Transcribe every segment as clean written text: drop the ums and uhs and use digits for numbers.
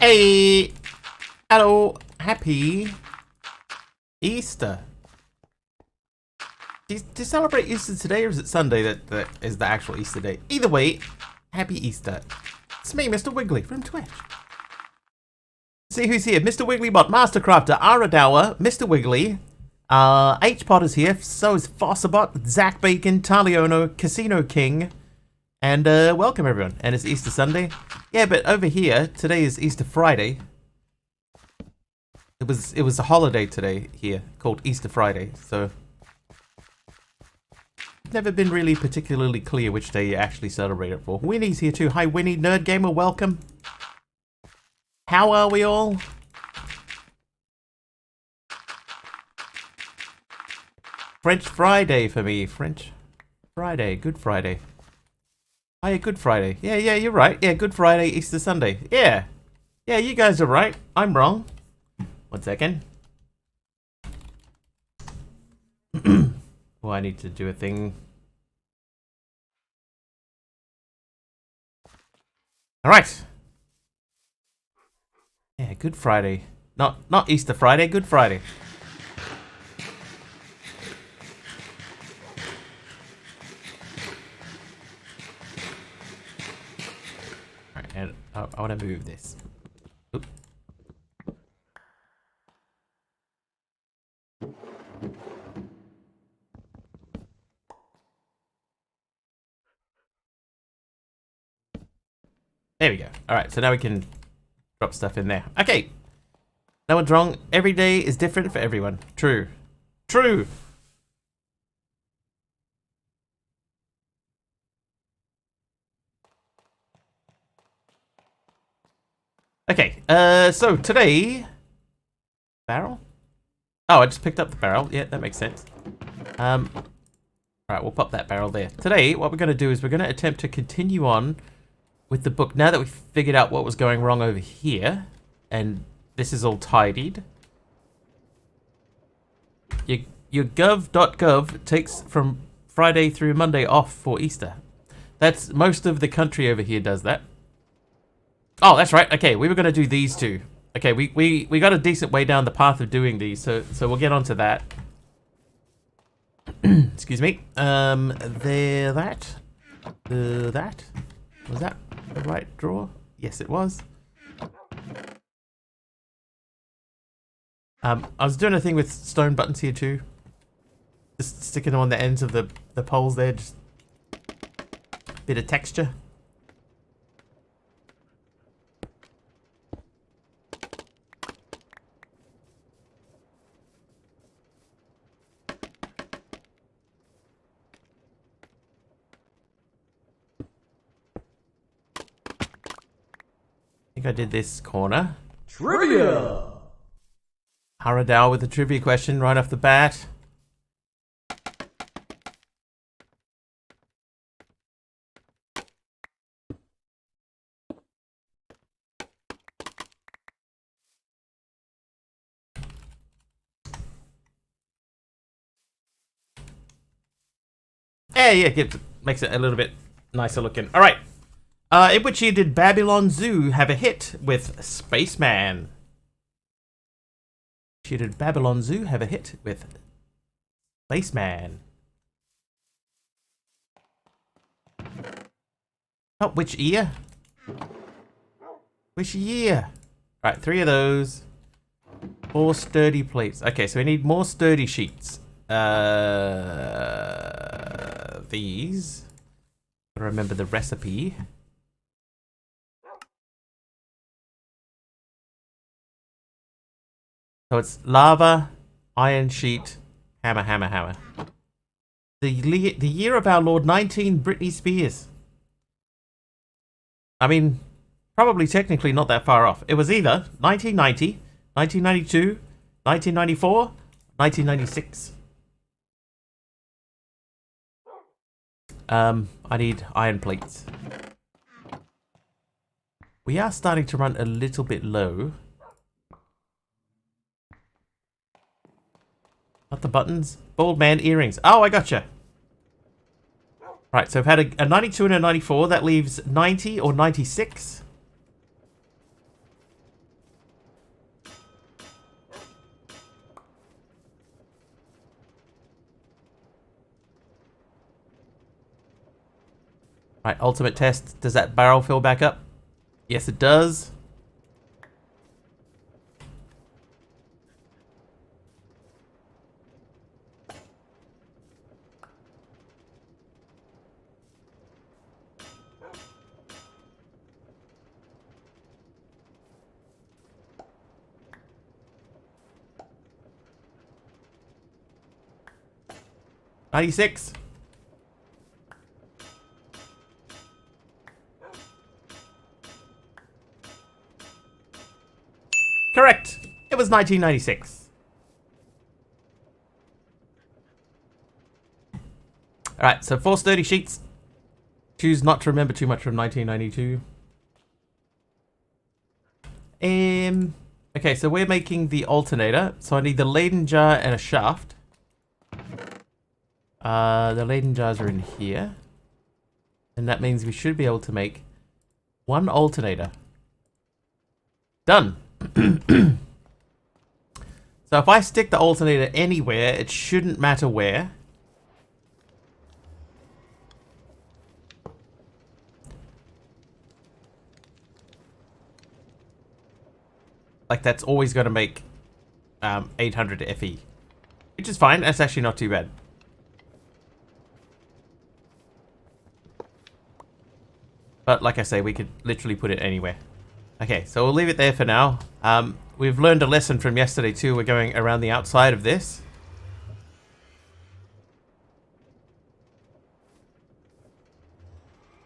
Hey! Hello! Happy Easter! Do you celebrate Easter today, or is it Sunday that is the actual Easter day? Either way, happy Easter. It's me, Mr. Wiggly, from Twitch. See who's here. Mr. Wigglybot, Mastercrafter, Aradawa, Mr. Wiggly, H-Pod is here, so is Fossabot, Zach Bacon, Taliono, Casino King, and welcome everyone. And it's Easter Sunday. Yeah, but over here, today is Easter Friday. It was a holiday today here, called Easter Friday, so... Never been really particularly clear which day you actually celebrate it for. Winnie's here too. Hi Winnie, Nerd Gamer, welcome. How are we all? French Friday for me. French Friday. Good Friday. Oh yeah, Good Friday. Yeah, you're right. Yeah, Good Friday, Easter Sunday. Yeah. Yeah, you guys are right. I'm wrong. 1 second. Oh, I need to do a thing. Alright. Yeah, Good Friday. Not Easter Friday, Good Friday. Alright, and I want to move this. Oop. There we go. Alright, so now we can drop stuff in there. Okay. No one's wrong. Every day is different for everyone. True. True! Okay, so today... Barrel? Oh, I just picked up the barrel. Yeah, that makes sense. Alright, we'll pop that barrel there. Today, what we're going to do is we're going to attempt to continue on with the book. Now that we've figured out what was going wrong over here, and this is all tidied, your gov.gov takes from Friday through Monday off for Easter. That's most of the country over here does that. Oh, that's right. Okay, we were going to do these two. Okay, we got a decent way down the path of doing these, so we'll get onto that. Excuse me. There, that. That. Was that the right drawer? Yes, it was. I was doing a thing with stone buttons here too. Just sticking them on the ends of the poles there, just a bit of texture. I think I did this corner. Trivia! Haradao with a trivia question right off the bat. Yeah, makes it a little bit nicer looking. All right. In which year did Babylon Zoo have a hit with Spaceman? Did Babylon Zoo have a hit with Spaceman? Oh, which year? Which year? Right, 3 of those. 4 sturdy plates. Okay, so we need more sturdy sheets. These. Gotta remember the recipe. So it's lava, iron sheet, hammer, hammer, hammer. The year of our Lord 19, Britney Spears. I mean, probably technically not that far off. It was either 1990, 1992, 1994, 1996. I need iron plates. We are starting to run a little bit low. Not the buttons. Bald man earrings. Oh, I gotcha. Right, so I've had a 92 and a 94. That leaves 90 or 96. Right, ultimate test. Does that barrel fill back up? Yes, it does. $96. Correct. It was 1996. Alright, so 4 sturdy sheets. Choose not to remember too much from 1992. Okay, so we're making the alternator. So I need the Leyden jar and a shaft. The Leyden jars are in here. And that means we should be able to make 1 alternator. Done. So if I stick the alternator anywhere, it shouldn't matter where. Like, that's always going to make 800 FE. Which is fine. That's actually not too bad. But like I say, we could literally put it anywhere. Okay, so we'll leave it there for now. We've learned a lesson from yesterday too. We're going around the outside of this.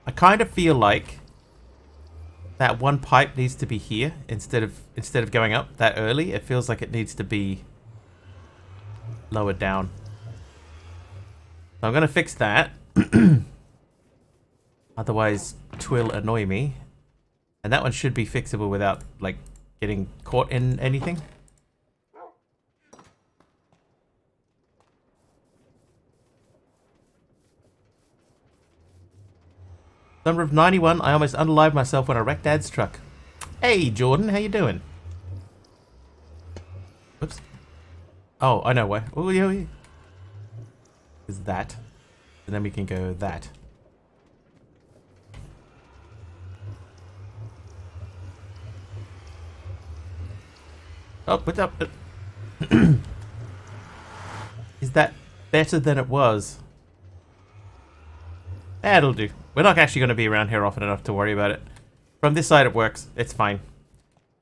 I kind of feel like that one pipe needs to be here instead of going up that early. It feels like it needs to be lower down. So I'm going to fix that. Otherwise, 'twill annoy me. And that one should be fixable without, like, getting caught in anything. Number of 91, I almost unalived myself when I wrecked Dad's truck. Hey, Jordan, how you doing? Whoops. Oh, I know why. Oh, yeah. Is that. And then we can go that. Oh, what's up? Is that better than it was? That'll do. We're not actually going to be around here often enough to worry about it. From this side it works. It's fine.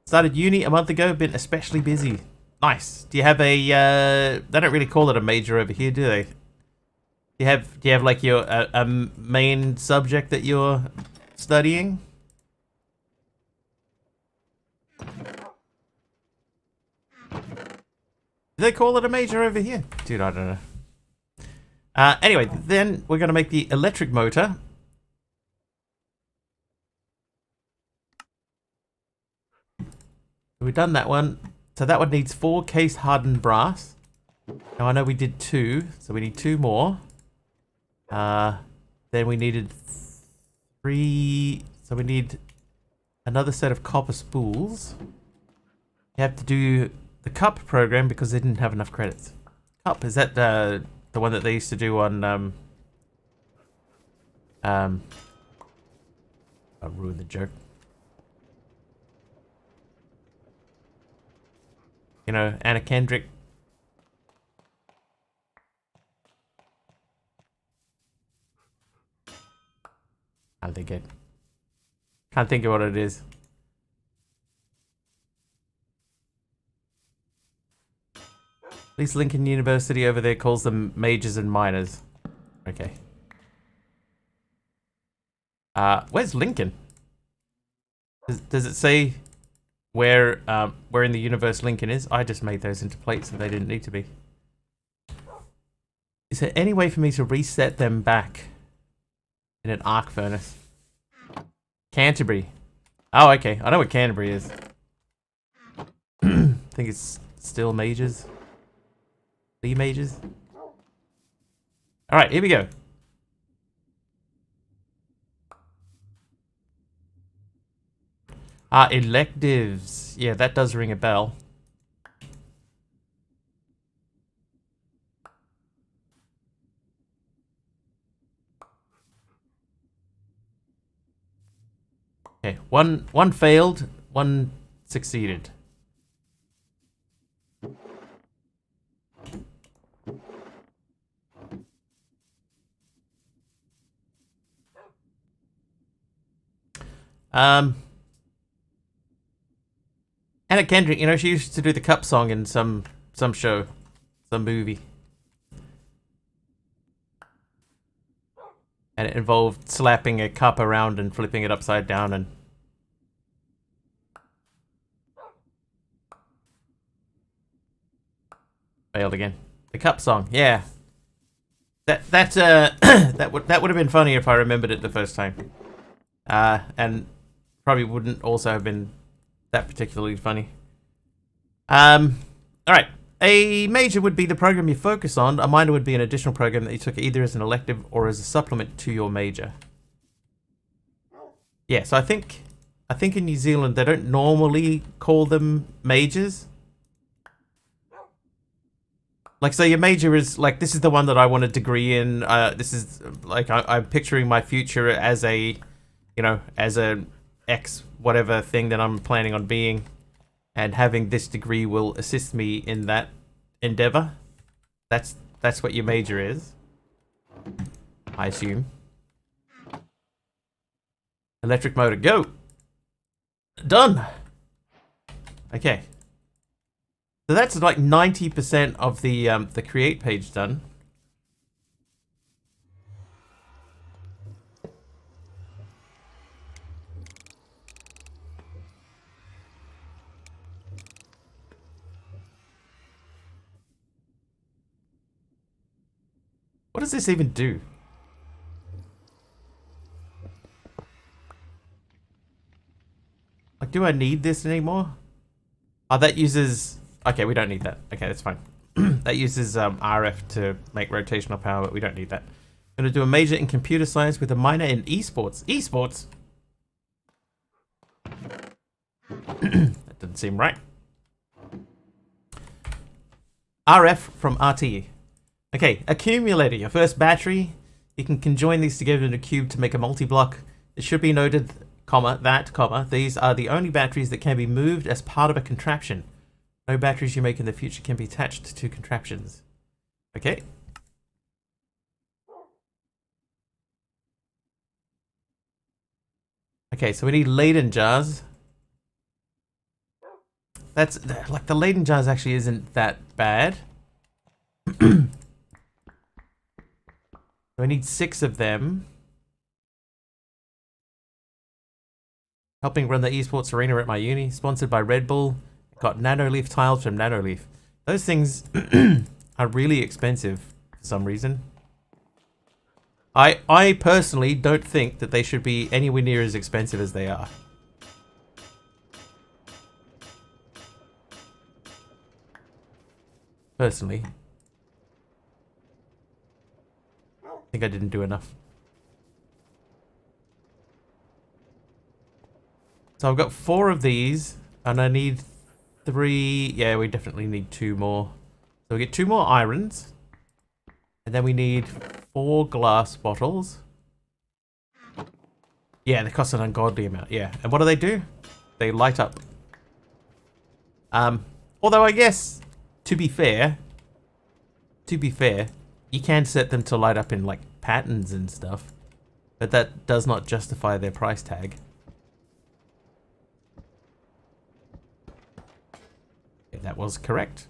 Started uni a month ago. Been especially busy. Nice. Do you have a... they don't really call it a major over here, do they? Do you have like your a main subject that you're studying? Do they call it a major over here? Dude, I don't know. Anyway, then we're going to make the electric motor. We've done that one. So that one needs 4 case hardened brass. Now I know we did 2, so we need 2 more. Then we needed 3, so we need another set of copper spools. You have to do the cup program because they didn't have enough credits. Cup, is that the one that they used to do on I'll ruin the joke. You know, Anna Kendrick. Can't think of what it is. At least Lincoln University over there calls them majors and minors. Okay. Where's Lincoln? Does it say where in the universe Lincoln is? I just made those into plates and they didn't need to be. Is there any way for me to reset them back in an arc furnace? Canterbury. Oh, okay. I know what Canterbury is. I think it's still majors. Lee majors. Alright, here we go. Electives. Yeah, that does ring a bell. One failed, one succeeded. Anna Kendrick, you know, she used to do the cup song in some show, some movie. And it involved slapping a cup around and flipping it upside down and... Failed again. The cup song, yeah. That would have been funny if I remembered it the first time. And probably wouldn't also have been that particularly funny. Alright. A major would be the program you focus on. A minor would be an additional program that you took either as an elective or as a supplement to your major. Yeah, so I think in New Zealand they don't normally call them majors. Like, so your major is, like, this is the one that I want a degree in. This is, like, I'm picturing my future as a, you know, as a X whatever thing that I'm planning on being. And having this degree will assist me in that endeavor. That's what your major is, I assume. Electric motor, go! Done! Okay. So that's like 90% of the create page done. What does this even do? Like, do I need this anymore? Oh, that uses... Okay, we don't need that. Okay, that's fine. That uses RF to make rotational power, but we don't need that. I'm going to do a major in computer science with a minor in esports. Esports? That doesn't seem right. RF from RT. Okay, accumulator, your first battery. You can conjoin these together in a cube to make a multi-block. It should be noted, these are the only batteries that can be moved as part of a contraption. No batteries you make in the future can be attached to contraptions. Okay. Okay, so we need Leyden jars. That's, like, the Leyden jars actually isn't that bad. We need 6 of them. Helping run the esports arena at my uni. Sponsored by Red Bull. Got Nanoleaf tiles from Nanoleaf. Those things are really expensive for some reason. I personally don't think that they should be anywhere near as expensive as they are. Personally. I think I didn't do enough. So I've got 4 of these, and I need 3. Yeah, we definitely need 2 more. So we get 2 more irons, and then we need 4 glass bottles. Yeah, they cost an ungodly amount. Yeah, and what do? They light up. Although I guess, to be fair, you can set them to light up in, like, patterns and stuff, but that does not justify their price tag. Yeah, that was correct.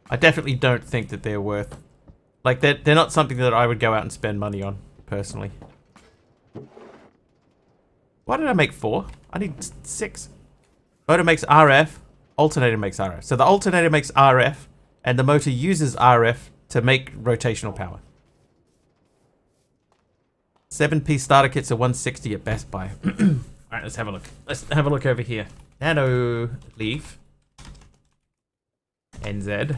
I definitely don't think that they're worth... Like, they're not something that I would go out and spend money on, personally. Why did I make 4? I need 6. Motor makes RF, alternator makes RF. So the alternator makes RF, and the motor uses RF to make rotational power. 7-piece starter kits are 160 at Best Buy. Alright, let's have a look. Let's have a look over here. Nanoleaf. NZ.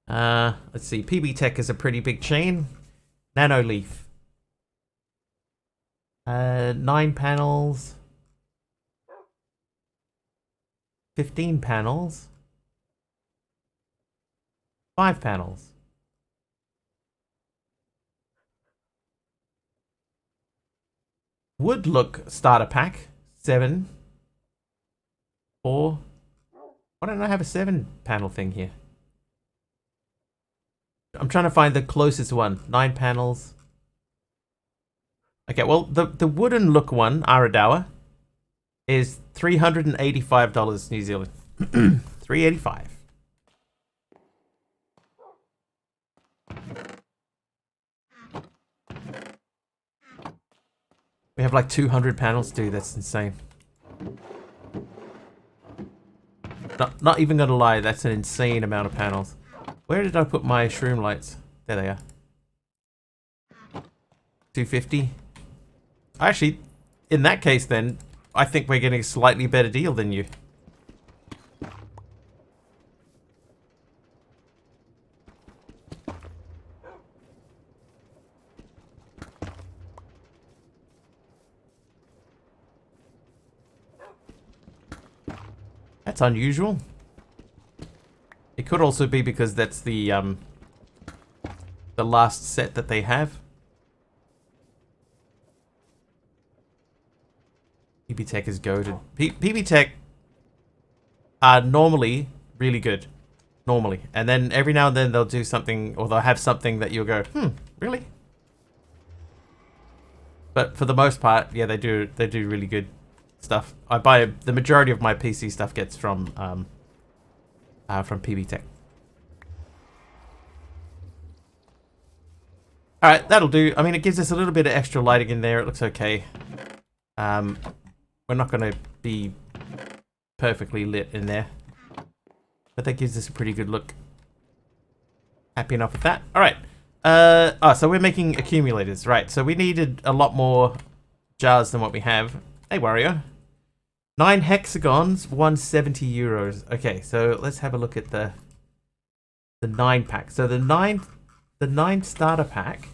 Let's see. PB Tech is a pretty big chain. Nanoleaf. 9 panels. 15 panels. 5 panels. Wood look starter pack. 7. 4. Why don't I have a 7 panel thing here? I'm trying to find the closest one. 9 panels. Okay, well, the wooden look one, Aradawa, is $385 New Zealand. $385. We have like 200 panels, dude. That's insane. Not even gonna lie, that's an insane amount of panels. Where did I put my shroom lights? There they are. 250. Actually, in that case then, I think we're getting a slightly better deal than you. That's unusual. It could also be because that's the last set that they have. PB Tech is goated. PB Tech are normally really good. Normally. And then every now and then they'll do something, or they'll have something that you'll go, really? But for the most part, yeah, they do really good stuff. I buy the majority of my PC stuff gets from PB Tech. All right, that'll do. I mean, it gives us a little bit of extra lighting in there. It looks okay. We're not going to be perfectly lit in there, but that gives us a pretty good look. Happy enough with that. All right. So we're making accumulators, right? So we needed a lot more jars than what we have. Hey, Wario. 9 hexagons, 170 euros. Okay, so let's have a look at the 9 pack. So the 9 starter pack.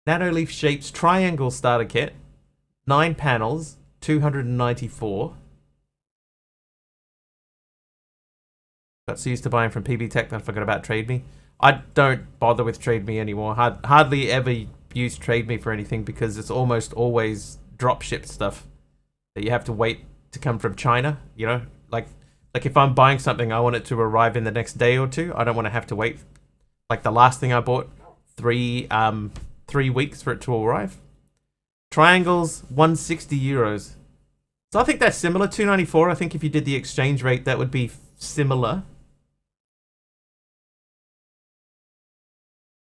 Nanoleaf Shapes Triangle Starter Kit. 9 panels, 294. Got so used to buying from PB Tech that I forgot about Trade Me. I don't bother with Trade Me anymore. Hardly ever use Trade Me for anything because it's almost always drop shipped stuff that you have to wait to come from China. You know, like if I'm buying something, I want it to arrive in the next day or two. I don't want to have to wait. Like the last thing I bought, 3 weeks for it to arrive. Triangles, 160 euros. So I think that's similar. 294. I think if you did the exchange rate, that would be similar.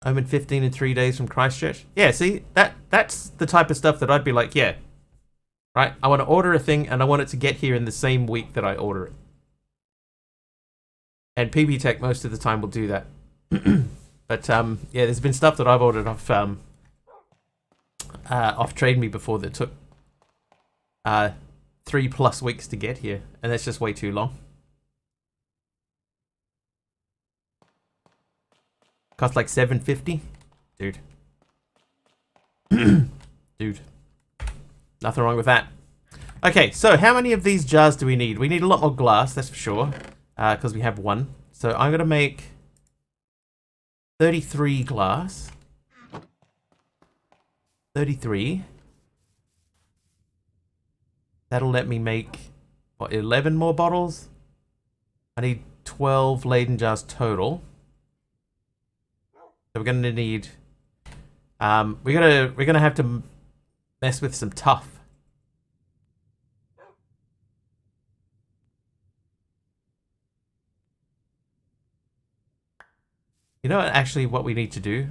I'm in 15 in 3 days from Christchurch. Yeah, see, that's the type of stuff that I'd be like, yeah. Right? I want to order a thing and I want it to get here in the same week that I order it. And PB Tech most of the time will do that. But yeah, there's been stuff that I've ordered off Trade Me before that took 3+ weeks to get here, and that's just way too long. Cost like $7.50, dude. Dude, nothing wrong with that. Okay, so how many of these jars do we need? We need a lot more glass, that's for sure, because we have 1. So I'm gonna make 33 glass. 33. That'll let me make, what, 11 more bottles? I need 12 Leyden jars total. So we're gonna need, we're gonna have to mess with some tough. You know actually what we need to do?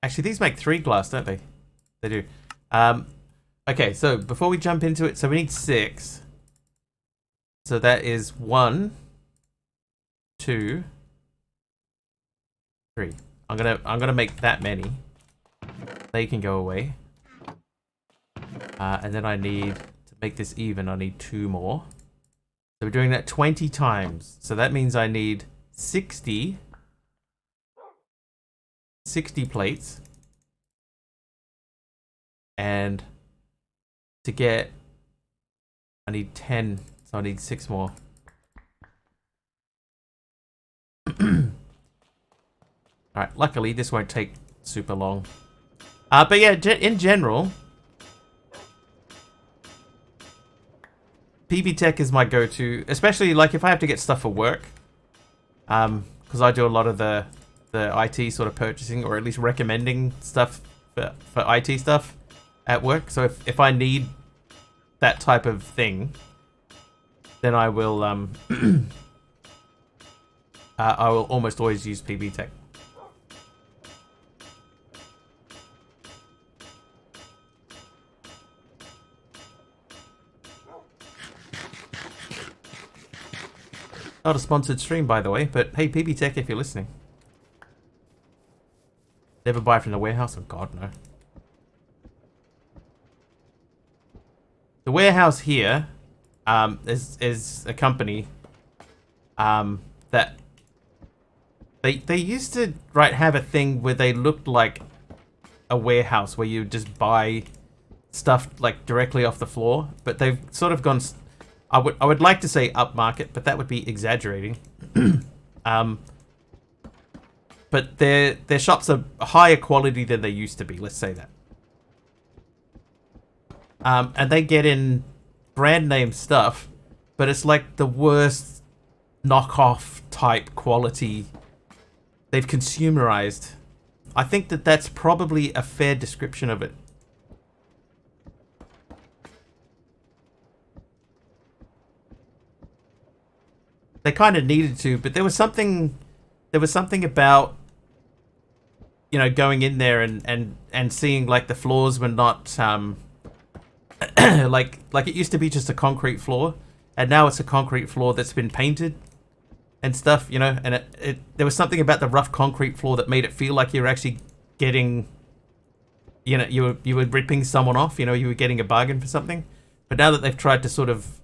Actually, these make 3 glass, don't they? They do. Okay, so before we jump into it, so we need 6. So that is 1, 2, 3. I'm gonna make that many. They can go away. And then I need to make this even. I need 2 more. So we're doing that 20 times. So that means I need 60 plates. And to get I need 10, so I need 6 more. Alright, luckily this won't take super long. But yeah, in general, PB Tech is my go-to, especially like if I have to get stuff for work. Because I do a lot of the IT sort of purchasing, or at least recommending stuff for IT stuff at work. So if I need that type of thing, then I will I will almost always use PB Tech. Not a sponsored stream, by the way, but hey, PB Tech, if you're listening. Never buy from the warehouse? Oh god, no. The warehouse here is a company that they used to have a thing where they looked like a warehouse where you just buy stuff like directly off the floor, but they've sort of gone. I would like to say upmarket, but that would be exaggerating. But their shops are higher quality than they used to be. Let's say that. And they get in brand name stuff, but it's like the worst knockoff type quality. They've consumerized. I think that's probably a fair description of it. They kind of needed to, but there was something about, you know, going in there and seeing like the floors were not like it used to be just a concrete floor, and now it's a concrete floor that's been painted and stuff, you know, and there was something about the rough concrete floor that made it feel like you were actually getting, you know, you were ripping someone off, you know, you were getting a bargain for something. But now that they've tried to sort of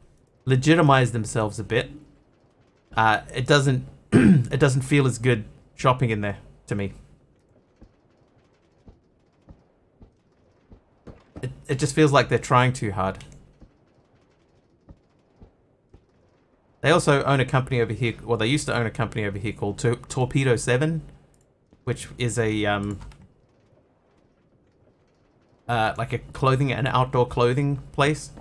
legitimize themselves a bit, it doesn't it doesn't feel as good shopping in there to me. It just feels like they're trying too hard. They also own a company over here. Well, they used to own a company over here called Torpedo 7, which is a like a clothing and outdoor clothing place,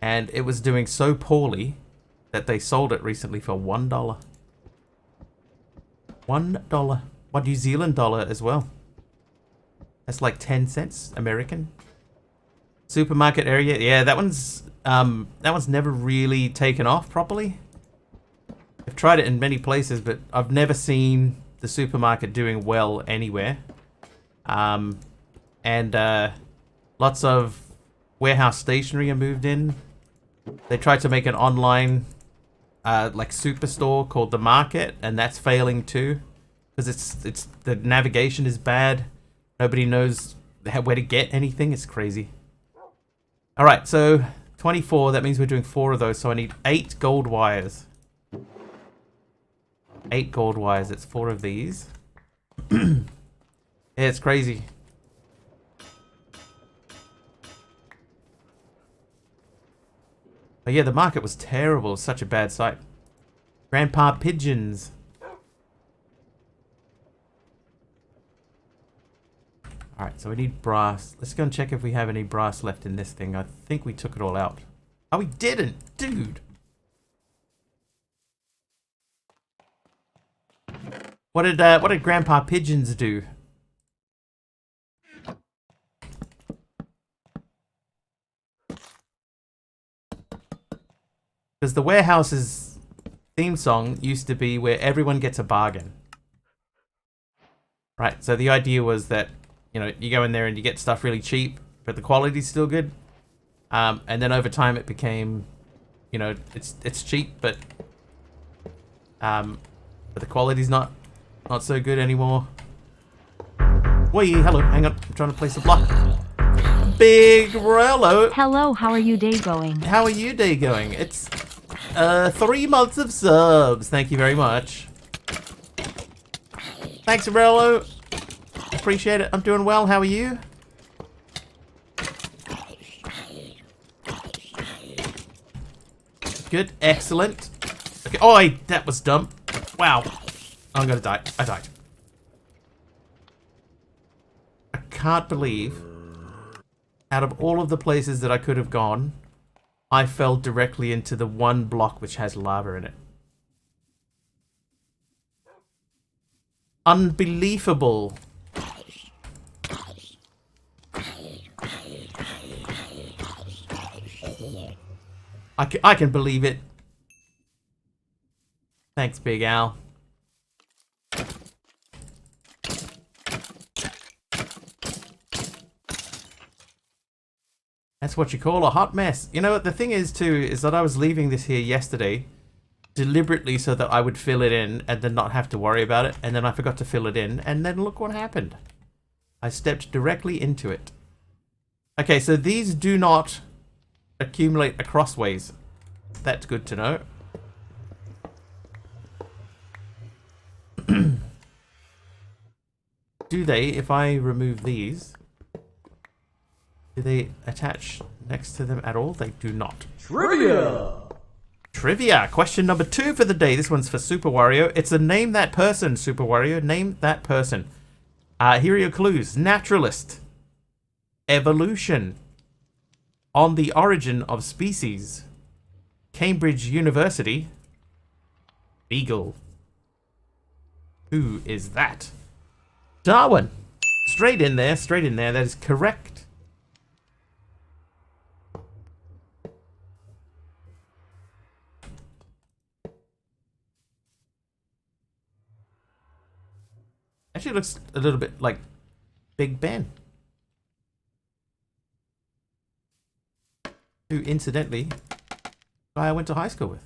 and it was doing so poorly that they sold it recently for $1. $1. $1 New Zealand dollar as well. That's like 10 cents American. Supermarket area, yeah, that one's never really taken off properly. I've tried it in many places, but I've never seen the supermarket doing well anywhere. And lots of warehouse stationery are moved in. They tried to make an online like superstore called The Market, and that's failing too, because it's the navigation is bad. Nobody knows where to get anything. It's crazy. All right, so 24. That means we're doing 4 of those. So I need 8 gold wires. 8 gold wires. It's 4 of these. Yeah, it's crazy. But yeah, the market was terrible. It's such a bad site. Grandpa Pigeons. Alright, so we need brass. Let's go and check if we have any brass left in this thing. I think we took it all out. Oh, we didn't! Dude! What did Grandpa Pigeons do? Because the warehouse's theme song used to be where everyone gets a bargain. Right, so the idea was that, you know, you go in there and you get stuff really cheap, but the quality's still good. And then over time it became, you know, it's cheap, but the quality's not so good anymore. Wait, hello, hang on, I'm trying to place a block. Big Rello. Hello, how are you day going? How are you day going? It's 3 months of subs. Thank you very much. Thanks, Rello. Appreciate it. I'm doing well. How are you? Good. Excellent. Okay. Oh, that was dumb. Wow. I'm gonna die. I died. I can't believe out of all of the places that I could have gone, I fell directly into the one block which has lava in it. Unbelievable. I can believe it. Thanks, Big Al. That's what you call a hot mess. You know what the thing is too, is that I was leaving this here yesterday deliberately so that I would fill it in and then not have to worry about it, and then I forgot to fill it in, and then look what happened. I stepped directly into it. Okay, so these do not accumulate across ways. That's good to know. Do they, if I remove these, do they attach next to them at all? They do not. Trivia! Trivia! Question number 2 for the day. This one's for Super Wario. It's a name that person, Super Wario. Name that person. Here are your clues. Naturalist. Evolution. On the origin of species. Cambridge University. Beagle. Who is that? Darwin. Straight in there, straight in there. That is correct. Actually looks a little bit like Big Ben. Who, incidentally, guy I went to high school with.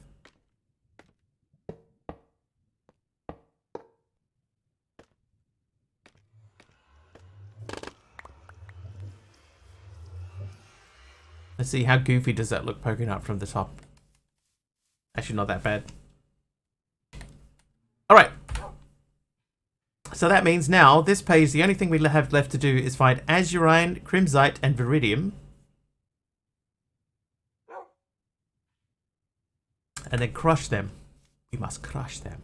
Let's see, how goofy does that look poking out from the top? Actually, not that bad. Alright. So that means now, this page, the only thing we have left to do is find azurine, crimsite, and viridium. And then crush them. We must crush them.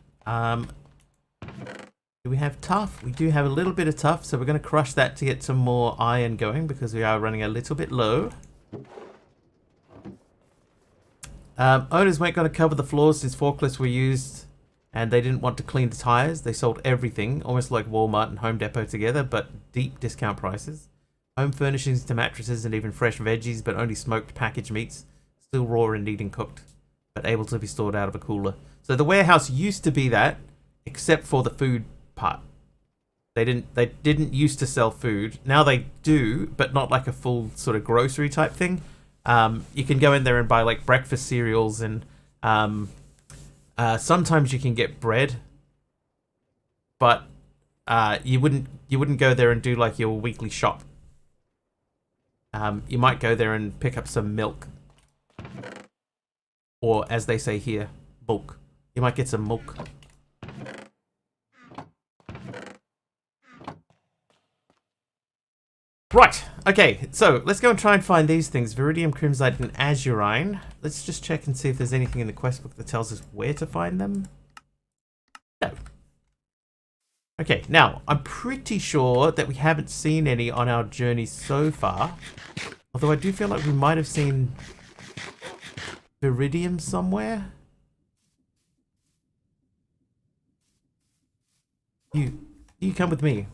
Do we have tough? We do have a little bit of tough, so we're going to crush that to get some more iron going, because we are running a little bit low. Owners weren't going to cover the floors since forklifts were used and they didn't want to clean the tires. They sold everything, almost like Walmart and Home Depot together, but deep discount prices. Home furnishings to mattresses and even fresh veggies, but only smoked packaged meats, still raw and needing cooked, but able to be stored out of a cooler. So the warehouse used to be that, except for the food part. They didn't used to sell food. Now they do, but not like a full sort of grocery type thing. You can go in there and buy like breakfast cereals, and sometimes you can get bread, but you wouldn't go there and do like your weekly shop. You might go there and pick up some milk, or as they say here, milk. You might get some milk. Right, okay, so let's go and try and find these things. Viridium, crimsite, and azurine. Let's just check and see if there's anything in the quest book that tells us where to find them. No. Okay, now, I'm pretty sure that we haven't seen any on our journey so far. Although I do feel like we might have seen viridium somewhere. You come with me.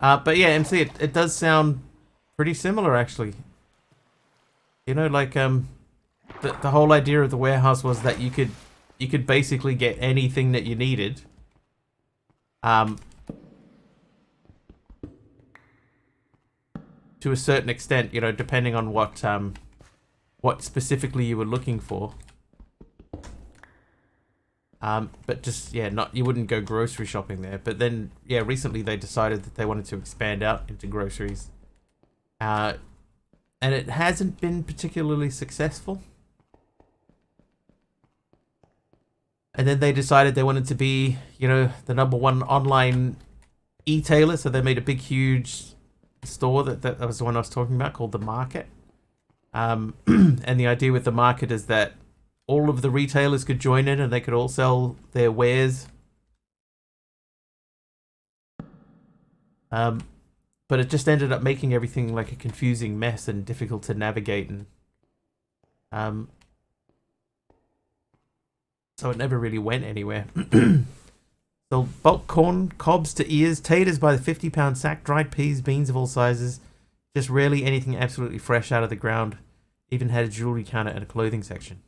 But yeah, MC, it does sound pretty similar, actually. You know, like, the whole idea of the warehouse was that you could basically get anything that you needed. To a certain extent, you know, depending on what specifically you were looking for. But just, yeah, you wouldn't go grocery shopping there. But then, yeah, recently they decided that they wanted to expand out into groceries. And it hasn't been particularly successful. And then they decided they wanted to be, you know, the #1 online e-tailer. So they made a big, huge store that was the one I was talking about called The Market. And the idea with The Market is that all of the retailers could join in and they could all sell their wares. But it just ended up making everything like a confusing mess and difficult to navigate. And so it never really went anywhere. So bulk corn, cobs to ears, taters by the 50-pound sack, dried peas, beans of all sizes. Just rarely anything absolutely fresh out of the ground. Even had a jewelry counter and a clothing section.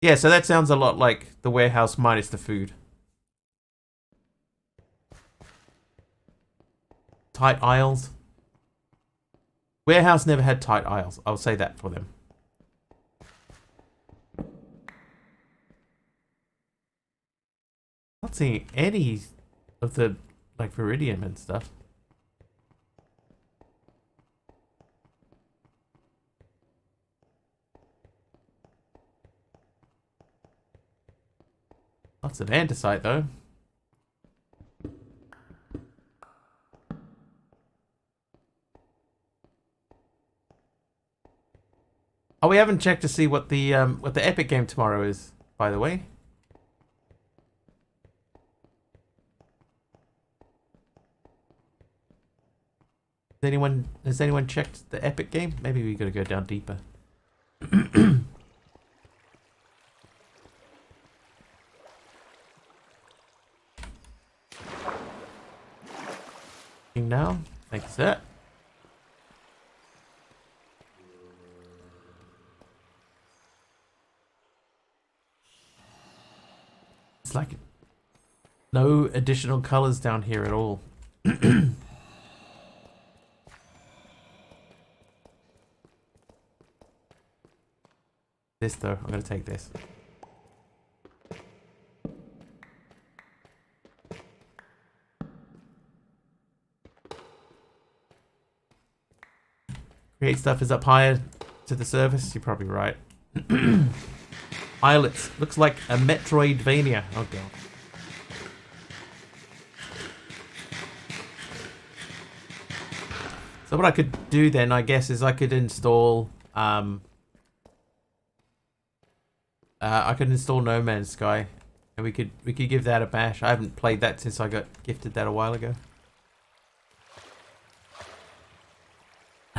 Yeah, so that sounds a lot like the warehouse minus the food. Tight aisles. Warehouse never had tight aisles. I'll say that for them. Not seeing any of the like Viridium and stuff. Lots of andesite though. Oh, we haven't checked to see what the Epic game tomorrow is, by the way. Has anyone checked the Epic game? Maybe we gotta go down deeper. Now, thank you, sir. It's like no additional colors down here at all. This though, I'm gonna take this. Create stuff is up higher to the surface. You're probably right. Islets. Looks like a Metroidvania. Oh god. So what I could do then, I guess, is I could install No Man's Sky, and we could give that a bash. I haven't played that since I got gifted that a while ago.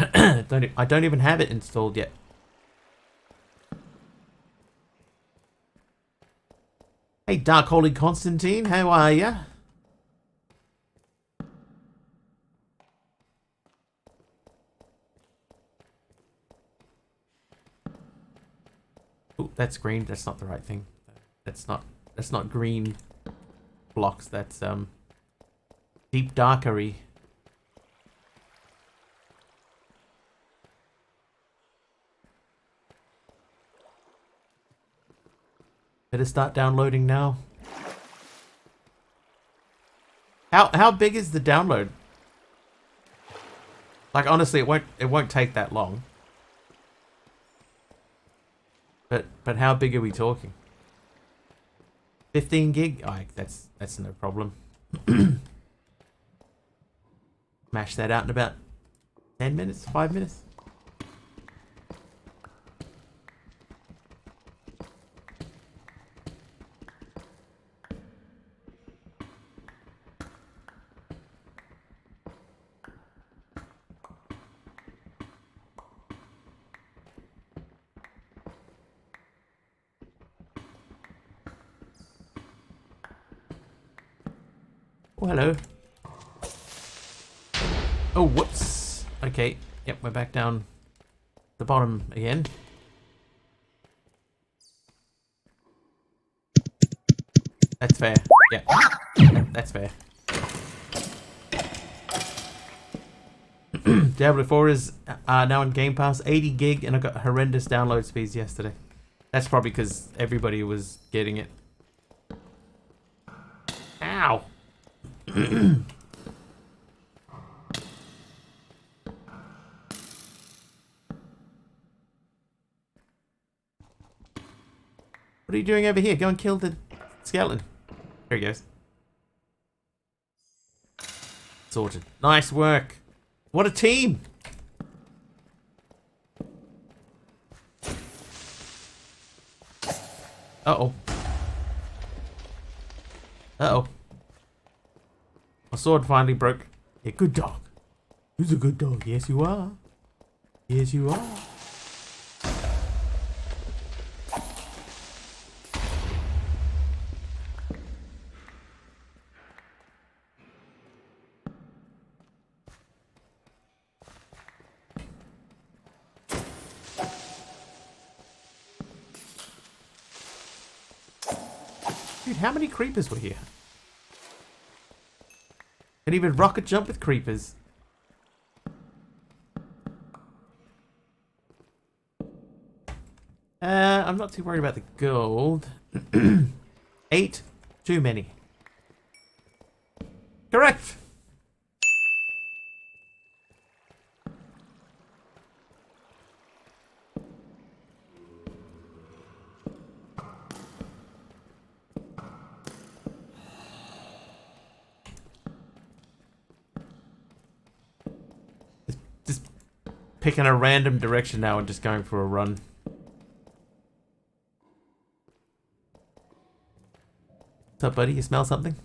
I don't even have it installed yet. Hey, Dark Holy Constantine, how are ya? Oh, that's green. That's not the right thing. That's not green blocks. That's deep darkery. Better start downloading now. How big is the download? Like honestly, it won't take that long. But how big are we talking? 15 gig? Oh, that's no problem. Mash that out in about 10 minutes, 5 minutes. Oh, hello. Oh, whoops. Okay. Yep, we're back down the bottom again. That's fair. Yeah. That's fair. Diablo 4 is now in Game Pass. 80 gig, and I got horrendous download speeds yesterday. That's probably because everybody was getting it. Ow! What are you doing over here? Go and kill the skeleton. There he goes. Sorted. Nice work. What a team. Uh-oh. Uh-oh. My sword finally broke. Yeah, good dog. Who's a good dog? Yes, you are. Yes, you are. Dude, how many creepers were here? Can even rocket jump with creepers? I'm not too worried about the gold. 8, too many. Correct. Just picking a random direction now and just going for a run. What's up, buddy? You smell something?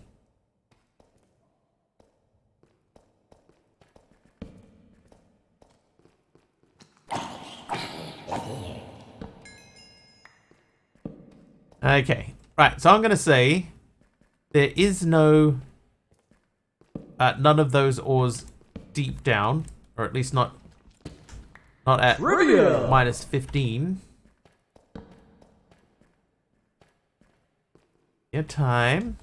Okay. Right, so I'm going to say there is no... none of those ores deep down. Or at least not at minus 15. Your time.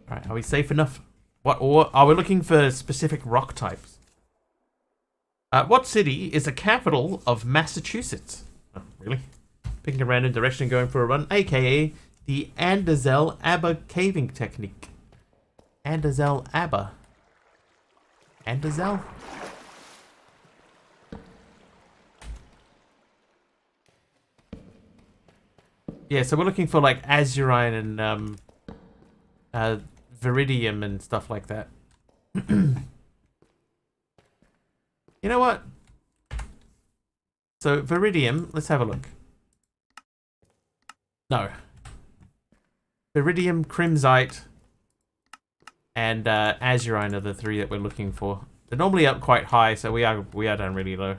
Alright, are we safe enough? What, or are we looking for specific rock types? What city is the capital of Massachusetts? Oh, really? Picking a random direction and going for a run, aka the Andazell Abba caving technique. Andazell Abba. Andazell? Yeah, so we're looking for like azurine and viridium and stuff like that. You know what? So viridium, let's have a look. No. Viridium, crimsite, and azurine are the three that we're looking for. They're normally up quite high, so we are down really low.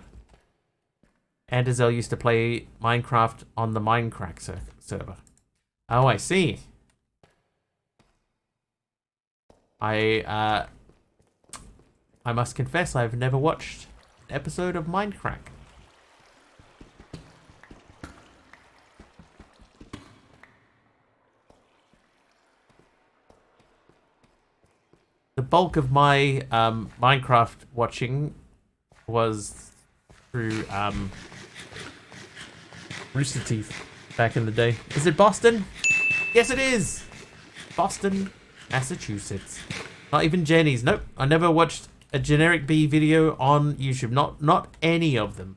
Andazell used to play Minecraft on the Minecraft server. Oh, I see. I must confess I've never watched an episode of Minecraft. The bulk of my Minecraft watching was through Rooster Teeth back in the day. Is it Boston? Yes, it is. Boston, Massachusetts. Not even Jenny's. Nope. I never watched a Generic B video on YouTube. Not any of them.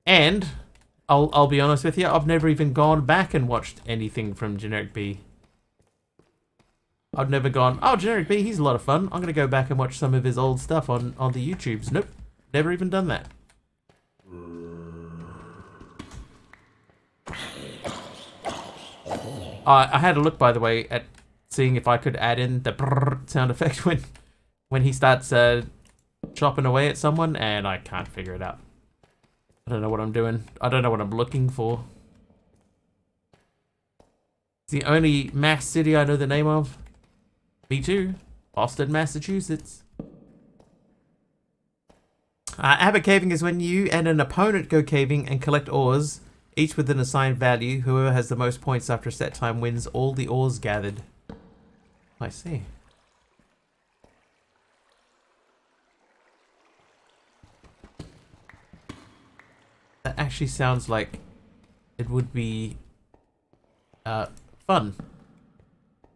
And I'll be honest with you, I've never even gone back and watched anything from Generic B. I've never gone, oh, Generic B, he's a lot of fun. I'm gonna go back and watch some of his old stuff on the YouTubes. Nope. Never even done that. I had a look, by the way, at seeing if I could add in the brrr sound effect when he starts chopping away at someone, and I can't figure it out. I don't know what I'm doing. I don't know what I'm looking for. It's the only Mass city I know the name of. Me too. Boston, Massachusetts. Abba caving is when you and an opponent go caving and collect ores, each with an assigned value. Whoever has the most points after a set time wins all the ores gathered. I see. That actually sounds like it would be fun.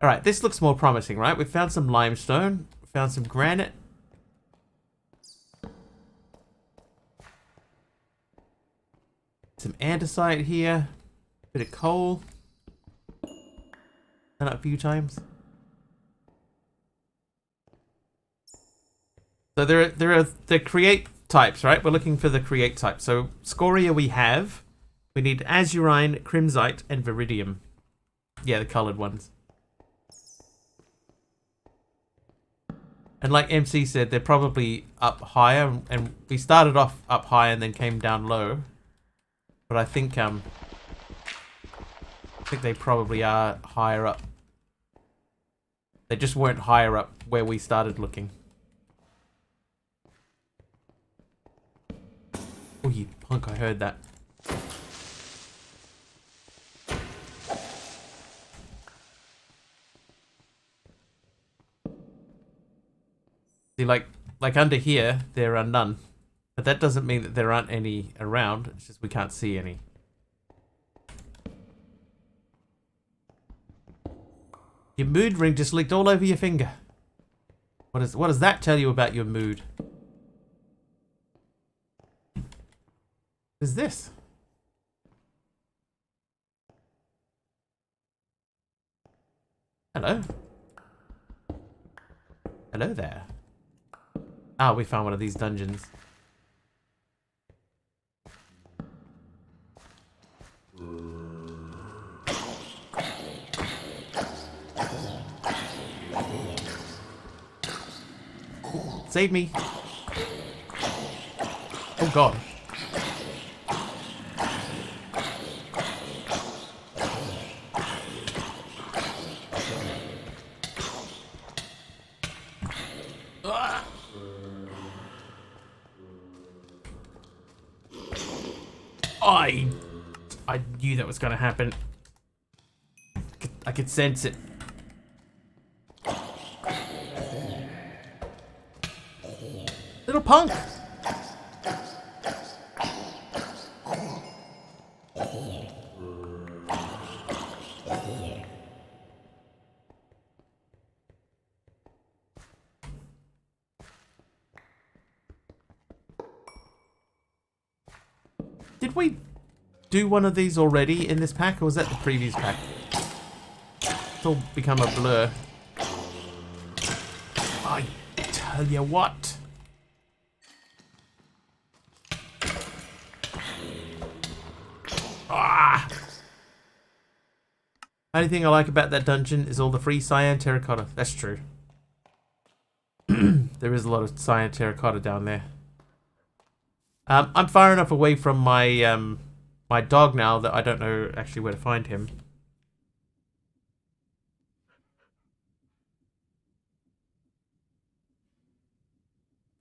Alright, this looks more promising, right? We've found some limestone, found some granite. Some andesite here. Bit of coal. Done it a few times. So there are the create types, right? We're looking for the create type. So scoria we have. We need azurine, crimsite, and viridium. Yeah, the colored ones. And like MC said, they're probably up higher, and we started off up high and then came down low. But I think they probably are higher up. They just weren't higher up where we started looking. Oh, you punk, I heard that. See, like under here, there are none. But that doesn't mean that there aren't any around. It's just we can't see any. Your mood ring just leaked all over your finger. What does that tell you about your mood? What is this? Hello. Hello there. Ah, we found one of these dungeons. Save me. Oh god. I knew that was going to happen. I could sense it. Little punk. Did we do one of these already in this pack, or was that the previous pack? It's all become a blur. I tell you what. Ah! Only thing I like about that dungeon is all the free cyan terracotta. That's true. There is a lot of cyan terracotta down there. I'm far enough away from my my dog now that I don't know actually where to find him.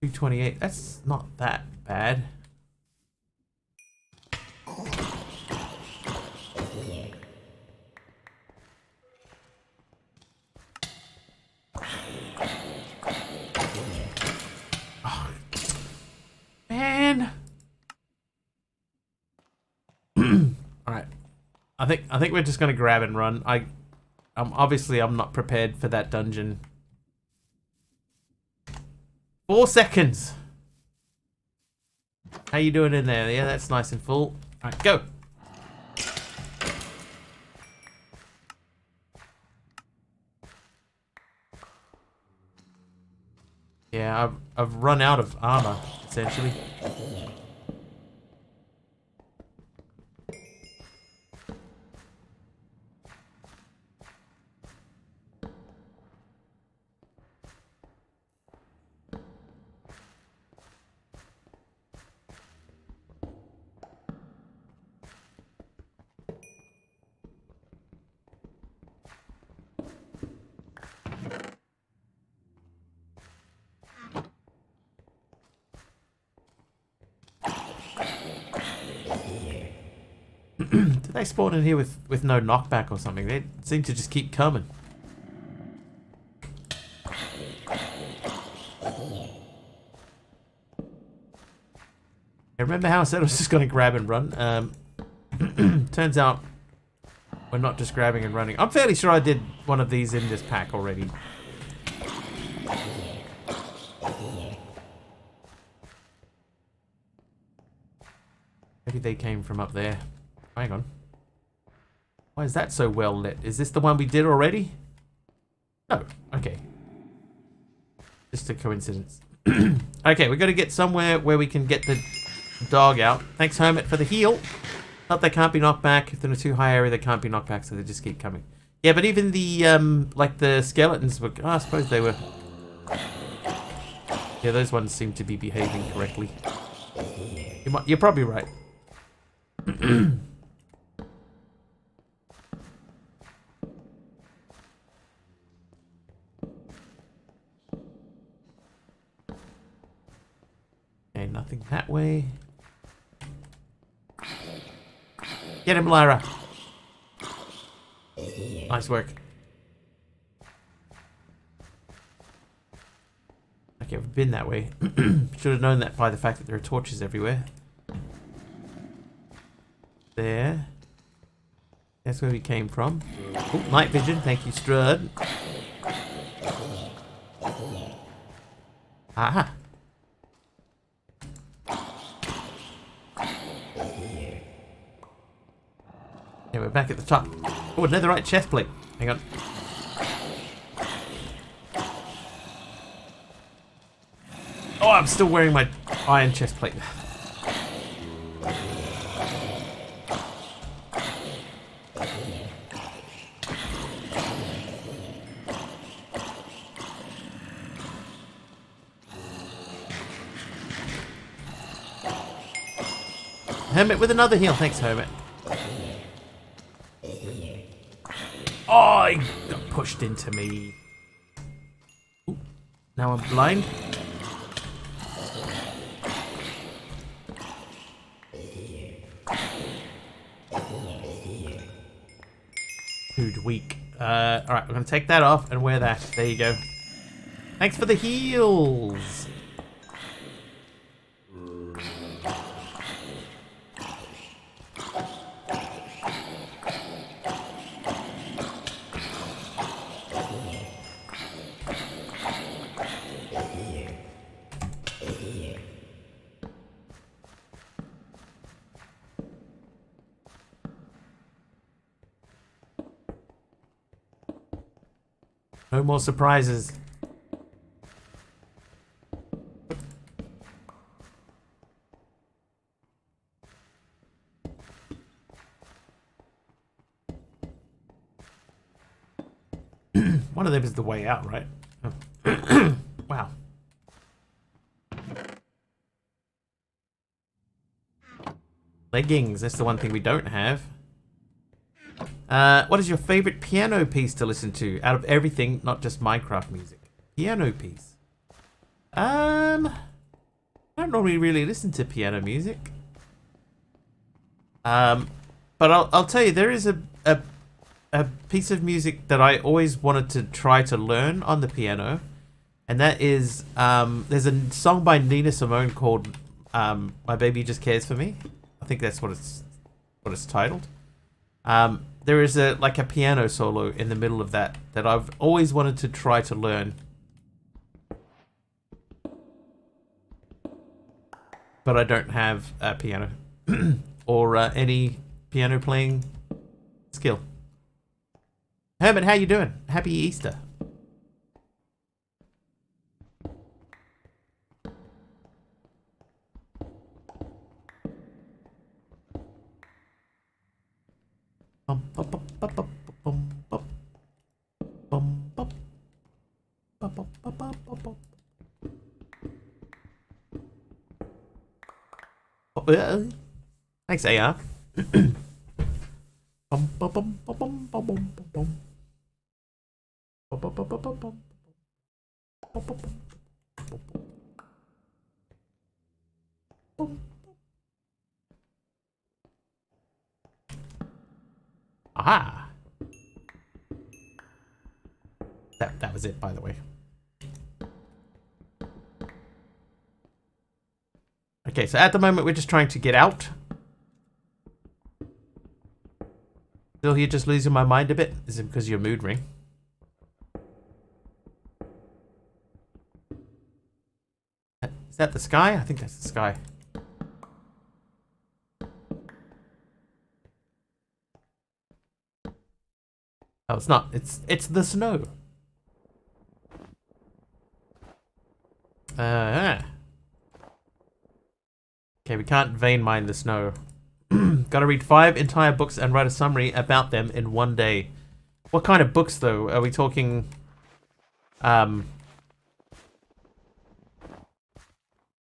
$228. That's not that bad. Oh, man. All right. I think we're just gonna grab and run. Obviously I'm not prepared for that dungeon. 4 seconds. How you doing in there? Yeah, that's nice and full. All right, go. Yeah, I've run out of armor essentially. Did they spawn in here with no knockback or something? They seem to just keep coming. I remember how I said I was just going to grab and run? Turns out we're not just grabbing and running. I'm fairly sure I did one of these in this pack already. Maybe they came from up there. Hang on. Why is that so well lit? Is this the one we did already? No. Okay. Just a coincidence. Okay, we've got to get somewhere where we can get the dog out. Thanks, Hermit, for the heal. Not they can't be knocked back. If they're in a too high area, they can't be knocked back, so they just keep coming. Yeah, but even the, like the skeletons were... Oh, I suppose they were... Yeah, those ones seem to be behaving correctly. You're probably right. Okay, nothing that way. Get him, Lyra. Nice work. Okay, we've been that way. Should have known that by the fact that there are torches everywhere. There. That's where we came from. Oh, night vision. Thank you, Strud. Aha. Yeah, we're back at the top. Oh, another right chest plate. Hang on. Oh, I'm still wearing my iron chest plate. Hermit with another heal. Thanks, Hermit. Oh, he got pushed into me. Ooh, now I'm blind. Dude, weak. Alright, we're going to take that off and wear that. There you go. Thanks for the heals. No more surprises. One of them is the way out, right? Oh. Wow. Leggings, that's the one thing we don't have. What is your favorite piano piece to listen to out of everything, not just Minecraft music? Piano piece. I don't normally really listen to piano music. But I'll tell you, there is a piece of music that I always wanted to try to learn on the piano, and that is there's a song by Nina Simone called "My Baby Just Cares for Me." I think that's what it's titled. There is a piano solo in the middle of that I've always wanted to try to learn, but I don't have a piano or any piano playing skill. Hermit, how you doing? Happy Easter. Thanks, AR. Aha! That was it, by the way. Okay, so at the moment we're just trying to get out. Still here just losing my mind a bit? Is it because of your mood ring? Is that the sky? I think that's the sky. Oh, it's not. It's the snow. Okay, we can't vein mine the snow. Gotta read 5 entire books and write a summary about them in one day. What kind of books, though? Are we talking...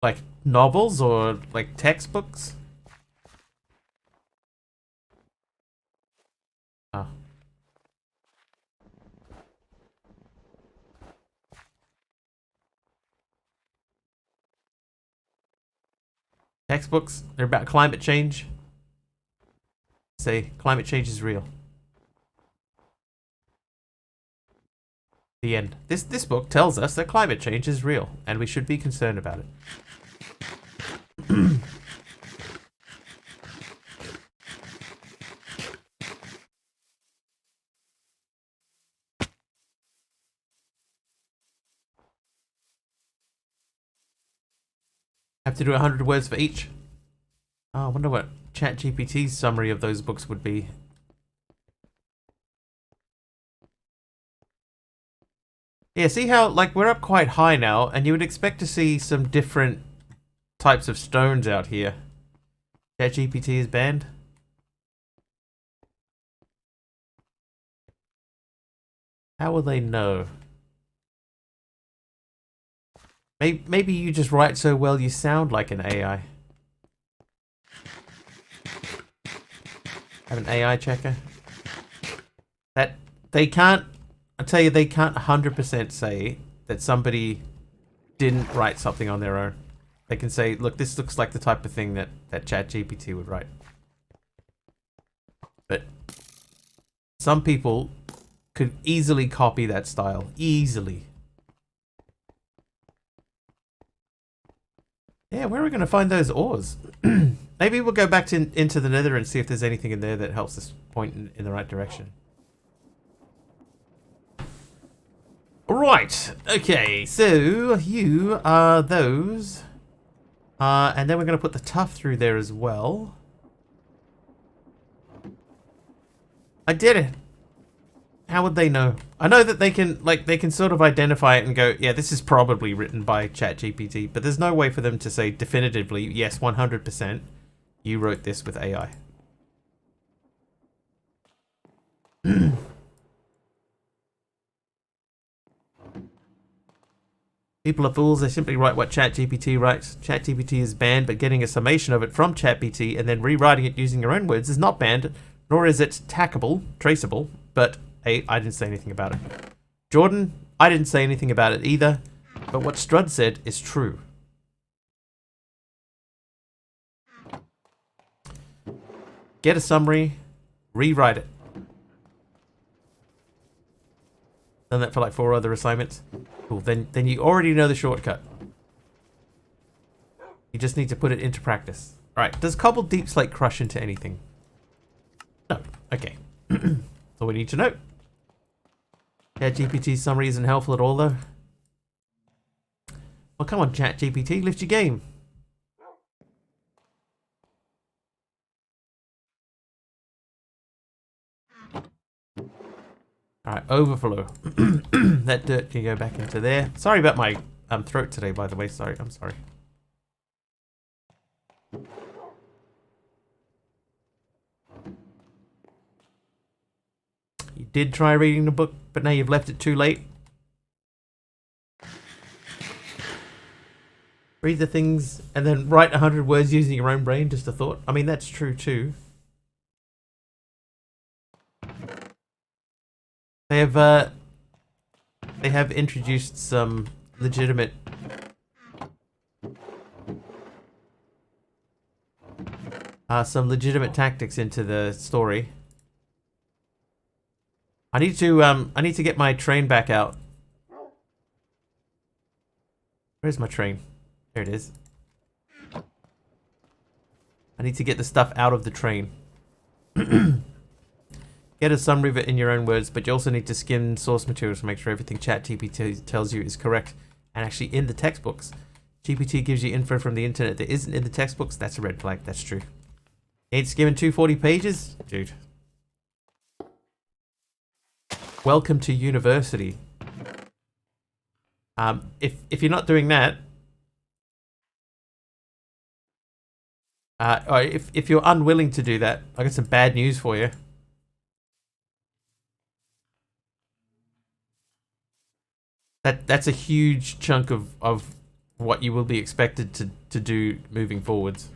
like novels or like textbooks? Oh. Textbooks? They're about climate change. Say, climate change is real. The end. This book tells us that climate change is real, and we should be concerned about it. Have to do 100 words for each. Oh, I wonder what ChatGPT's summary of those books would be. Yeah, see how, like, we're up quite high now, and you would expect to see some different types of stones out here. ChatGPT is banned. How will they know? Maybe you just write so well you sound like an AI. Have an AI checker. That they can't. I tell you, they can't 100% say that somebody didn't write something on their own. They can say, "Look, this looks like the type of thing that ChatGPT would write." But some people could easily copy that style, easily. Yeah, where are we going to find those ores? Maybe we'll go back into the nether and see if there's anything in there that helps us point in the right direction. Right, okay, so you are those. And then we're going to put the tuff through there as well. I did it. How would they know? I know that they can sort of identify it and go, yeah, this is probably written by ChatGPT, but there's no way for them to say definitively, yes, 100%, you wrote this with AI. People are fools, they simply write what ChatGPT writes. ChatGPT is banned, but getting a summation of it from ChatGPT and then rewriting it using your own words is not banned, nor is it traceable, but hey, I didn't say anything about it. Jordan, I didn't say anything about it either, but what Strud said is true. Get a summary, rewrite it. Done that for like 4 other assignments. Cool, then you already know the shortcut. You just need to put it into practice. Alright, does cobbled deep slate crush into anything? No, okay. That's all we need to know. ChatGPT's summary isn't helpful at all, though. Well, come on, ChatGPT, lift your game. Alright, overflow. That dirt can go back into there. Sorry about my throat today, by the way. Sorry, I'm sorry. You did try reading the book, but now you've left it too late. Read the things and then write 100 words using your own brain, just a thought. I mean, that's true too. They have introduced some legitimate tactics into the story. I need to get my train back out. Where's my train? There it is. I need to get the stuff out of the train. Get a summary of it in your own words, but you also need to skim source materials to make sure everything ChatGPT tells you is correct and actually in the textbooks. GPT gives you info from the internet that isn't in the textbooks. That's a red flag. That's true. Ain't skimming 240 pages? Dude. Welcome to university. If you're not doing that, or if you're unwilling to do that, I got some bad news for you. That's a huge chunk of what you will be expected to do moving forwards.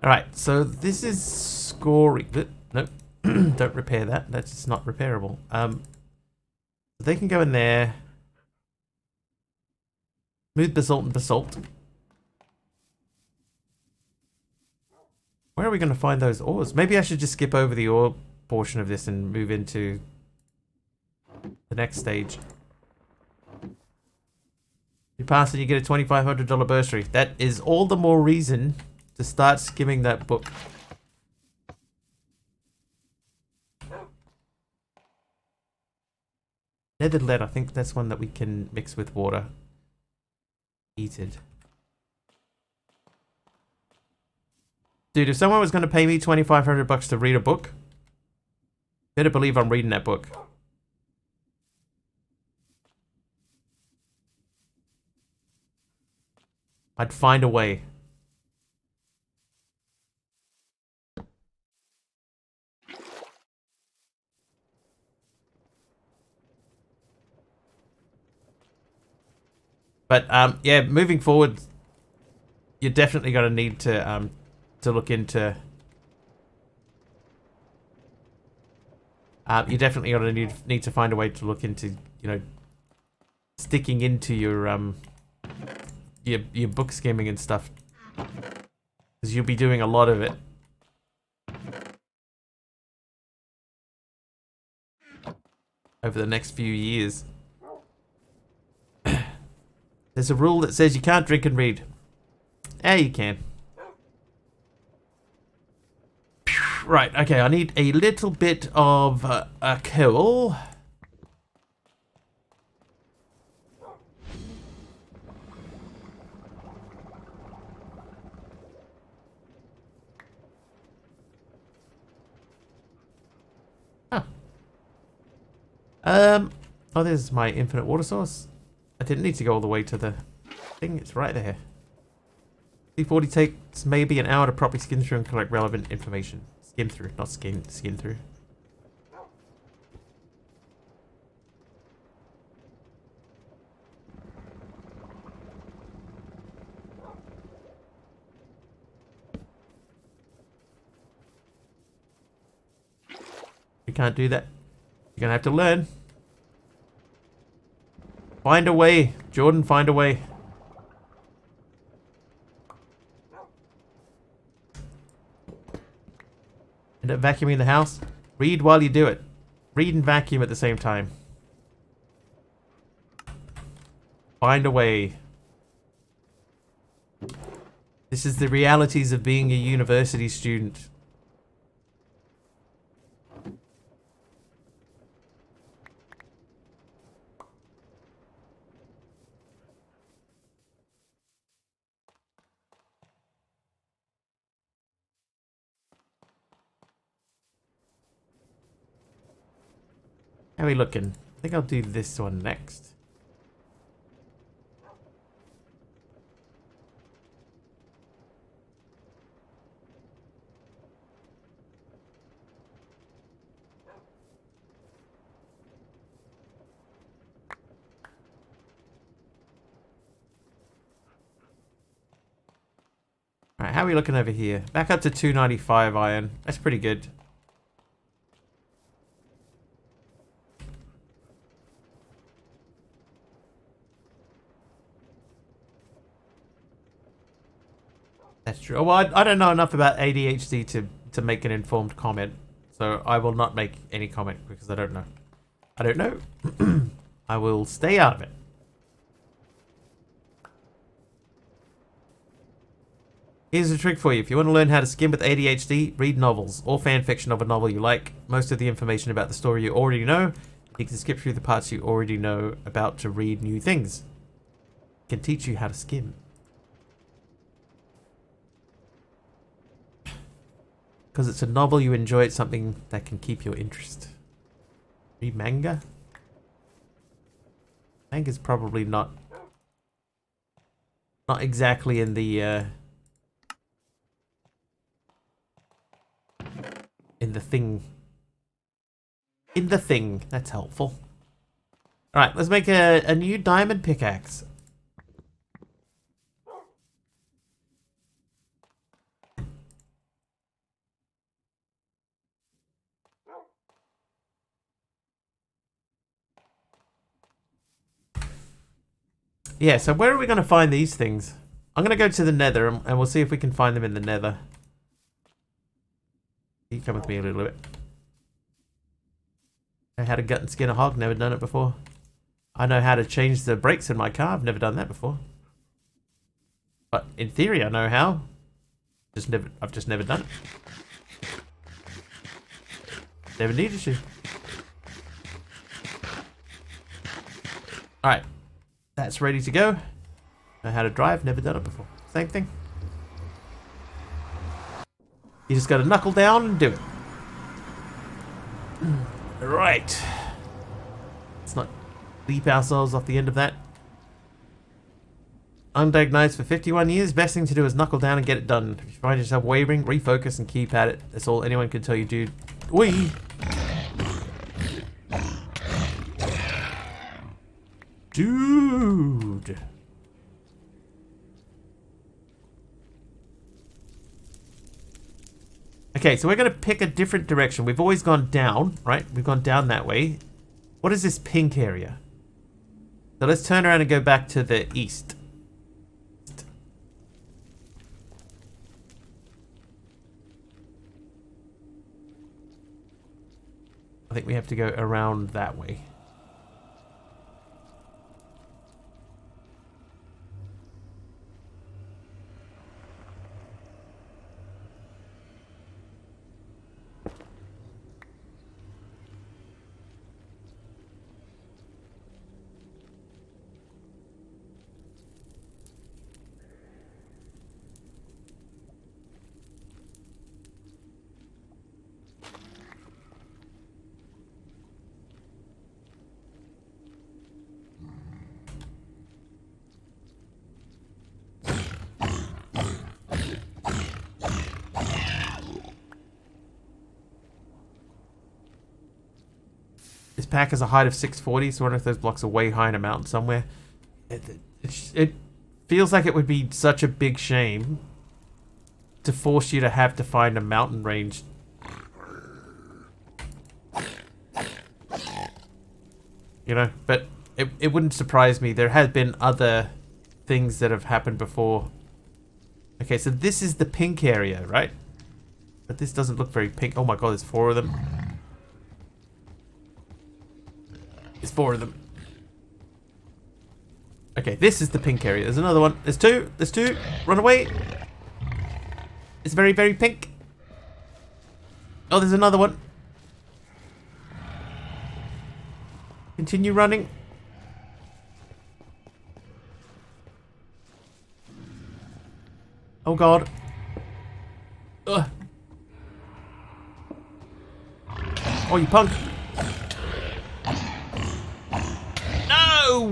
Alright, so this is scoring. Nope, don't repair that. That's just not repairable. They can go in there. Smooth basalt and basalt. Where are we going to find those ores? Maybe I should just skip over the ore portion of this and move into the next stage. You pass and you get a $2,500 bursary. That is all the more reason to start skimming that book. Nethered lead, I think that's one that we can mix with water. Heated. Dude, if someone was going to pay me $2,500 to read a book, better believe I'm reading that book. I'd find a way. But yeah, moving forward, you're definitely going to need to look into. You're definitely going to need to find a way to look into, you know, sticking into your book skimming and stuff, because you'll be doing a lot of it. Over the next few years. There's a rule that says you can't drink and read. Yeah, you can. Right, okay, I need a little bit of a coal. Huh. Oh, there's my infinite water source. I didn't need to go all the way to the thing. It's right there. C40 takes maybe an hour to properly skim through and collect relevant information. Skim through, not skin through. You can't do that. You're gonna have to learn. Find a way, Jordan, find a way. End up vacuuming the house. Read while you do it. Read and vacuum at the same time. Find a way. This is the realities of being a university student. How are we looking? I think I'll do this one next. Alright, how are we looking over here? Back up to 295 iron. That's pretty good. That's true. Well, I don't know enough about ADHD to make an informed comment, so I will not make any comment because I don't know. I don't know. I will stay out of it. Here's a trick for you. If you want to learn how to skim with ADHD, read novels or fan fiction of a novel you like. Most of the information about the story you already know. You can skip through the parts you already know about to read new things. It can teach you how to skim. Because it's a novel you enjoy, it's something that can keep your interest. Read manga? Manga's probably not exactly in the thing. In the thing. That's helpful. Alright, let's make a new diamond pickaxe. Yeah, so where are we going to find these things? I'm going to go to the nether and we'll see if we can find them in the nether. You come with me a little bit. I know how to gut and skin a hog, never done it before. I know how to change the brakes in my car, I've never done that before. But in theory I know how. I've just never done it. Never needed to. Alright. That's ready to go. Know how to drive, never done it before. Same thing. You just gotta knuckle down and do it. Right. Let's not leap ourselves off the end of that. Undiagnosed for 51 years, best thing to do is knuckle down and get it done. If you find yourself wavering, refocus and keep at it. That's all anyone can tell you, dude. Whee! Dude! Okay, so we're going to pick a different direction. We've always gone down, right? We've gone down that way. What is this pink area? So let's turn around and go back to the east. I think we have to go around that way. This pack has a height of 640, so I wonder if those blocks are way high in a mountain somewhere. It feels like it would be such a big shame to force you to have to find a mountain range. You know, but it wouldn't surprise me. There have been other things that have happened before. Okay, so this is the pink area, right? But this doesn't look very pink. Oh my god, there's 4 of them. There's 4 of them. Okay, this is the pink area. There's another one. There's 2. There's 2. Run away. It's very, very pink. Oh, there's another one. Continue running. Oh god. Ugh. Oh, you punk. No!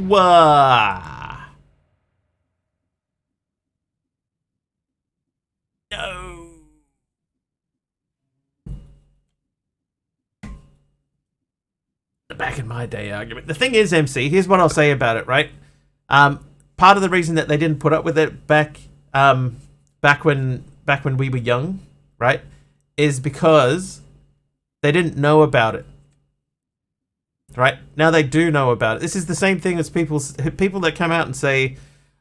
No! The back in my day argument. The thing is, MC, here's what I'll say about it, right? Part of the reason that they didn't put up with it back when we were young, right, is because they didn't know about it. Right? Now they do know about it. This is the same thing as people that come out and say,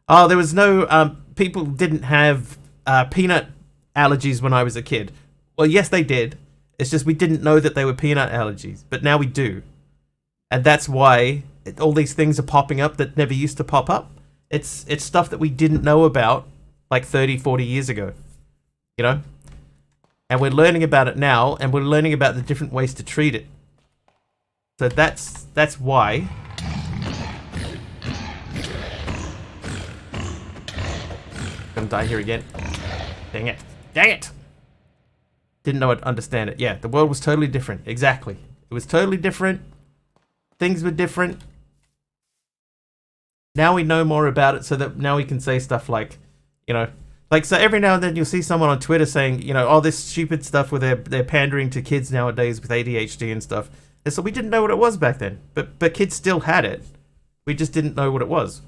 oh, there was no, people didn't have peanut allergies when I was a kid. Well, yes, they did. It's just we didn't know that they were peanut allergies, but now we do. And that's why all these things are popping up that never used to pop up. It's stuff that we didn't know about like 30, 40 years ago, you know? And we're learning about it now, and we're learning about the different ways to treat it. So that's why. Gonna die here again. Dang it. Dang it! Didn't know I'd understand it. Yeah, the world was totally different. Exactly. It was totally different. Things were different. Now we know more about it, so that now we can say stuff like, you know, like, so every now and then you'll see someone on Twitter saying, you know, oh, this stupid stuff where they're pandering to kids nowadays with ADHD and stuff. And so we didn't know what it was back then, but kids still had it. We just didn't know what it was.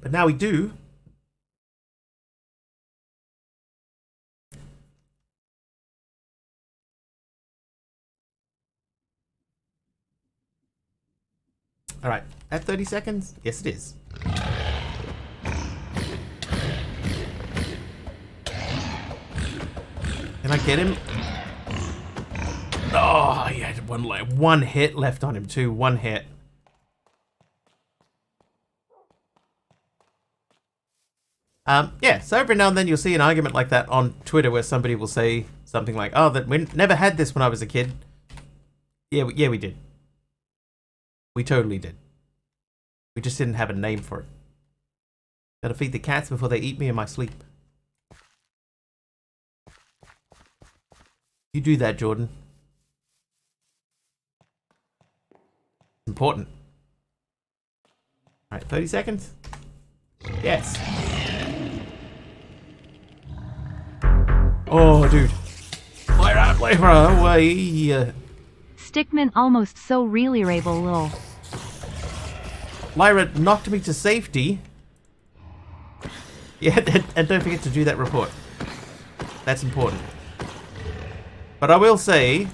But now we do. All right, at 30 seconds? Yes, it is. Can I get him? Oh, he had one hit left on him too. One hit. Yeah, so every now and then you'll see an argument like that on Twitter where somebody will say something like, oh, that we never had this when I was a kid. Yeah, we did. We totally did. We just didn't have a name for it. Gotta feed the cats before they eat me in my sleep. You do that, Jordan. Important. Alright, 30 seconds? Yes. Oh, dude. Lyra, away. Stickman almost so really able lol. Lyra knocked me to safety. Yeah, and don't forget to do that report. That's important. But I will say,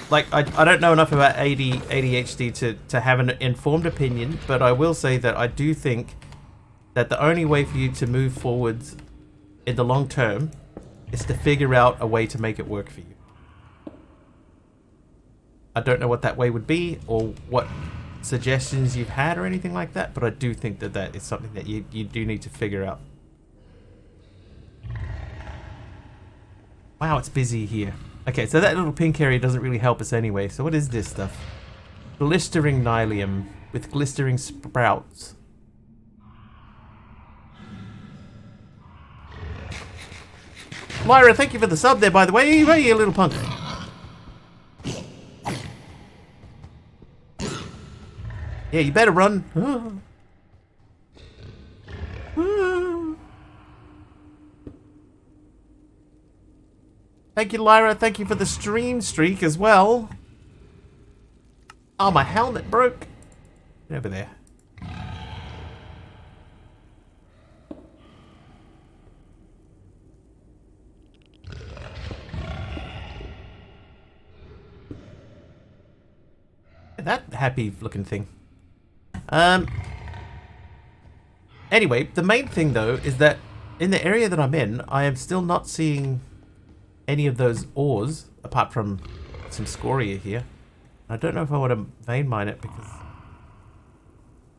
like, I don't know enough about ADHD to have an informed opinion, but I will say that I do think that the only way for you to move forwards in the long term is to figure out a way to make it work for you. I don't know what that way would be, or what suggestions you've had or anything like that, but I do think that that is something that you do need to figure out. Wow, it's busy here. Okay, so that little pink area doesn't really help us anyway, so what is this stuff? Glistering Nylium with glistering sprouts. Lyra, thank you for the sub there, by the way. Hey, you little punk. Yeah, you better run. Thank you, Lyra. Thank you for the stream streak as well. Oh, my helmet broke. Get over there. That happy looking thing. Anyway, the main thing though is that in the area that I'm in, I am still not seeing any of those ores apart from some scoria here. I don't know if I want to vein mine it because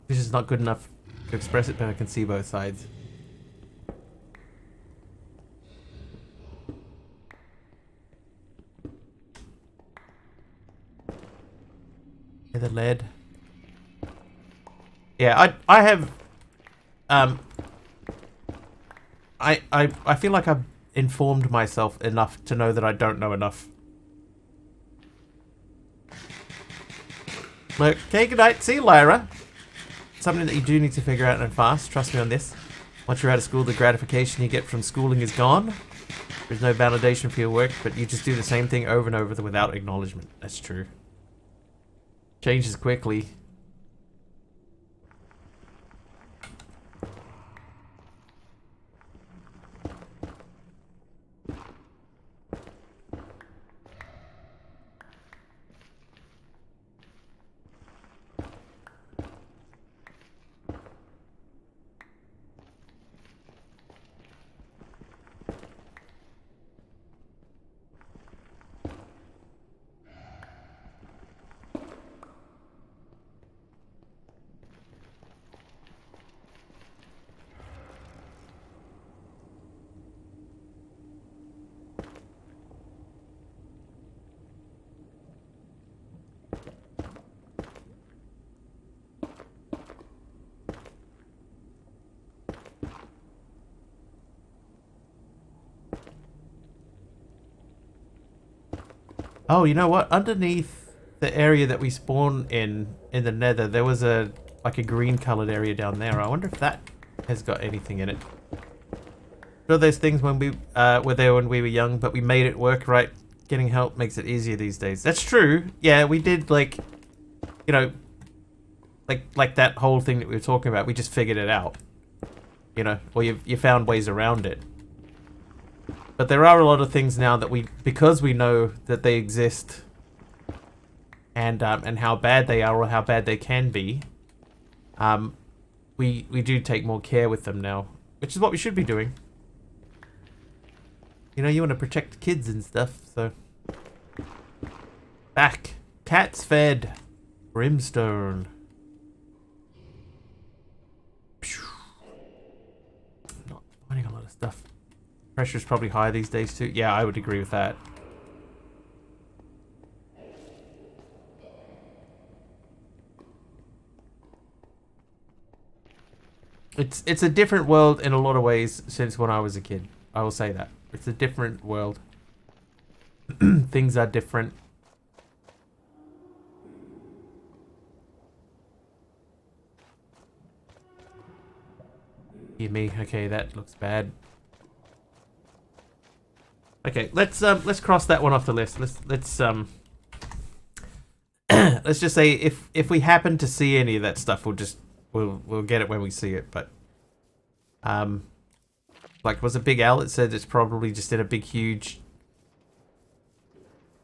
this is not good enough to express it, but I can see both sides. The lead. Yeah, I have I feel like I've informed myself enough to know that I don't know enough. Look, okay, good night. See you, Lyra. Something that you do need to figure out and fast. Trust me on this. Once you're out of school, the gratification you get from schooling is gone. There's no validation for your work, but you just do the same thing over and over without acknowledgement. That's true. Changes quickly. Oh, you know what? Underneath the area that we spawn in the nether, there was a like a green colored area down there. I wonder if that has got anything in it. Sure, those things when we were there when we were young, but we made it work, right? Getting help makes it easier these days. That's true. Yeah, we did like, you know, like that whole thing that we were talking about. We just figured it out, you know, or you found ways around it. But there are a lot of things now that because we know that they exist, and how bad they are or how bad they can be, we do take more care with them now, which is what we should be doing. You know, you want to protect kids and stuff, so. Back. Cats fed. Brimstone. Not finding a lot of stuff. Pressure's probably high these days too. Yeah, I would agree with that. It's a different world in a lot of ways since when I was a kid. I will say that. It's a different world. Things are different. Hear me? Okay, that looks bad. Okay, let's cross that one off the list. Let's let's just say if we happen to see any of that stuff, we'll get it when we see it. But like was a Big L? It said it's probably just in a big huge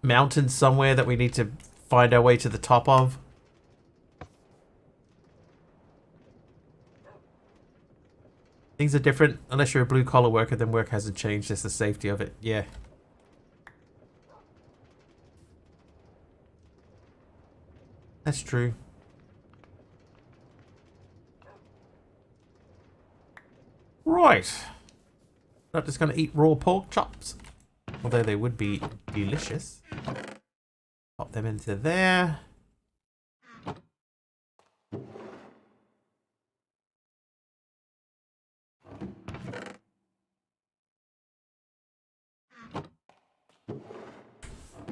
mountain somewhere that we need to find our way to the top of. Things are different. Unless you're a blue-collar worker, then work hasn't changed. Just the safety of it. Yeah. That's true. Right. Not just going to eat raw pork chops. Although they would be delicious. Pop them into there.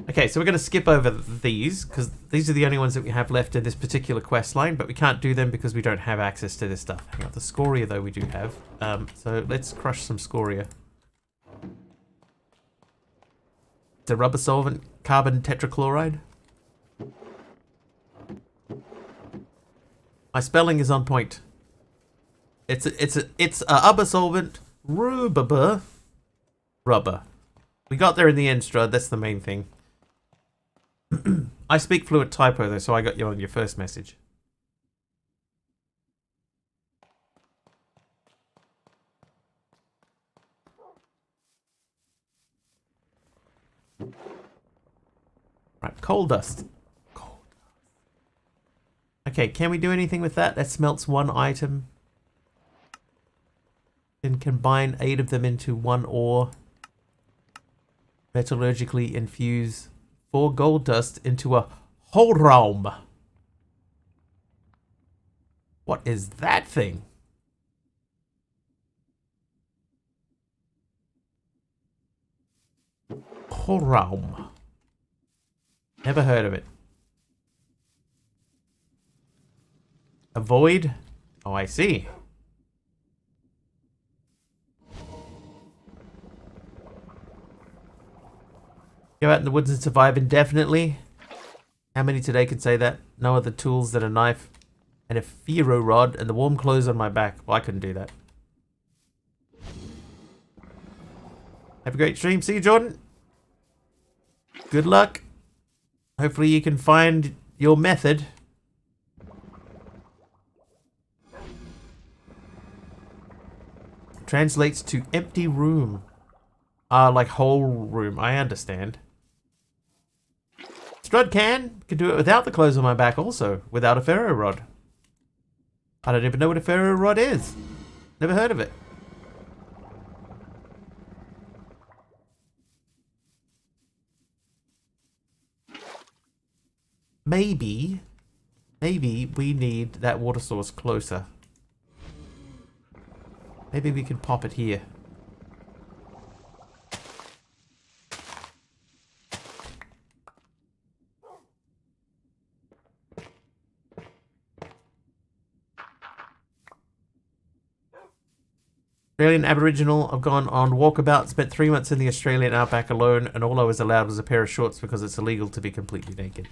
Okay, so we're going to skip over these, because these are the only ones that we have left in this particular quest line, but we can't do them because we don't have access to this stuff. Hang on, the scoria, though, we do have. So let's crush some scoria. It's a rubber solvent, carbon tetrachloride. My spelling is on point. It's a rubber solvent, rubber. We got there in the end, Strud, that's the main thing. I speak fluent typo though, so I got you on your first message. Right, coal dust. Okay, can we do anything with that? That smelts one item. Can combine 8 of them into one ore. Metallurgically infuse 4 gold dust into a whole realm. What is that thing? Whole realm. Never heard of it. A void? Oh, I see. Go out in the woods and survive indefinitely. How many today can say that? No other tools than a knife and a ferro rod and the warm clothes on my back. Well, I couldn't do that. Have a great stream. See you, Jordan. Good luck. Hopefully you can find your method. Translates to empty room. Like whole room. I understand. Strud can do it without the clothes on my back also. Without a ferro rod. I don't even know what a ferro rod is. Never heard of it. Maybe we need that water source closer. Maybe we can pop it here. Australian Aboriginal. I've gone on walkabout, spent 3 months in the Australian outback alone, and all I was allowed was a pair of shorts because it's illegal to be completely naked.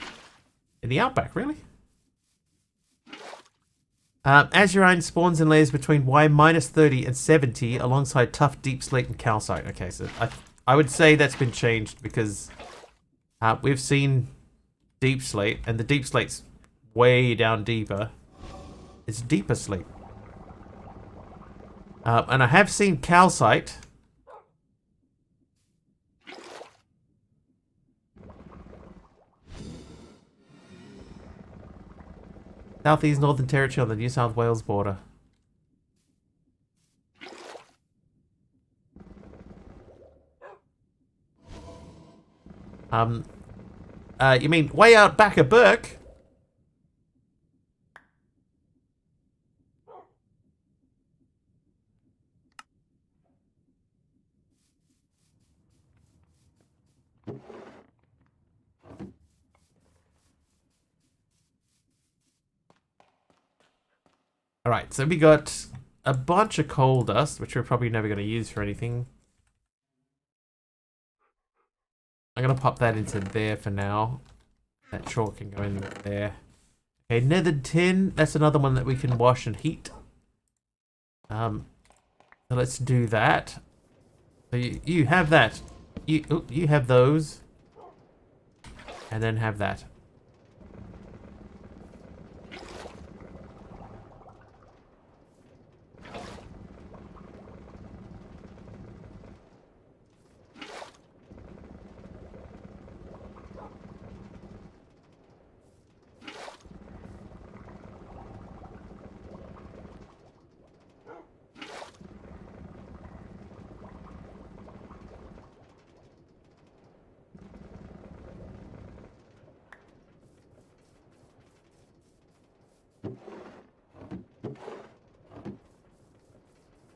In the outback, really? Azurine spawns and layers between Y minus 30 and 70 alongside tough deep slate and calcite. Okay, so I would say that's been changed because we've seen deep slate, and the deep slate's way down deeper. It's deeper slate. And I have seen calcite. Southeast Northern Territory on the New South Wales border. You mean way out back of Burke? Alright, so we got a bunch of coal dust, which we're probably never going to use for anything. I'm going to pop that into there for now. That chalk can go in there. Okay, nethered tin. That's another one that we can wash and heat. So let's do that. So you have that. You have those. And then have that.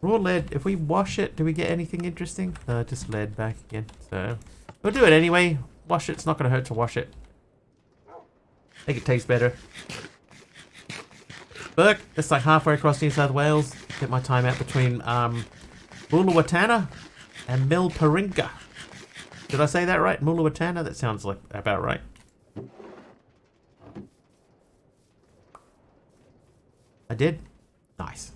Raw lead, if we wash it, do we get anything interesting? No, just lead back again. So, we'll do it anyway. Wash it, it's not going to hurt to wash it. Make it taste better. Burke, it's like halfway across New South Wales. Get my time out between Mulawatana and Milparinga. Did I say that right? Mulawatana? That sounds like about right. I did? Nice.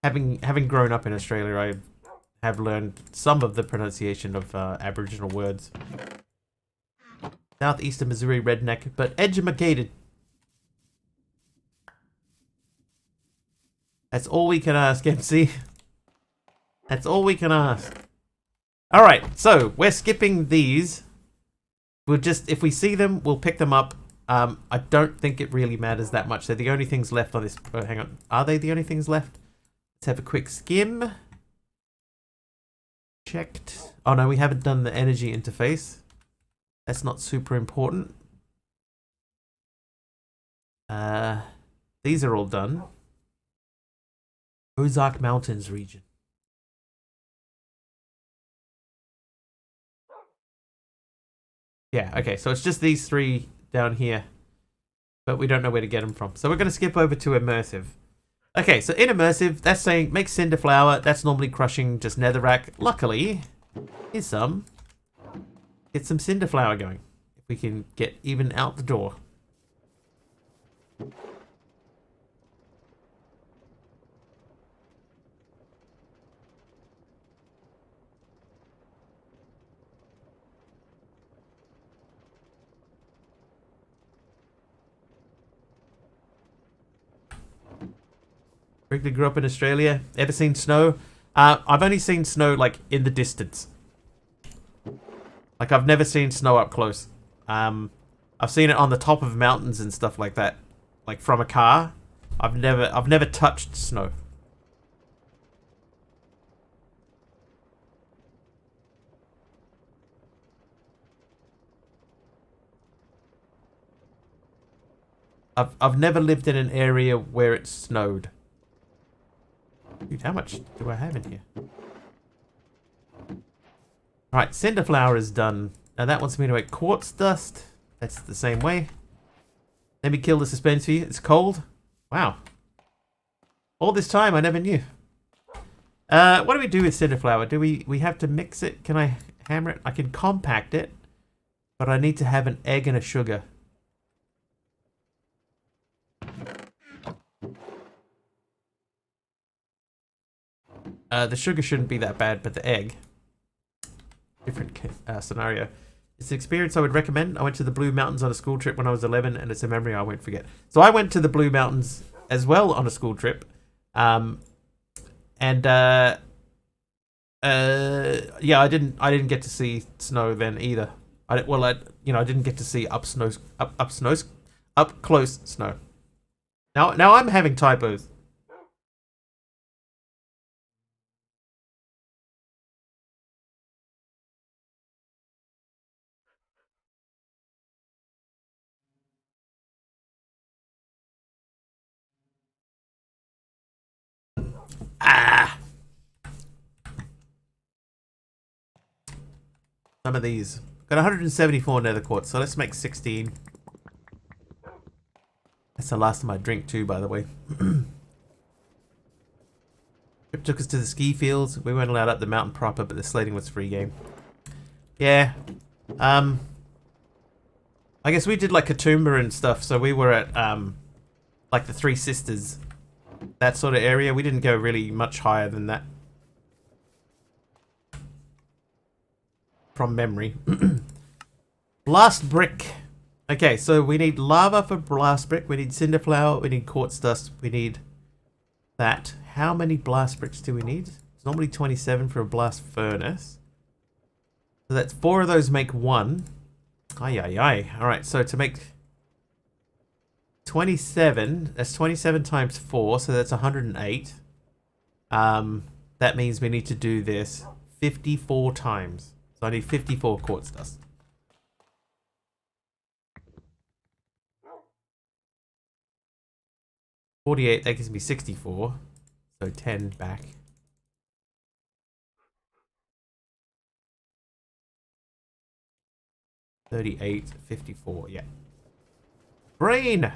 Having grown up in Australia, I have learned some of the pronunciation of Aboriginal words. Southeastern Missouri redneck, but educated. That's all we can ask, MC. That's all we can ask. Alright, so we're skipping these. We'll just, if we see them, we'll pick them up. I don't think it really matters that much. They're the only things left on this. Oh, hang on. Are they the only things left? Let's have a quick skim. Checked. Oh no, we haven't done the energy interface. That's not super important. These are all done. Ozark Mountains region. Yeah, okay, so it's just these three down here. But we don't know where to get them from. So we're going to skip over to immersive. Okay, so in immersive, that's saying make cinder flour. That's normally crushing just netherrack. Luckily, here's some. Get some cinder flour going. If we can get even out the door. Wrigley grew up in Australia. Ever seen snow? I've only seen snow like in the distance. Like I've never seen snow up close. I've seen it on the top of mountains and stuff like that, like from a car. I've never touched snow. I've never lived in an area where it snowed. Dude, how much do I have in here? Alright, cinder flour is done. Now that wants me to make quartz dust. That's the same way. Let me kill the suspense for you. It's cold. Wow. All this time I never knew. What do we do with cinder flour? Do we have to mix it? Can I hammer it? I can compact it, but I need to have an egg and a sugar. The sugar shouldn't be that bad, but the egg. Different scenario. It's an experience I would recommend. I went to the Blue Mountains on a school trip when I was 11, and it's a memory I won't forget. So I went to the Blue Mountains as well on a school trip. Yeah, I didn't get to see snow then either. I didn't get to see up close snow. Now I'm having typos. Ah. Some of these. Got 174 nether quartz, so let's make 16. That's the last of my drink too, by the way. Trip took us to the ski fields. We weren't allowed up the mountain proper, but the sledding was free game. Yeah. I guess we did like Katoomba and stuff, so we were at like the Three Sisters, that sort of area. We didn't go really much higher than that. From memory. Blast brick. Okay, so we need lava for blast brick. We need cinder flour. We need quartz dust. We need that. How many blast bricks do we need? It's normally 27 for a blast furnace. So that's 4 of those make 1. Ay, ay, ay. Alright, so to make 27, that's 27 times 4, so that's 108. That means we need to do this 54 times. So I need 54 quartz dust. $48, that gives me 64. So 10 back. $38, 54, yeah. Brain!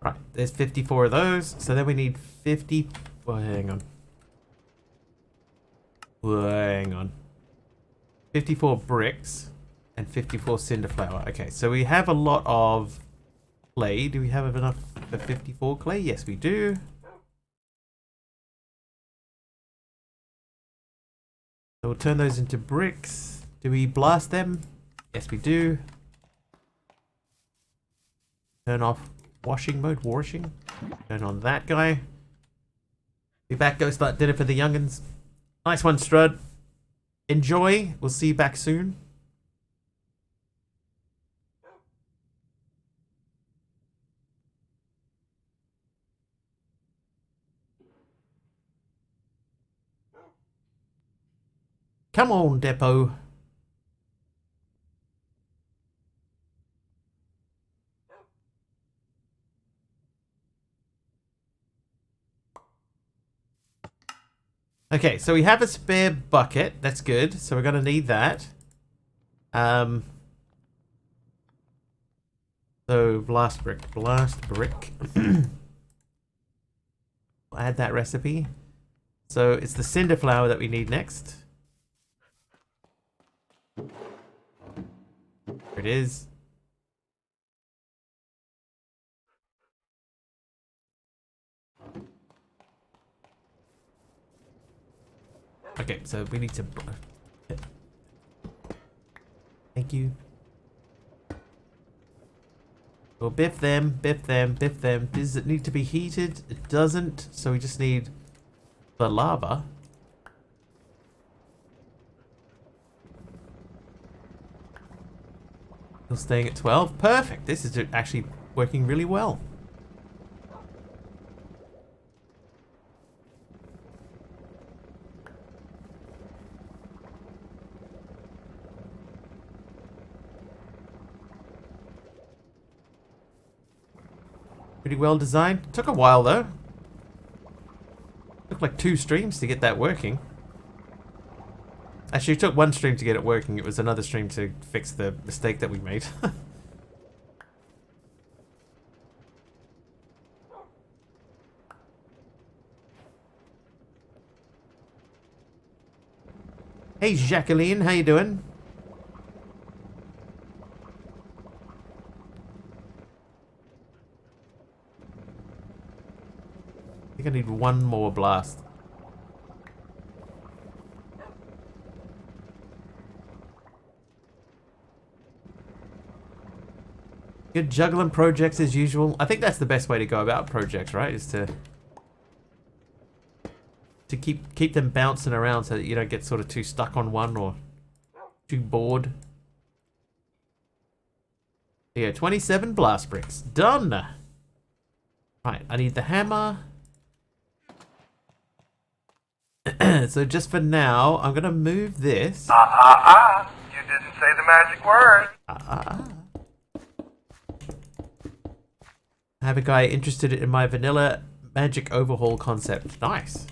Right, there's 54 of those. So then we need 50. Well, hang on. Hang on. 54 bricks and 54 cinder flour. Okay, so we have a lot of clay. Do we have enough for 54 clay? Yes, we do. So we'll turn those into bricks. Do we blast them? Yes, we do. Turn off washing mode, washing. Turn on that guy. Be back, go start dinner for the youngins. Nice one, Strud. Enjoy. We'll see you back soon. Come on, Depot. Okay, so we have a spare bucket. That's good. So we're going to need that. So blast brick. Blast brick. We'll add that recipe. So it's the cinder flour that we need next. There it is. Okay, so we need to... Thank you. We'll biff them, biff them, biff them. Does it need to be heated? It doesn't, so we just need the lava. Still staying at 12. Perfect. This is actually working really well. Pretty well designed. Took a while though. Took like 2 streams to get that working. Actually, it took 1 stream to get it working. It was another stream to fix the mistake that we made. Hey Jacqueline, how you doing? I think I need 1 more blast. Good juggling projects as usual. I think that's the best way to go about projects, right? Is to keep them bouncing around so that you don't get sort of too stuck on one or too bored. Yeah, 27 blast bricks. Done! Right, I need the hammer. So just for now, I'm gonna move this. You didn't say the magic word. I have a guy interested in my vanilla magic overhaul concept. Nice.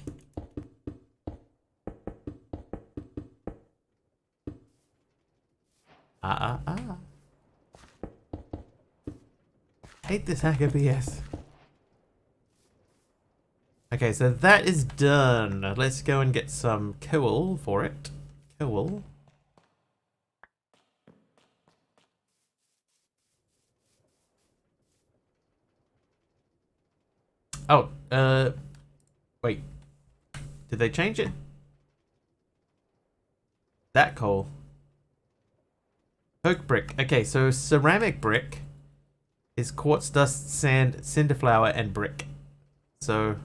Hate this hacker BS. Okay, so that is done. Let's go and get some coal for it. Coal. Oh, wait. Did they change it? That coal. Oak brick. Okay, so ceramic brick is quartz dust, sand, cinderflower, and brick. So,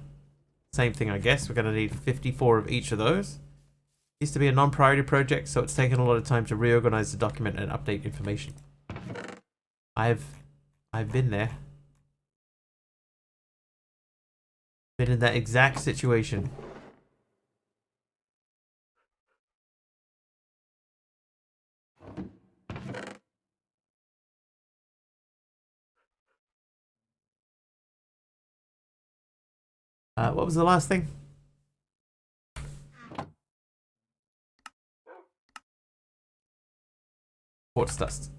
same thing, I guess. We're going to need 54 of each of those. Used to be a non-priority project, so it's taken a lot of time to reorganize the document and update information. I've been there. Been in that exact situation. What was the last thing? Quartz dust.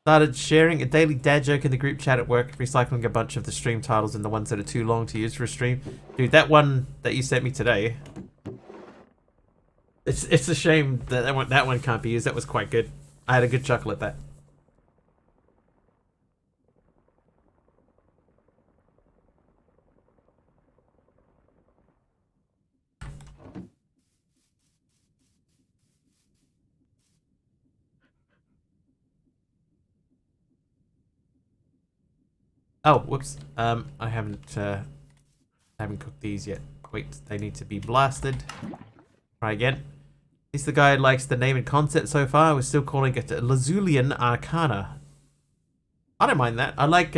Started sharing a daily dad joke in the group chat at work, recycling a bunch of the stream titles and the ones that are too long to use for a stream. Dude, that one that you sent me today, it's a shame that that one can't be used. That was quite good. I had a good chuckle at that. Oh, whoops. I haven't cooked these yet. Wait, they need to be blasted. Try again. At least the guy likes the name and concept so far. We're still calling it Lazulian Arcana. I don't mind that. I like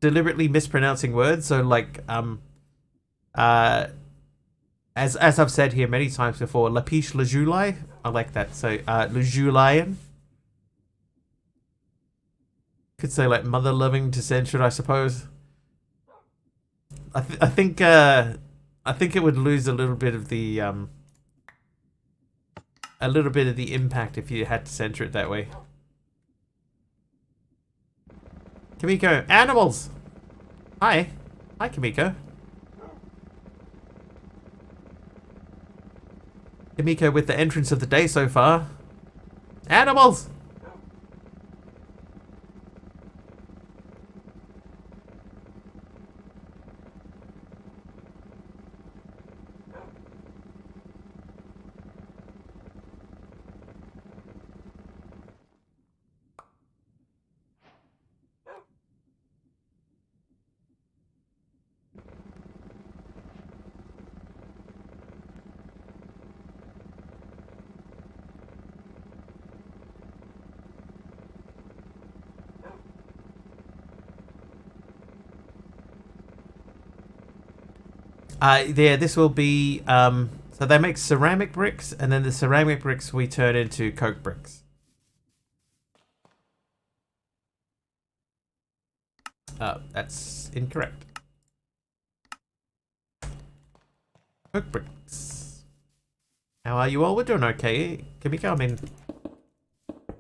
deliberately mispronouncing words. So like as I've said here many times before, Lapiche Lazuli. I like that. So Lazulian. Could say like mother-loving to censor, I suppose. I think it would lose a little bit of the impact if you had to censor it that way. Kimiko, animals. Hi, Kimiko. Kimiko with the entrance of the day so far. Animals. Yeah, this will be, so they make ceramic bricks, and then the ceramic bricks we turn into coke bricks. That's incorrect. Coke bricks. How are you all? We're doing okay. Kimiko, I mean,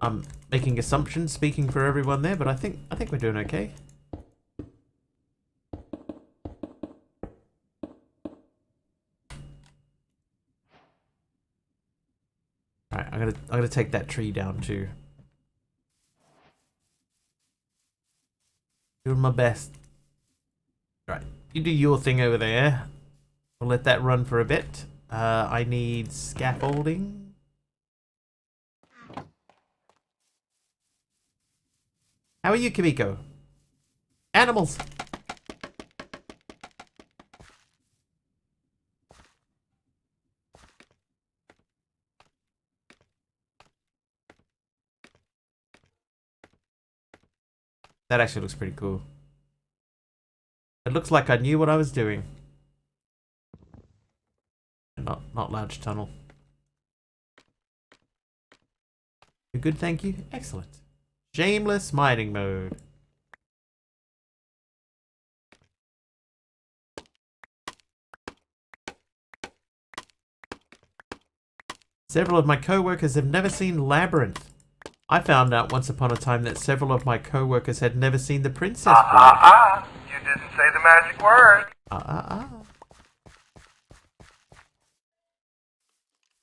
I'm making assumptions, speaking for everyone there, but I think we're doing okay. Alright, I'm gonna take that tree down too. Doing my best. Right, you do your thing over there. We'll let that run for a bit. I need scaffolding. How are you, Kimiko? Animals! That actually looks pretty cool. It looks like I knew what I was doing. Not large tunnel. You good, thank you? Excellent. Shameless mining mode. Several of my co-workers have never seen Labyrinth. I found out once upon a time that several of my co-workers had never seen The Princess Bride. You didn't say the magic word.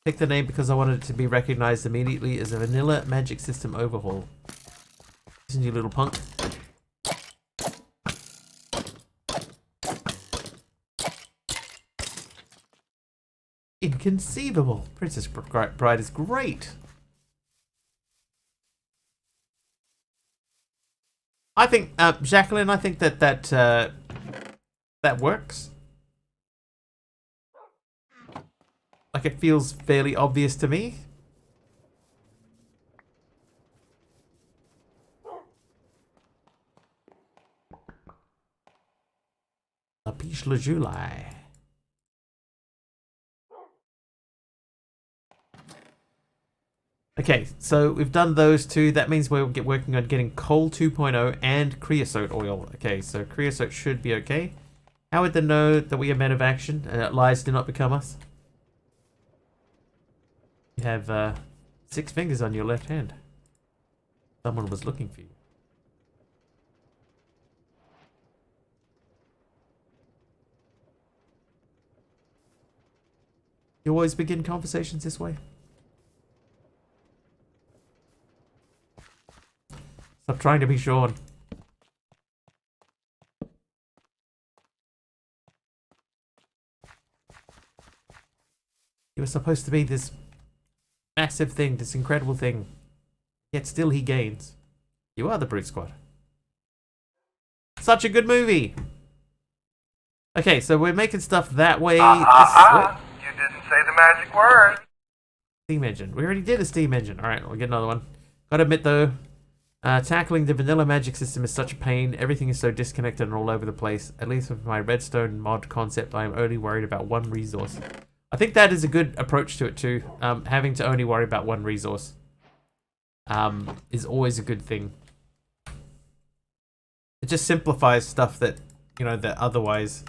Picked the name because I wanted it to be recognized immediately as a vanilla magic system overhaul. Listen, you little punk. Inconceivable. Princess Bride is great. I think, Jacqueline, I think that works. Like, it feels fairly obvious to me. La Piche Le July. Okay, so we've done those two. That means we'll get working on getting coal 2.0 and creosote oil. Okay, so creosote should be okay. How would they know that we are men of action and that lies do not become us? You have 6 fingers on your left hand. Someone was looking for you. You always begin conversations this way? Stop trying to be Sean. You were supposed to be this massive thing, this incredible thing. Yet still he gains. You are the Brute Squad. Such a good movie! Okay, so we're making stuff that way. You didn't say the magic word. Steam engine. We already did a steam engine. Alright, we'll get another one. Gotta admit though, tackling the vanilla magic system is such a pain. Everything is so disconnected and all over the place. At least with my redstone mod concept, I am only worried about one resource. I think that is a good approach to it too. Having to only worry about one resource is always a good thing. It just simplifies stuff that, you know, that otherwise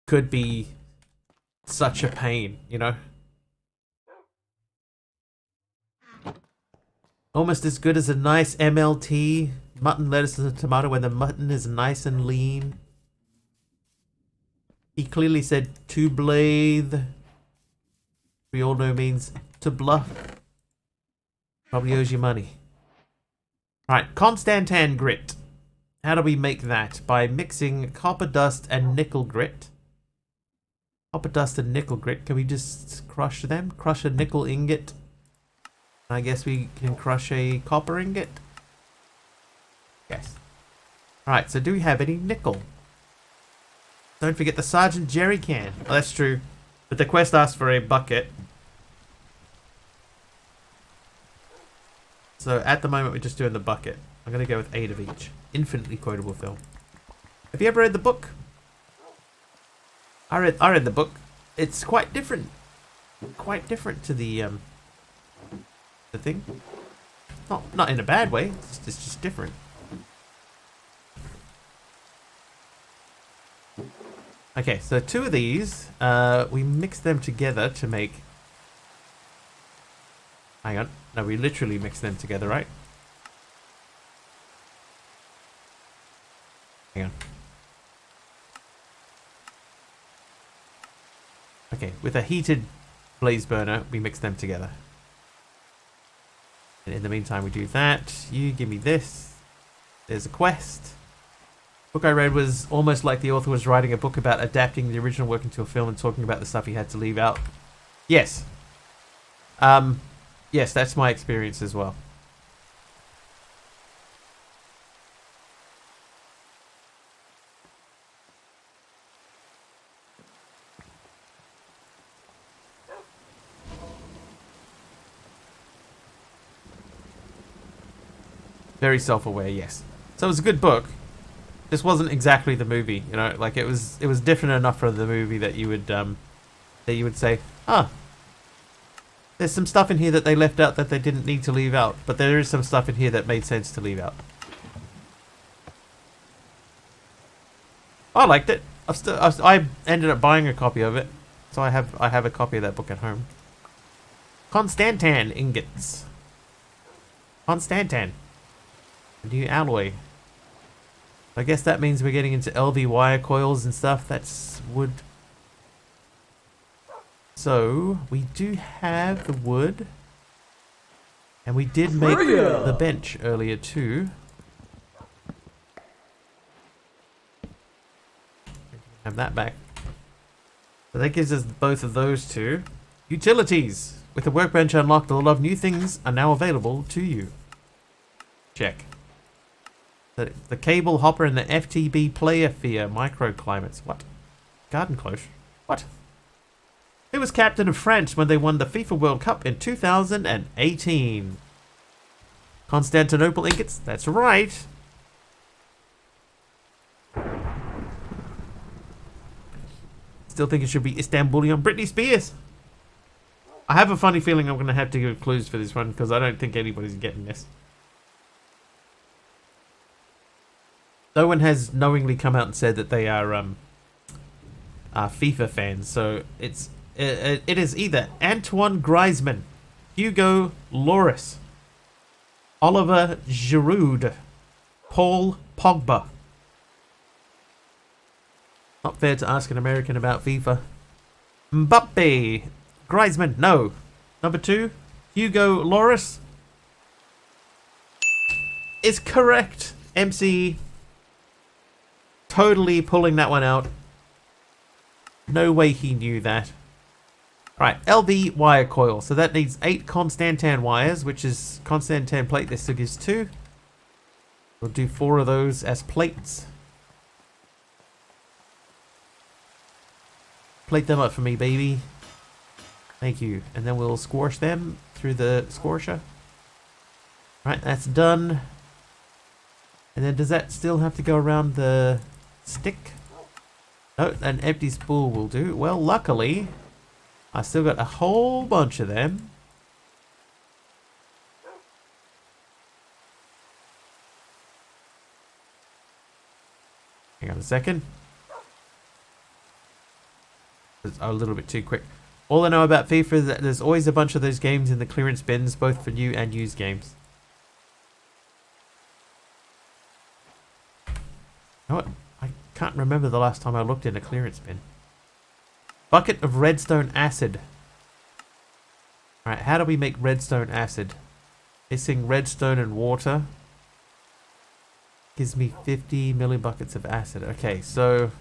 could be such a pain, you know? Almost as good as a nice MLT, mutton, lettuce, and tomato, when the mutton is nice and lean. He clearly said to blathe. We all know means to bluff. Probably owes you money. Alright, Constantan grit. How do we make that? By mixing copper dust and nickel grit. Copper dust and nickel grit. Can we just crush them? Crush a nickel ingot. I guess we can crush a copper ingot. Yes. Alright, so do we have any nickel? Don't forget the Sergeant Jerry can. Oh, that's true. But the quest asks for a bucket. So at the moment we're just doing the bucket. I'm going to go with 8 of each. Infinitely quotable film. Have you ever read the book? I read the book. It's quite different to the thing. Not in a bad way. It's just different. Okay, so two of these, we mix them together to make. Hang on, no, we literally mix them together, right? Hang on. Okay, with a heated blaze burner, we mix them together. And in the meantime, we do that. You give me this. There's a quest. The book I read was almost like the author was writing a book about adapting the original work into a film and talking about the stuff he had to leave out. Yes. Yes, that's my experience as well. Very self-aware, yes. So it was a good book. This wasn't exactly the movie, you know. Like it was different enough from the movie that you would say, ah, there's some stuff in here that they left out that they didn't need to leave out, but there is some stuff in here that made sense to leave out. I liked it. I ended up buying a copy of it, so I have a copy of that book at home. Constantan ingots. Constantan. A new alloy. I guess that means we're getting into LV wire coils and stuff. That's wood. So, we do have the wood. And we did make the bench earlier too. Have that back. So that gives us both of those two. Utilities! With the workbench unlocked, a lot of new things are now available to you. Check. The cable hopper and the FTB player fear microclimates. What? Garden cloche. What? Who was captain of France when they won the FIFA World Cup in 2018? Constantinople ingots? That's right. Still think it should be Istanbulian Britney Spears. I have a funny feeling I'm going to have to give clues for this one because I don't think anybody's getting this. No one has knowingly come out and said that they are FIFA fans, so it is either Antoine Griezmann, Hugo Lloris, Oliver Giroud, Paul Pogba. Not fair to ask an American about FIFA. Mbappe, Griezmann, no. Number 2, Hugo Lloris is correct. MC totally pulling that one out. No way he knew that. Right, LV wire coil. So that needs 8 Constantan wires, which is Constantan plate. This still gives 2. We'll do 4 of those as plates. Plate them up for me, baby. Thank you. And then we'll squash them through the squasher. Right, that's done. And then does that still have to go around the stick? No, an empty spool will do. Well, luckily, I still got a whole bunch of them. Hang on a second. It's a little bit too quick. All I know about FIFA is that there's always a bunch of those games in the clearance bins, both for new and used games. You know what? I can't remember the last time I looked in a clearance bin. Bucket of redstone acid. Alright, how do we make redstone acid? Mixing redstone and water gives me 50 millibuckets of acid. Okay, so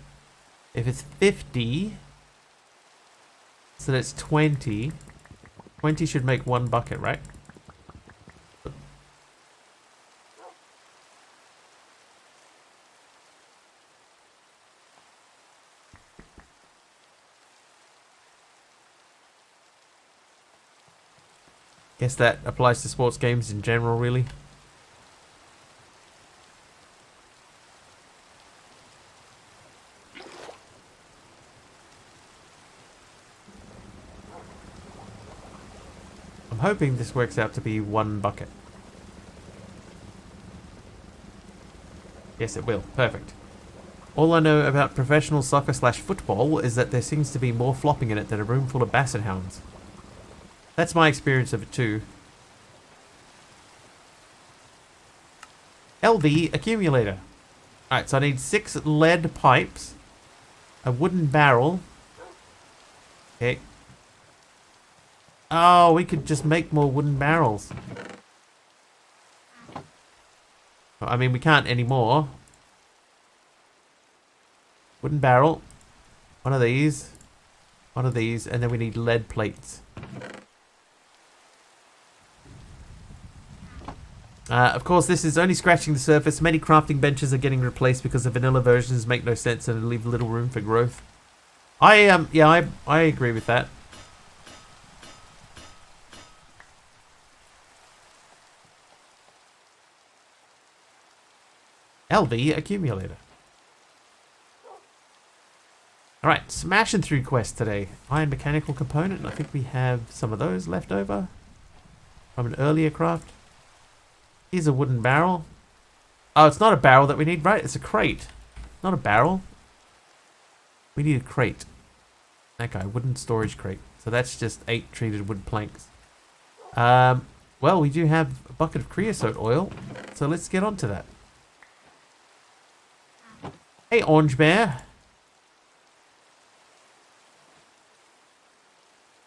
if it's 50, so that's 20. 20 should make 1 bucket, right? Guess that applies to sports games in general, really. hoping this works out to be 1 bucket. Yes, it will. Perfect. All I know about professional soccer / football is that there seems to be more flopping in it than a room full of basset hounds. That's my experience of it too. LV accumulator. Alright, so I need 6 lead pipes, a wooden barrel. Okay. Oh, we could just make more wooden barrels. I mean, we can't anymore. Wooden barrel. One of these. One of these. And then we need lead plates. Of course, this is only scratching the surface. Many crafting benches are getting replaced because the vanilla versions make no sense and leave little room for growth. Yeah, I agree with that. LV accumulator. Alright, smashing through quests today. Iron mechanical component. I think we have some of those left over from an earlier craft. Here's a wooden barrel. Oh, it's not a barrel that we need, right? It's a crate. Not a barrel. We need a crate. That guy, wooden storage crate. So that's just 8 treated wood planks. Well, we do have a bucket of creosote oil. So let's get on to that. Hey, Orange Bear.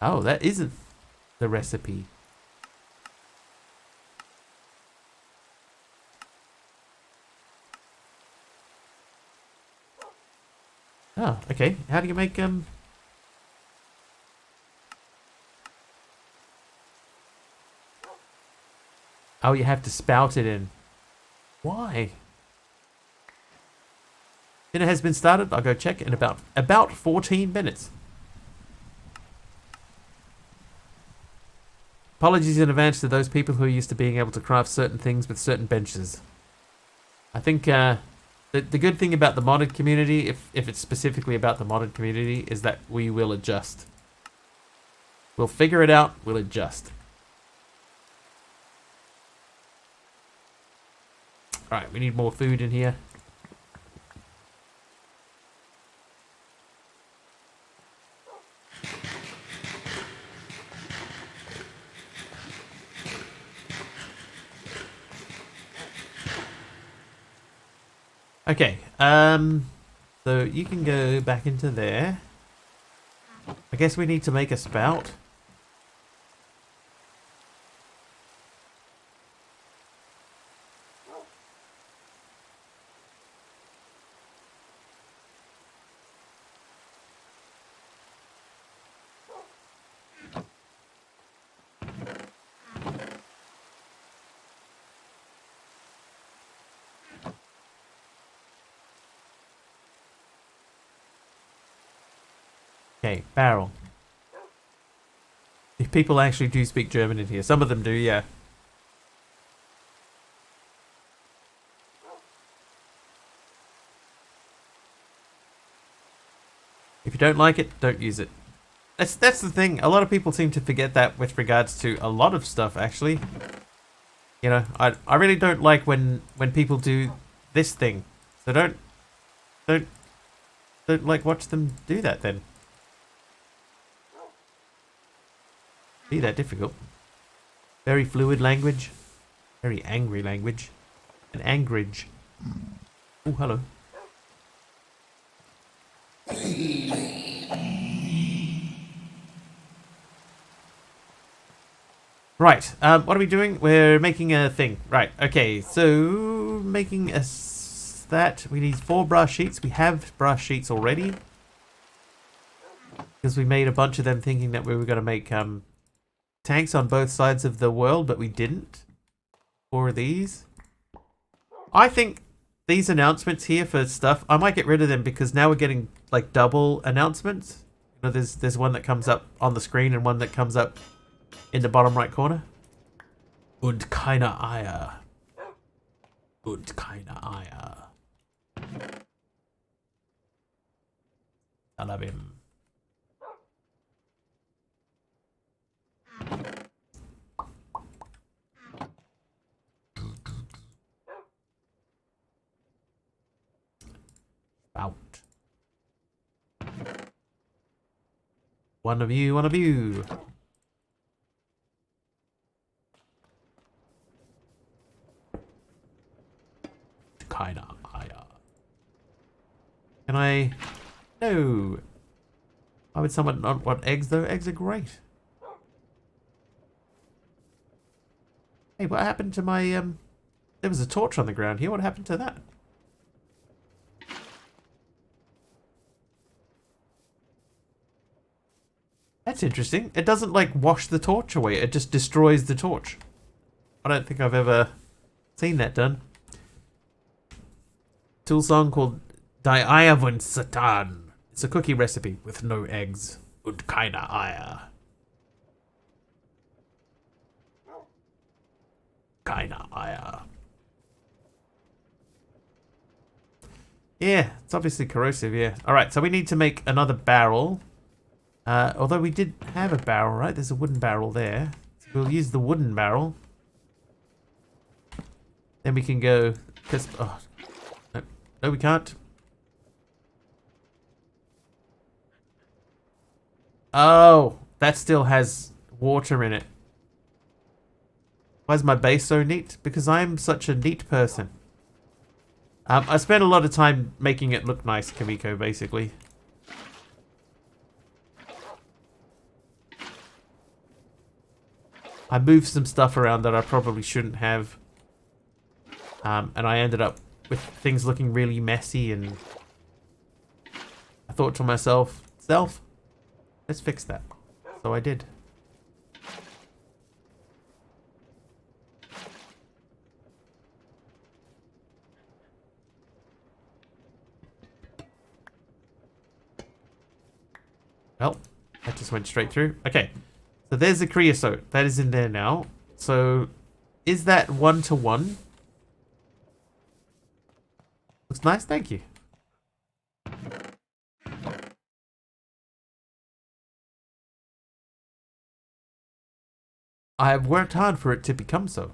Oh, that isn't the recipe. Oh, okay. How do you make Oh, you have to spout it in. Why? Dinner has been started. I'll go check in about 14 minutes. Apologies in advance to those people who are used to being able to craft certain things with certain benches. I think the good thing about the modded community, if it's specifically about the modded community, is that we will adjust. We'll figure it out, we'll adjust. Alright, we need more food in here. Okay, so you can go back into there. I guess we need to make a spout. Okay, barrel. If people actually do speak German in here. Some of them do, yeah. If you don't like it, don't use it. That's the thing. A lot of people seem to forget that with regards to a lot of stuff, actually. You know, I really don't like when people do this thing. So don't like watch them do that then. Be that difficult. Very fluid language. Very angry language. An angrage. Oh, hello. Right, what are we doing? We're making a thing. Right, okay, so making that. We need 4 brass sheets. We have brass sheets already. Because we made a bunch of them thinking that we were going to make tanks on both sides of the world, but we didn't. 4 of these. I think these announcements here for stuff, I might get rid of them because now we're getting like double announcements. You know, there's one that comes up on the screen and one that comes up in the bottom right corner. Und keine Eier. Und keine Eier. I love him. out. One of you, one of you. Kinda higher. Can I? No. Why would someone not want eggs though? Eggs are great. Hey, what happened to my there was a torch on the ground here. What happened to that? That's interesting. It doesn't like wash the torch away. It just destroys the torch. I don't think I've ever seen that done. Tool song called Diayavun Satan. It's a cookie recipe with no eggs. Und keine Eier. Keine Eier. Yeah, it's obviously corrosive, yeah. Alright, so we need to make another barrel. Although we did have a barrel, right? There's a wooden barrel there. So we'll use the wooden barrel. Then we can go... Oh, no. No, we can't. Oh, that still has water in it. Why is my base so neat? Because I'm such a neat person. I spent a lot of time making it look nice, Kamiko, basically. I moved some stuff around that I probably shouldn't have. And I ended up with things looking really messy, and I thought to myself, let's fix that. So I did. Well, that just went straight through. Okay, so there's the creosote. That is in there now. So, is that 1-to-1? Looks nice, thank you. I have worked hard for it to become so.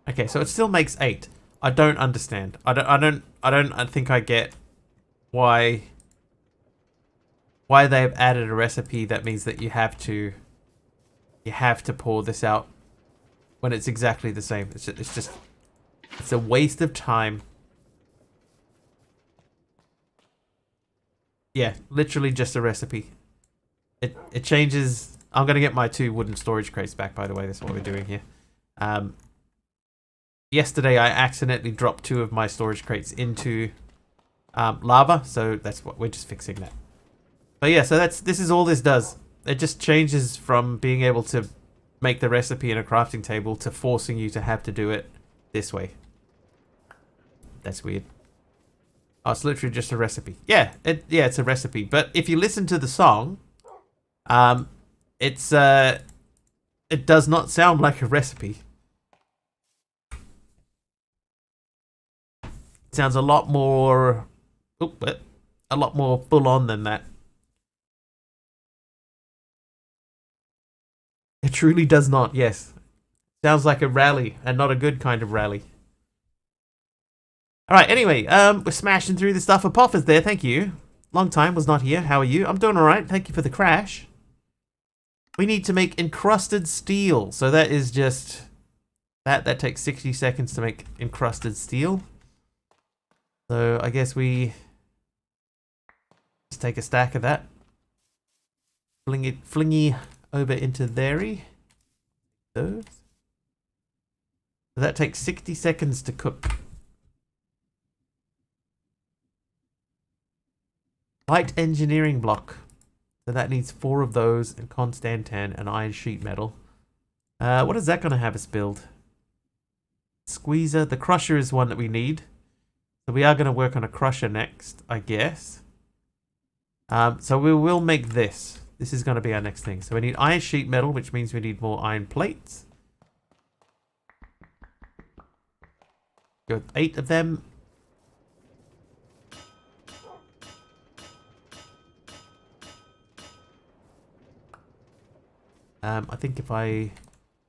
Okay, so it still makes 8. I don't understand. I don't think I get why they've added a recipe that means that you have to pour this out when it's exactly the same. It's a waste of time. Yeah, literally just a recipe. It changes. I'm gonna get my 2 wooden storage crates back, by the way. That's what we're doing here. Yesterday I accidentally dropped 2 of my storage crates into lava, so that's what we're just fixing that. But yeah, so this is all this does. It just changes from being able to make the recipe in a crafting table to forcing you to have to do it this way. That's weird. Oh, it's literally just a recipe. Yeah, it's a recipe. But if you listen to the song, it does not sound like a recipe. It sounds a lot more full on than that. It truly does not, yes. Sounds like a rally, and not a good kind of rally. Alright, anyway, we're smashing through the stuff. Apopha's there, thank you. Long time, was not here. How are you? I'm doing alright, thank you for the crash. We need to make encrusted steel. So that is just... That takes 60 seconds to make encrusted steel. So I guess we... just take a stack of that. Flingy over into there. Those. So that takes 60 seconds to cook. Light engineering block. So that needs 4 of those, and constantan and iron sheet metal. What is that going to have us build? Squeezer. The crusher is one that we need. So we are going to work on a crusher next, I guess. So we will make this. This is going to be our next thing. So we need iron sheet metal, which means we need more iron plates. Go 8 of them. I think if I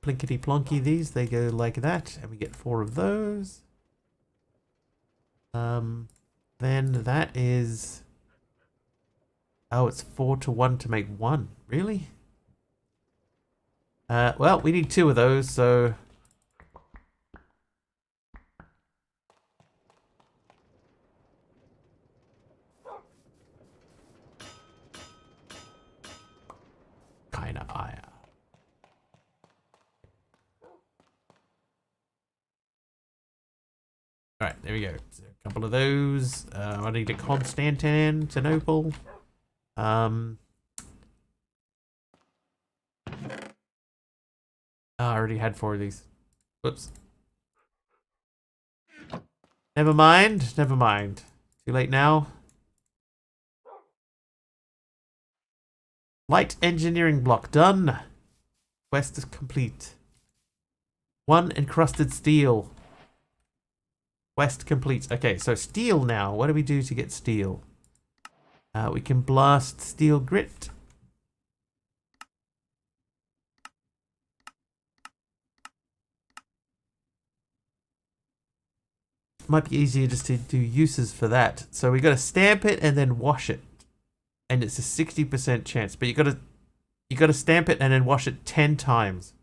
plinkety plonky these, they go like that, and we get 4 of those. Then that is... Oh, it's 4 to 1 to make 1. Really? Well, we need 2 of those, so... Kinda higher. Alright, there we go. So a couple of those. I need a Constantinople. I already had 4 of these. Whoops. Never mind. Never mind. Too late now. Light engineering block done. Quest is complete. 1 encrusted steel. Quest complete. Okay, so steel now. What do we do to get steel? We can blast steel grit. Might be easier just to do uses for that. So we got to stamp it and then wash it, and it's a 60% chance. But you got to stamp it and then wash it 10 times.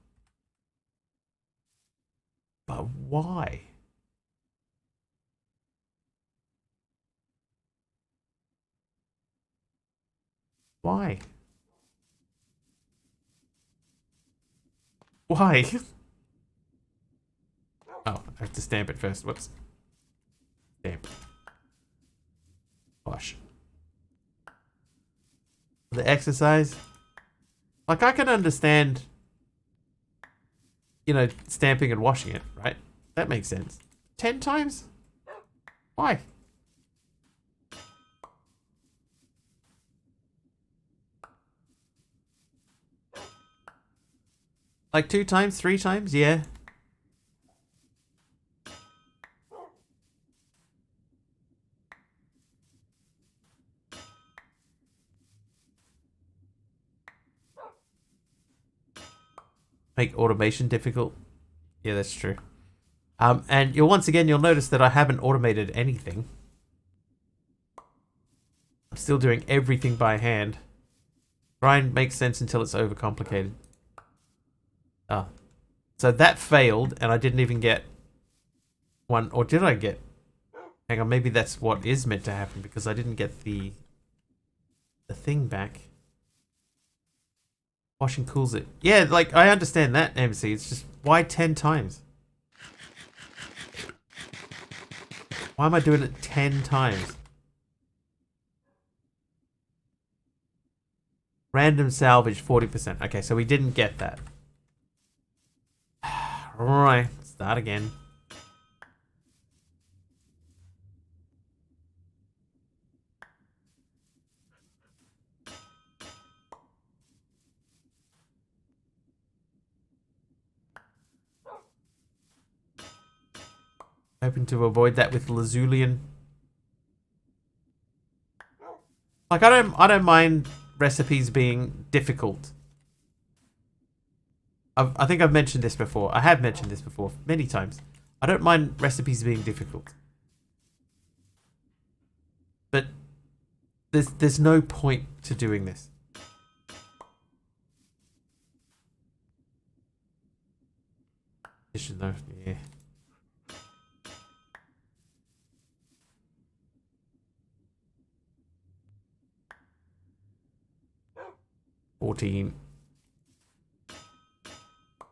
But why? Why? Why? Oh, I have to stamp it first. Whoops. Stamp. Wash. The exercise. Like, I can understand, you know, stamping and washing it, right? That makes sense. 10 times? Why? Like 2 times, 3 times? Yeah. Make automation difficult. Yeah, that's true. And once again, you'll notice that I haven't automated anything. I'm still doing everything by hand. Grind makes sense until it's overcomplicated. Oh. So that failed, and I didn't even get one. Or did I get... Hang on, maybe that's what is meant to happen, because I didn't get the thing back. Washing cools it. Yeah, like, I understand that, MC. It's just, why 10 times? Why am I doing it 10 times? Random salvage, 40%. Okay, so we didn't get that. Alright, start again. Hoping to avoid that with Lazulian. Like, I don't mind recipes being difficult. I think I've mentioned this before. I have mentioned this before many times. I don't mind recipes being difficult. But there's no point to doing this. Though, yeah. $14.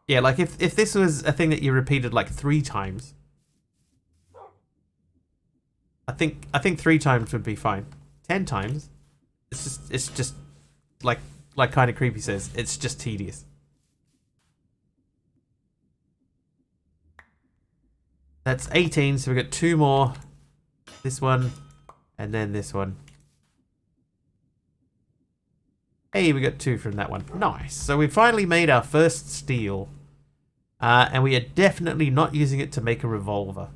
Yeah, like if this was a thing that you repeated like 3 times, I think 3 times would be fine. 10 times, it's just like kind of creepy says, it's just tedious. That's 18, so we got 2 more. This one, and then this one. Hey, we got 2 from that one. Nice. So we finally made our first steel. And we are definitely not using it to make a revolver.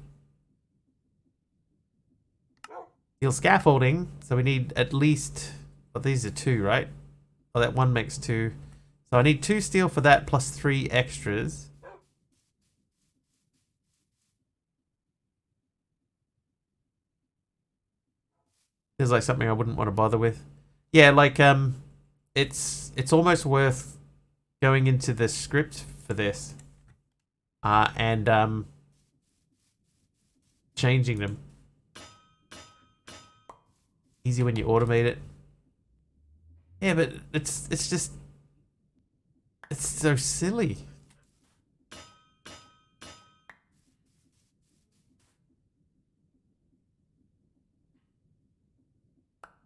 Steel scaffolding. So we need at least... Well, these are 2, right? Oh, that one makes 2. So I need 2 steel for that plus 3 extras. There's like something I wouldn't want to bother with. Yeah, like it's almost worth going into the script for this. And changing them. Easy when you automate it. Yeah, but it's just it's so silly.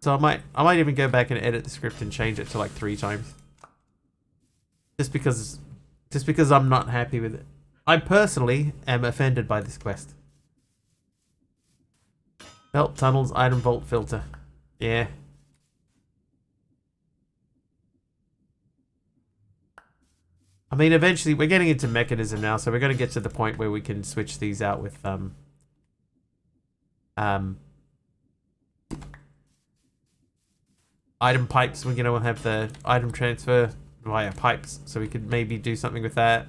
So I might even go back and edit the script and change it to like 3 times. Just because I'm not happy with it. I personally am offended by this quest. Belt tunnels, item vault filter. Yeah. I mean, eventually we're getting into mechanism now, so we're going to get to the point where we can switch these out with item pipes. We're going to have the item transfer via pipes, so we could maybe do something with that.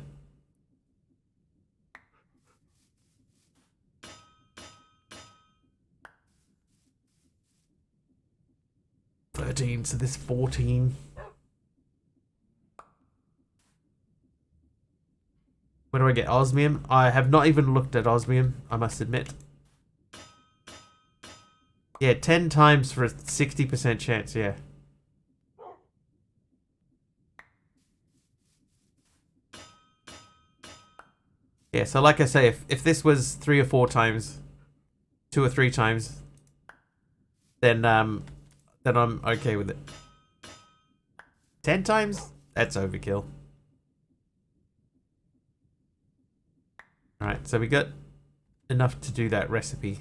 So this 14. Where do I get osmium? I have not even looked at osmium, I must admit. Yeah, 10 times for a 60% chance, yeah. Yeah, so like I say, if this was 3 or 4 times, 2 or 3 times, then I'm okay with it. 10 times? That's overkill. Alright, so we got enough to do that recipe.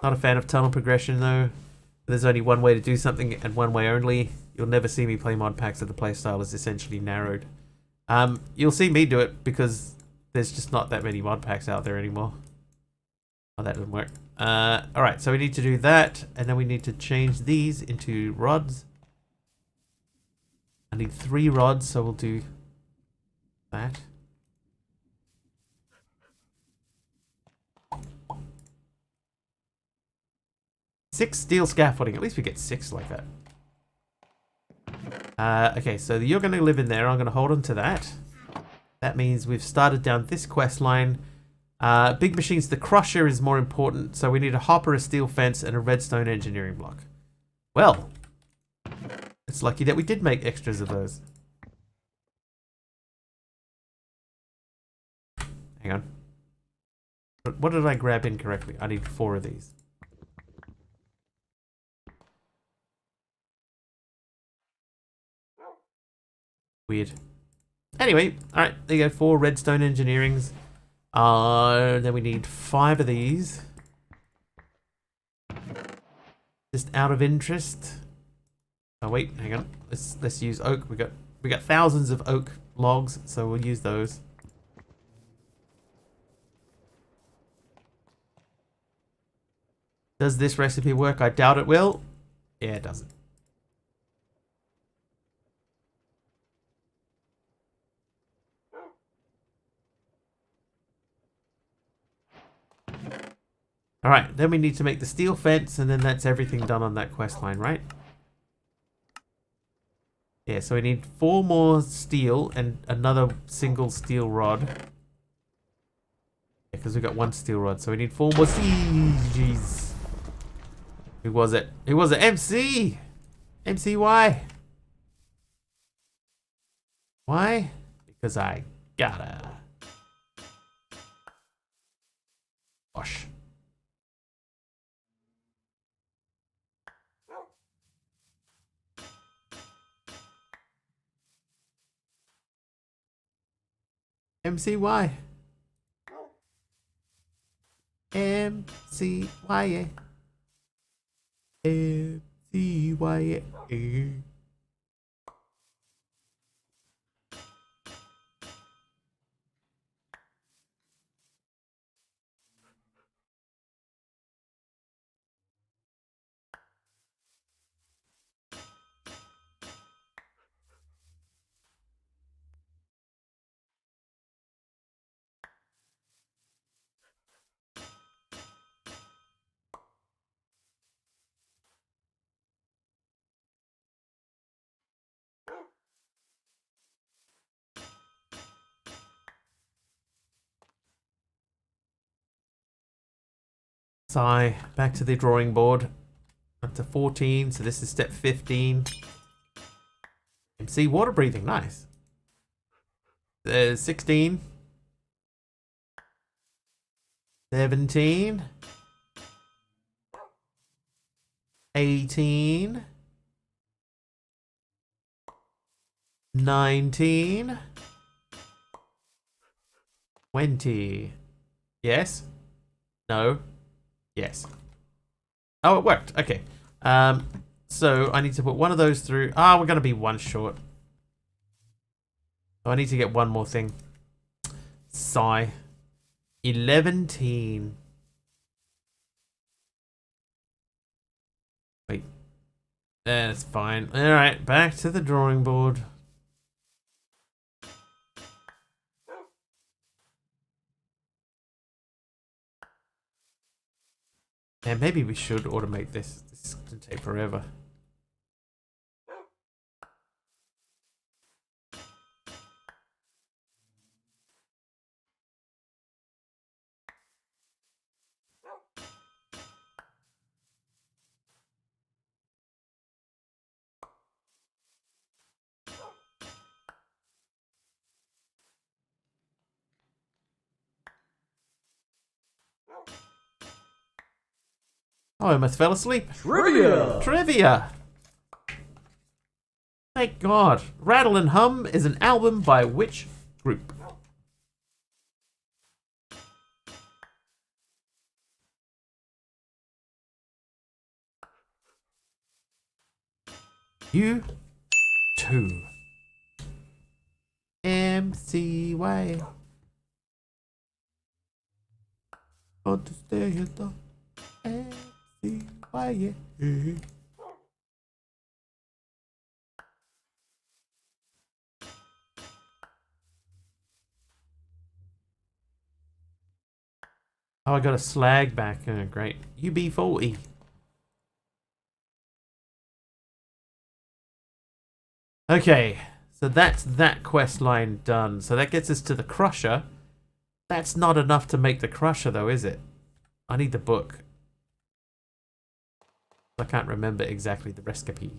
Not a fan of tunnel progression though. There's only one way to do something and one way only. You'll never see me play mod packs if the playstyle is essentially narrowed. You'll see me do it because there's just not that many mod packs out there anymore. Oh, that didn't work. Alright, so we need to do that, and then we need to change these into rods. I need 3 rods, so we'll do that. Six steel scaffolding. At least we get 6 like that. Okay, so you're going to live in there. I'm going to hold on to that. That means we've started down this quest line. Big machines. The crusher is more important, so we need a hopper, a steel fence, and a redstone engineering block. Well, it's lucky that we did make extras of those. Hang on. But what did I grab incorrectly? I need 4 of these. Weird. Anyway, alright, there you go, 4 redstone engineerings. Then we need 5 of these. Just out of interest. Oh wait, hang on. Let's use oak. We got thousands of oak logs, so we'll use those. Does this recipe work? I doubt it will. Yeah, it doesn't. Alright, then we need to make the steel fence, and then that's everything done on that quest line, right? Yeah, so we need 4 more steel and another single steel rod. Yeah, because we got 1 steel rod, so we need 4 more Jeez. Who was it? Who was it? MC! MCY! Why? Because I gotta. Gosh. MCY. MCY. MCY. Sigh. Back to the drawing board. Up to 14, so this is step 15. MC water breathing, nice. There's 16. 17. 18. 19. 20. Yes? No? Yes. Oh, it worked. Okay. So I need to put one of those through. Ah, we're going to be one short. Oh, I need to get one more thing. Sigh. 11. Wait. That's fine. Alright, back to the drawing board. Yeah, maybe we should automate this. This is going to take forever. Oh, I almost fell asleep. Trivia! Trivia! Thank God. Rattle and Hum is an album by which group? You two. MCY. Want to stay here though. MCY. Yeah. Oh, I got a slag back. Oh, great. UB40. Okay, so that's that quest line done. So that gets us to the Crusher. That's not enough to make the Crusher, though, is it? I need the book. I can't remember exactly the recipe.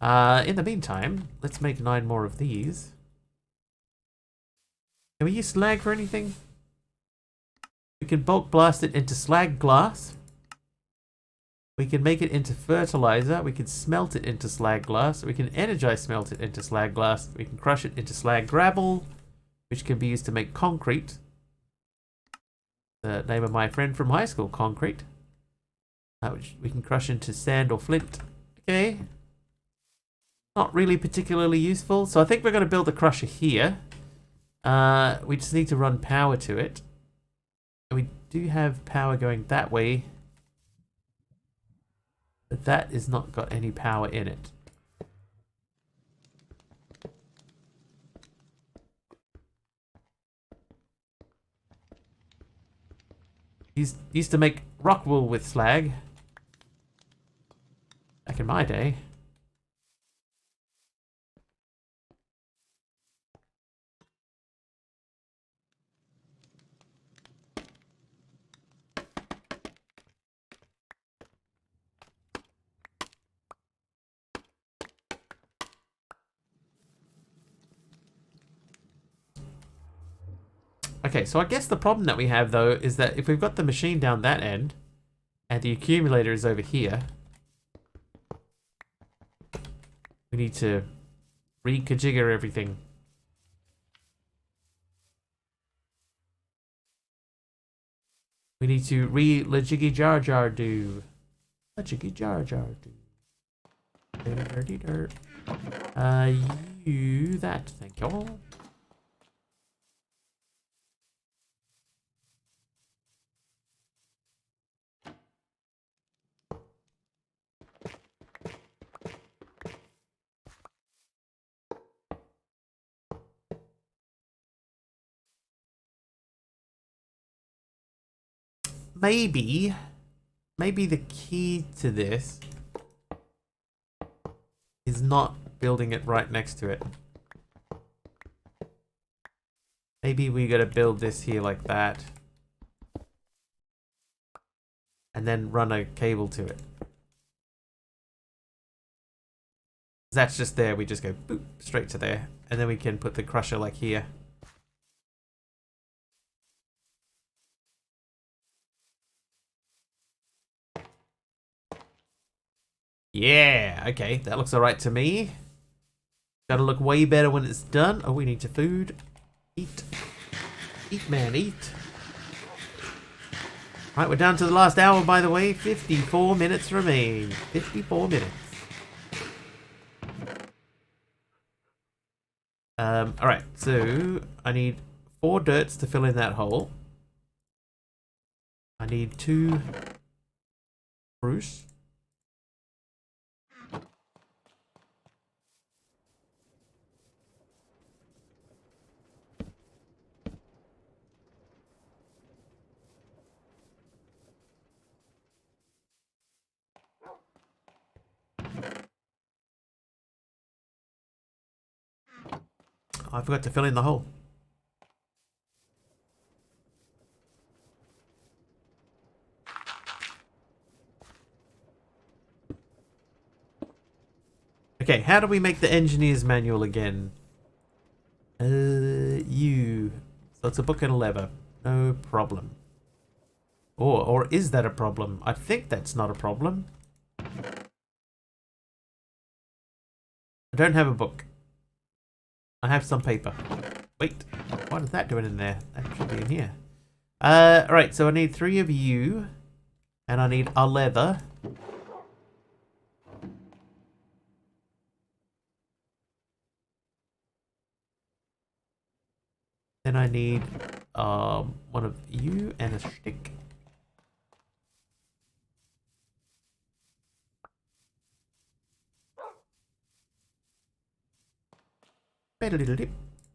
In the meantime, let's make 9 more of these. Can we use slag for anything? We can bulk blast it into slag glass. We can make it into fertilizer. We can smelt it into slag glass. We can energize smelt it into slag glass. We can crush it into slag gravel, which can be used to make concrete. The name of my friend from high school, Concrete. Which we can crush into sand or flint. Okay. Not really particularly useful. So I think we're going to build a crusher here. We just need to run power to it. And we do have power going that way. But that has not got any power in it. Used to make rock wool with slag. Back in my day. Okay, so I guess the problem that we have, though, is that if we've got the machine down that end, and the accumulator is over here, we need to reconfigure everything. We need to re-lajiggy jar jar do. Lajiggy jar jar do. Dirty dirt. You that, thank you. Maybe the key to this is not building it right next to it. Maybe we gotta build this here like that. and then run a cable to it. That's just there. We just go boop straight to there, and then we can put the crusher like here. Yeah, okay, that looks alright to me. Gotta look way better when it's done. Oh, we need to food. Eat. Eat, man, eat. Right, we're down to the last hour, by the way. 54 minutes remain. 54 minutes. Alright, so I need 4 dirts to fill in that hole. I need 2 spruce. I forgot to fill in the hole. Okay, how do we make the engineer's manual again? So it's a book and a lever. No problem. Or is that a problem? I think that's not a problem. I don't have a book. I have some paper. Wait, what is that doing in there? That should be in here. Alright, so I need 3 of you. And I need a leather. Then I need one of you and a stick.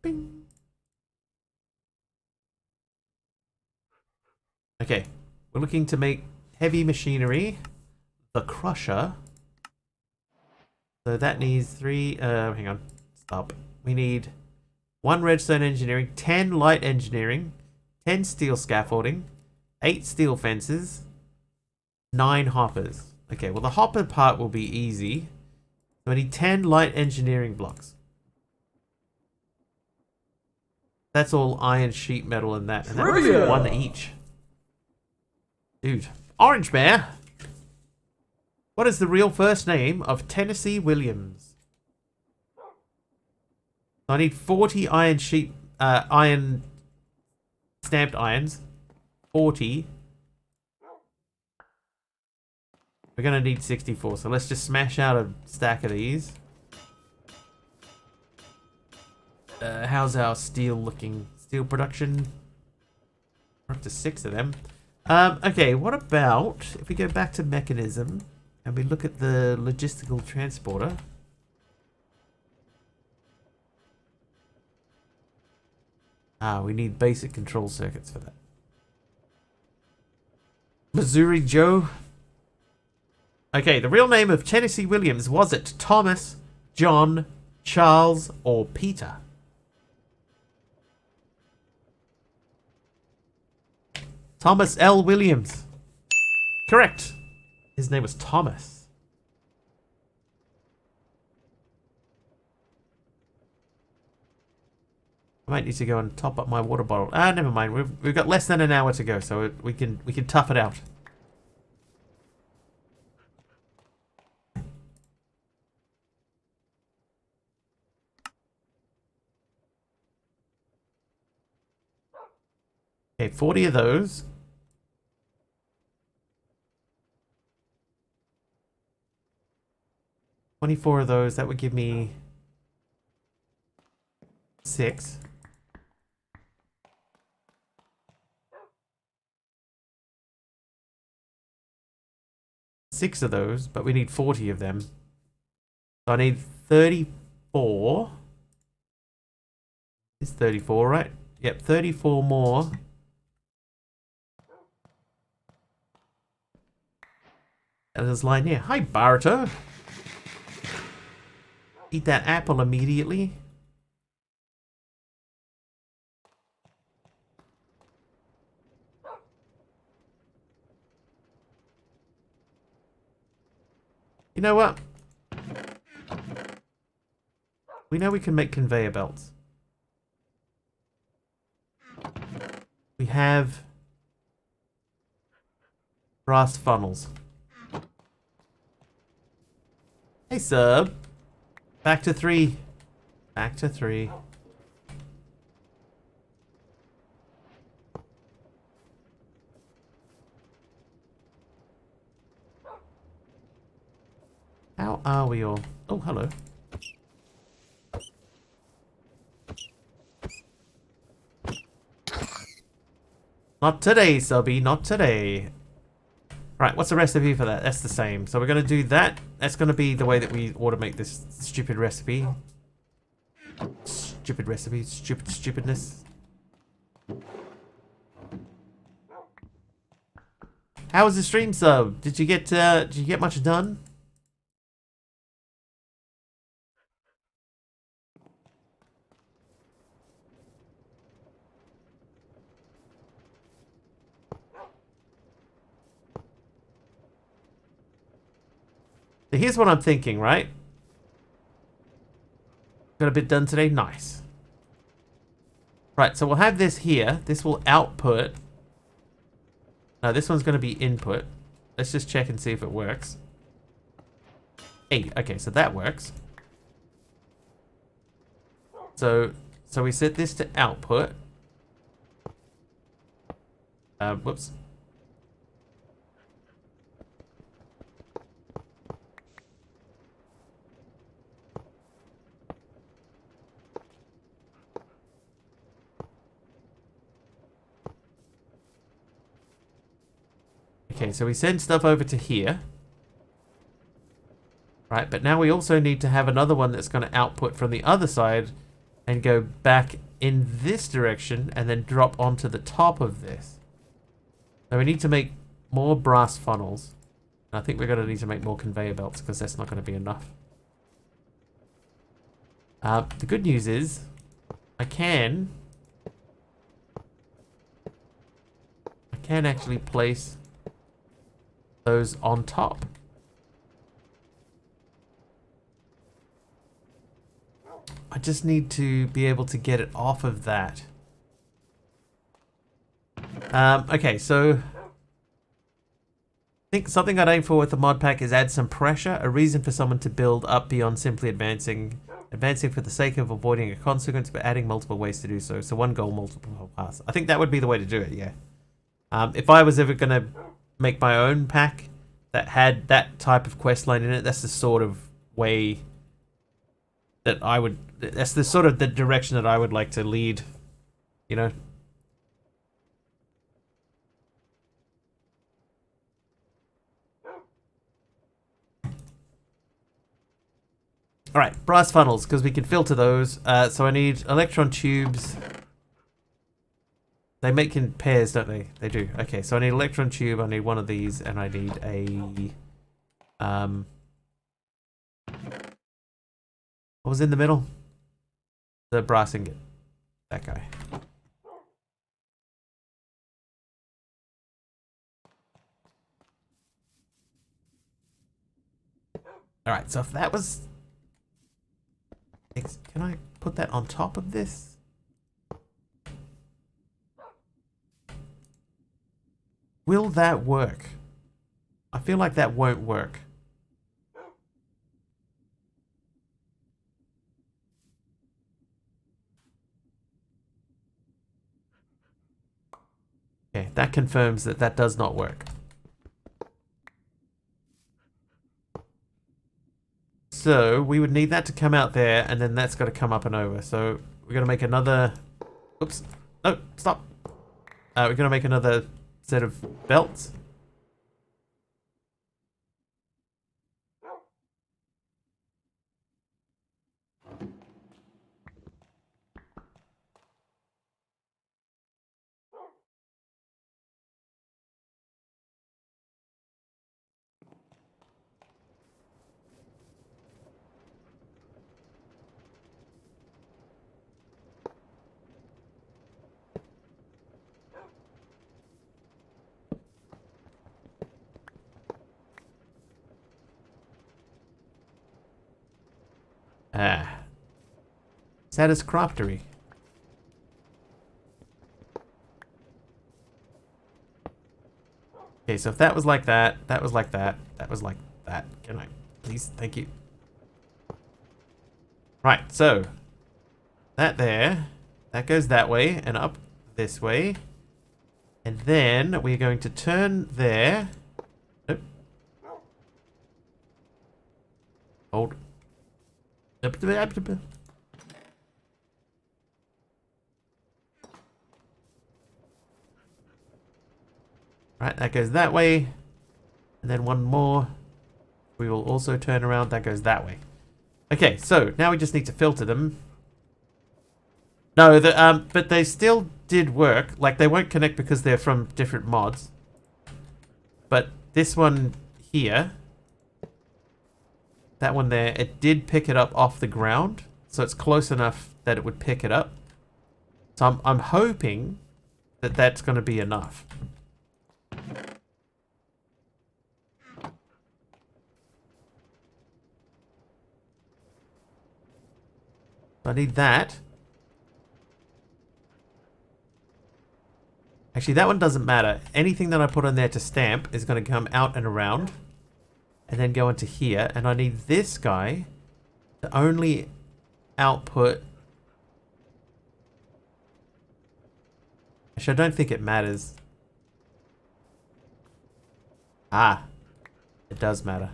Bing. Okay, we're looking to make heavy machinery, the crusher. So that needs 3, hang on, stop. We need 1 redstone engineering, 10 light engineering, 10 steel scaffolding, 8 steel fences, 9 hoppers. Okay, well the hopper part will be easy. So I need 10 light engineering blocks. That's all iron sheet metal and that. And that's 1 each. Dude. Orange Bear. What is the real first name of Tennessee Williams? I need 40 iron sheet, iron stamped irons. 40. We're gonna need 64, so let's just smash out a stack of these. How's our steel looking? Steel production? We're up to 6 of them. Okay, what about if we go back to mechanism and we look at the logistical transporter? We need basic control circuits for that. Missouri Joe. Okay, the real name of Tennessee Williams, was it Thomas, John, Charles, or Peter? Thomas L. Williams. Correct. His name was Thomas. I might need to go and top up my water bottle. Never mind. We've got less than an hour to go, so we can tough it out. Okay, 40 of those. $24 of those. That would give me 6. Six of those, but we need 40 of them. So I need 34. It's 34, right? Yep, 34 more. And there's line here. Hi, Barto. Eat that apple immediately. You know what? We know we can make conveyor belts. We have brass funnels. Hey, sub. Back to 3. Back to 3. How are we all? Oh, hello. Not today, subby. Not today. Right, what's the recipe for that? That's the same. So we're going to do that. That's going to be the way that we automate this stupid recipe. Stupid recipe. Stupid stupidness. How was the stream, sub? Did you get much done? So here's what I'm thinking, right? Got a bit done today? Nice. Right, so we'll have this here. This will output. No, this one's going to be input. Let's just check and see if it works. Hey, okay, so that works. So we set this to output. Whoops. Okay, so we send stuff over to here. Right, but now we also need to have another one that's going to output from the other side and go back in this direction and then drop onto the top of this. So we need to make more brass funnels. I think we're going to need to make more conveyor belts because that's not going to be enough. The good news is I can actually place those on top. I just need to be able to get it off of that. Okay, so I think something I'd aim for with the mod pack is add some pressure, a reason for someone to build up beyond simply advancing for the sake of avoiding a consequence, but adding multiple ways to do so. So one goal, multiple paths. I think that would be the way to do it, yeah. If I was ever going to make my own pack that had that type of quest line in it, that's the sort of way that I would, that's the sort of the direction that I would like to lead, you know? Alright, brass funnels, because we can filter those. So I need electron tubes. They make in pairs, don't they? They do. Okay, so I need electron tube, I need one of these, and I need a... what was in the middle? The brass ingot. That guy. Alright, so if that was... Can I put that on top of this? Will that work? I feel like that won't work. Okay, that confirms that that does not work. So we would need that to come out there, and then that's got to come up and over. So we're going to make another... Oops. No, stop. We're going to make another set of belts. Status craftery. Okay, so if that was like that, that was like that, that was like that. Can I please? Thank you. Right, so that there, that goes that way and up this way. And then we're going to turn there. Nope. Hold. Right, that goes that way. And then one more. We will also turn around. That goes that way. Okay, so now we just need to filter them. No, but they still did work. Like, they won't connect because they're from different mods. But this one here, that one there, it did pick it up off the ground. So it's close enough that it would pick it up. So I'm hoping that that's going to be enough. I need that. Actually, that one doesn't matter. Anything that I put on there to stamp is going to come out and around. And then go into here. And I need this guy to only output... Actually, I don't think it matters. Ah. It does matter.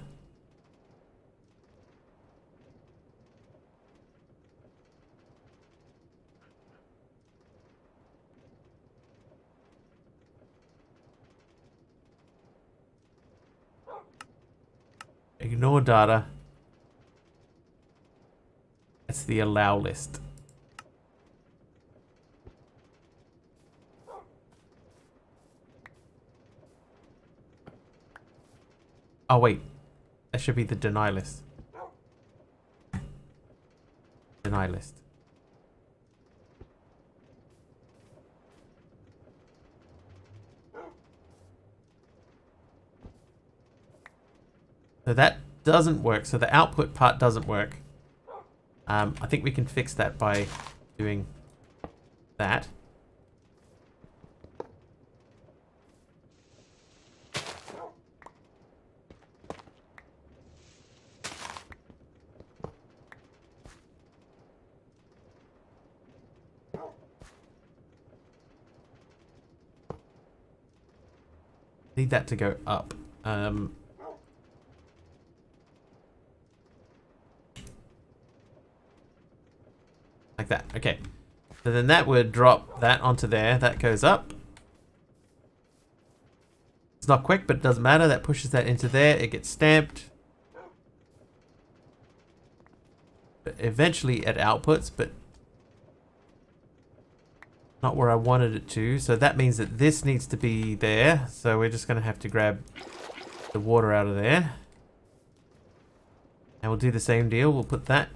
Ignore data. That's the allow list. Oh wait, that should be the deny list. Deny list. So that doesn't work. So the output part doesn't work. I think we can fix that by doing that. Need that to go up. Like that. Okay. So then that would drop that onto there. That goes up. It's not quick, but it doesn't matter. That pushes that into there. It gets stamped. But eventually it outputs, but not where I wanted it to. So that means that this needs to be there. So we're just going to have to grab the water out of there. And we'll do the same deal. We'll put that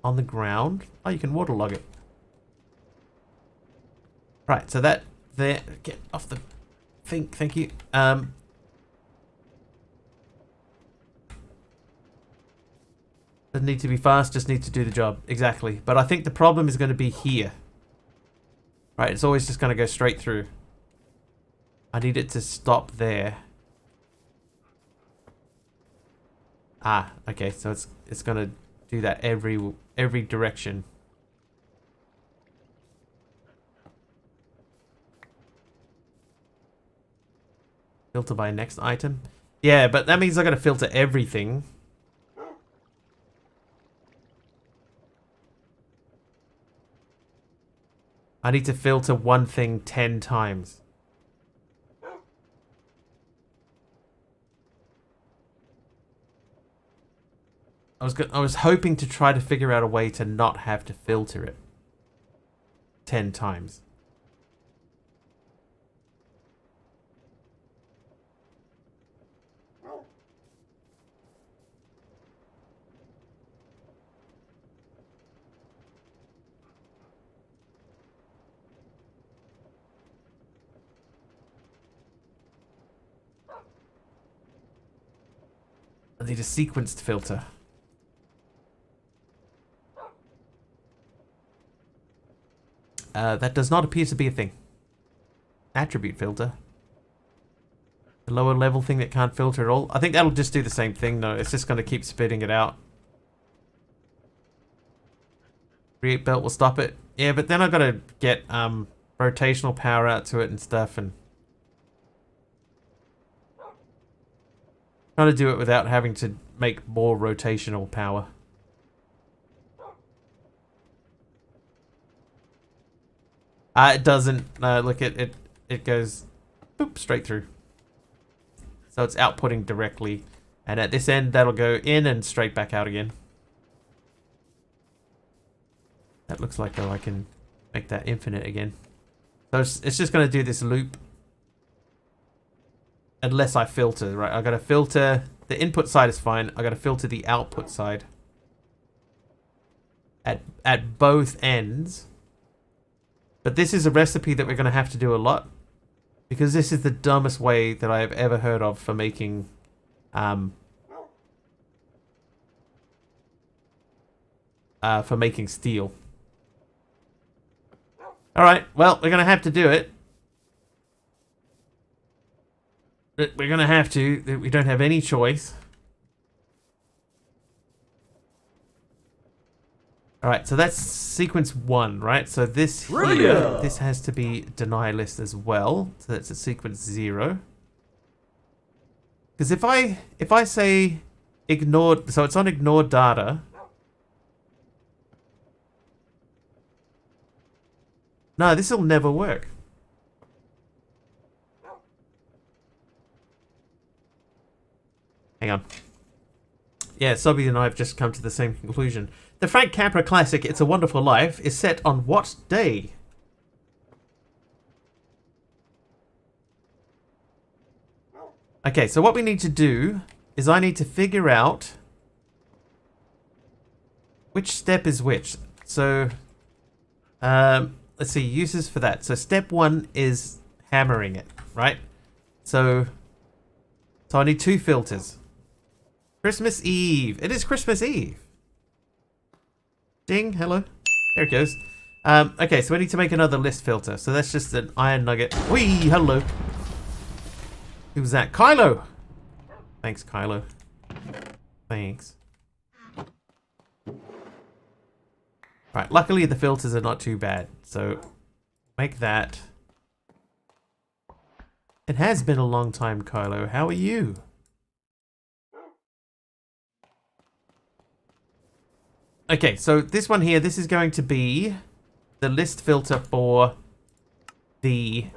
on the ground. Oh, you can waterlog it. Right, so that there. Get off the thing. Thank you. Doesn't need to be fast, just needs to do the job. Exactly. But I think the problem is going to be here. Right, it's always just going to go straight through. I need it to stop there. Ah, okay, so it's going to do that every direction. Filter by next item. Yeah, but that means I got to filter everything. I need to filter one thing 10 times. I was hoping to try to figure out a way to not have to filter it 10 times. I need a sequenced filter. that does not appear to be a thing. Attribute filter. The lower level thing that can't filter at all. I think that'll just do the same thing though. It's just going to keep spitting it out. Create belt will stop it. Yeah, but then I've got to get rotational power out to it and stuff, and trying to do it without having to make more rotational power. It doesn't. Look, it goes boop, straight through. So it's outputting directly, and at this end that'll go in and straight back out again. That looks like though I can make that infinite again. So it's just going to do this loop unless I filter, right? I got to filter the input side is fine. I got to filter the output side at both ends. But this is a recipe that we're going to have to do a lot, because this is the dumbest way that I have ever heard of for making steel. Alright, well, we're going to have to do it. We're going to have to. We don't have any choice. Alright, so that's sequence 1, right? So this here, this has to be deny list as well. So that's a sequence 0. Because if I say ignored, so it's on ignored data. No, this will never work. Hang on. Yeah, Sobby and I have just come to the same conclusion. The Frank Capra classic It's a Wonderful Life is set on what day? Okay, so what we need to do is I need to figure out which step is which. So, let's see, uses for that. So step 1 is hammering it, right? So I need 2 filters. Christmas Eve. It is Christmas Eve. Ding, hello. There it goes. Okay, so we need to make another list filter. So that's just an iron nugget. Whee, hello. Who was that? Kylo. Thanks, Kylo. Thanks. Right, luckily the filters are not too bad. So make that. It has been a long time, Kylo. How are you? Okay, so this one here, this is going to be the list filter for the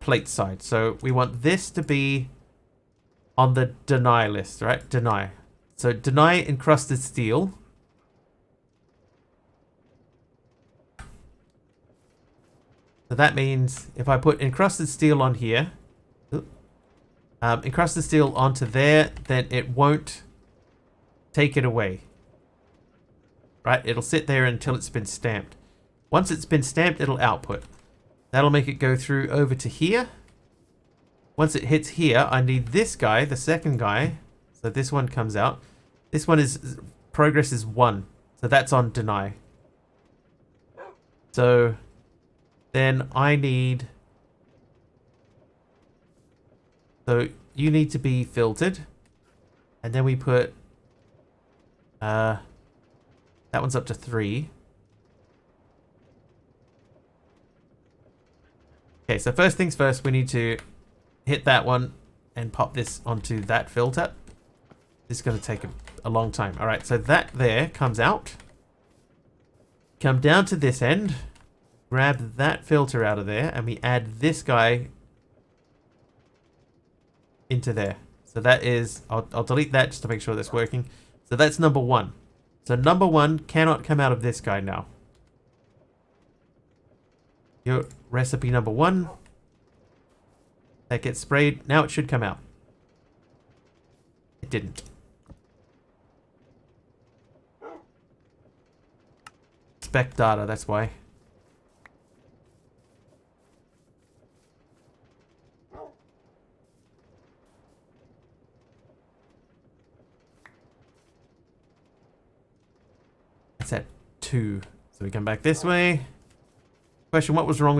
plate side. So we want this to be on the deny list, right? Deny. So deny encrusted steel. So that means if I put encrusted steel on here, encrusted steel onto there, then it won't take it away. Right? It'll sit there until it's been stamped. Once it's been stamped, it'll output. That'll make it go through over to here. Once it hits here, I need this guy, the second guy. So this one comes out. This one is, progress is 1. So that's on deny. So then I need, so you need to be filtered. And then we put, that one's up to 3. Okay, so first things first, we need to hit that one and pop this onto that filter. This is going to take a long time. All right, so that there comes out. Come down to this end. Grab that filter out of there, and we add this guy into there. So that is, I'll delete that just to make sure that's working. So that's number 1. So number 1 cannot come out of this guy now. Your recipe number 1. That gets sprayed. Now it should come out. It didn't. Spec data, that's why. It's at 2. So we come back this way. Question: what was wrong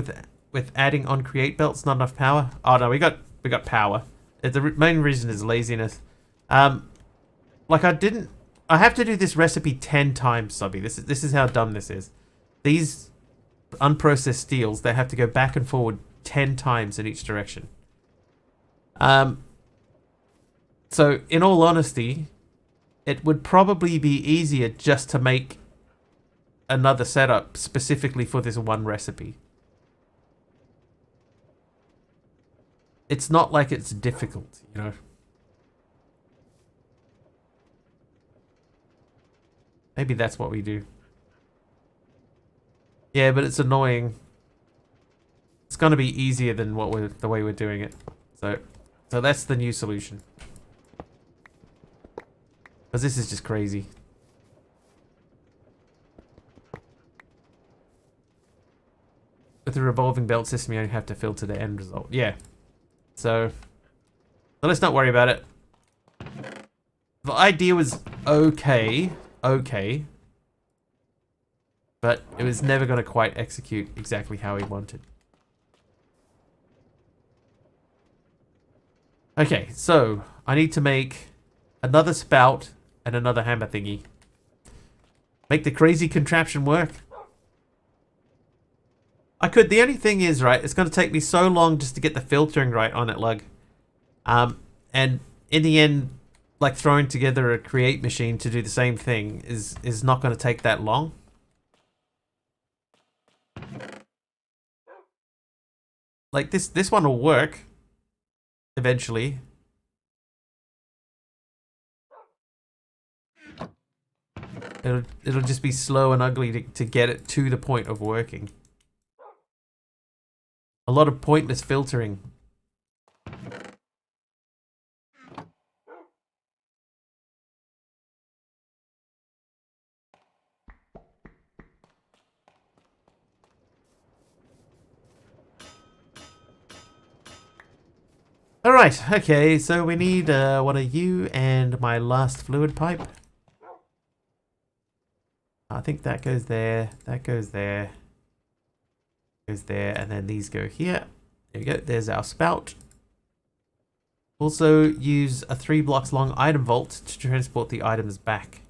with adding on create belts? Not enough power? Oh no, we got power. The main reason is laziness. Like I have to do this recipe 10 times, Subby. This is how dumb this is. These unprocessed steels, they have to go back and forward 10 times in each direction. So in all honesty, it would probably be easier just to make another setup specifically for this one recipe. It's not like it's difficult, you know. Maybe that's what we do. Yeah, but it's annoying. It's gonna be easier than the way we're doing it. So that's the new solution. Because this is just crazy. With the revolving belt system, you only have to filter the end result. Yeah. So let's not worry about it. The idea was okay. But it was never going to quite execute exactly how he wanted. Okay, so I need to make another spout and another hammer thingy. Make the crazy contraption work. I could. The only thing is, right, it's going to take me so long just to get the filtering right on it, lug. And in the end, like throwing together a create machine to do the same thing is not going to take that long. Like this one will work eventually. It'll just be slow and ugly to get it to the point of working. A lot of pointless filtering. Alright, okay, so we need one of you and my last fluid pipe. I think that goes there, that goes there, goes there, and then these go here. There we go, there's our spout. Also use a 3 blocks long item vault to transport the items back.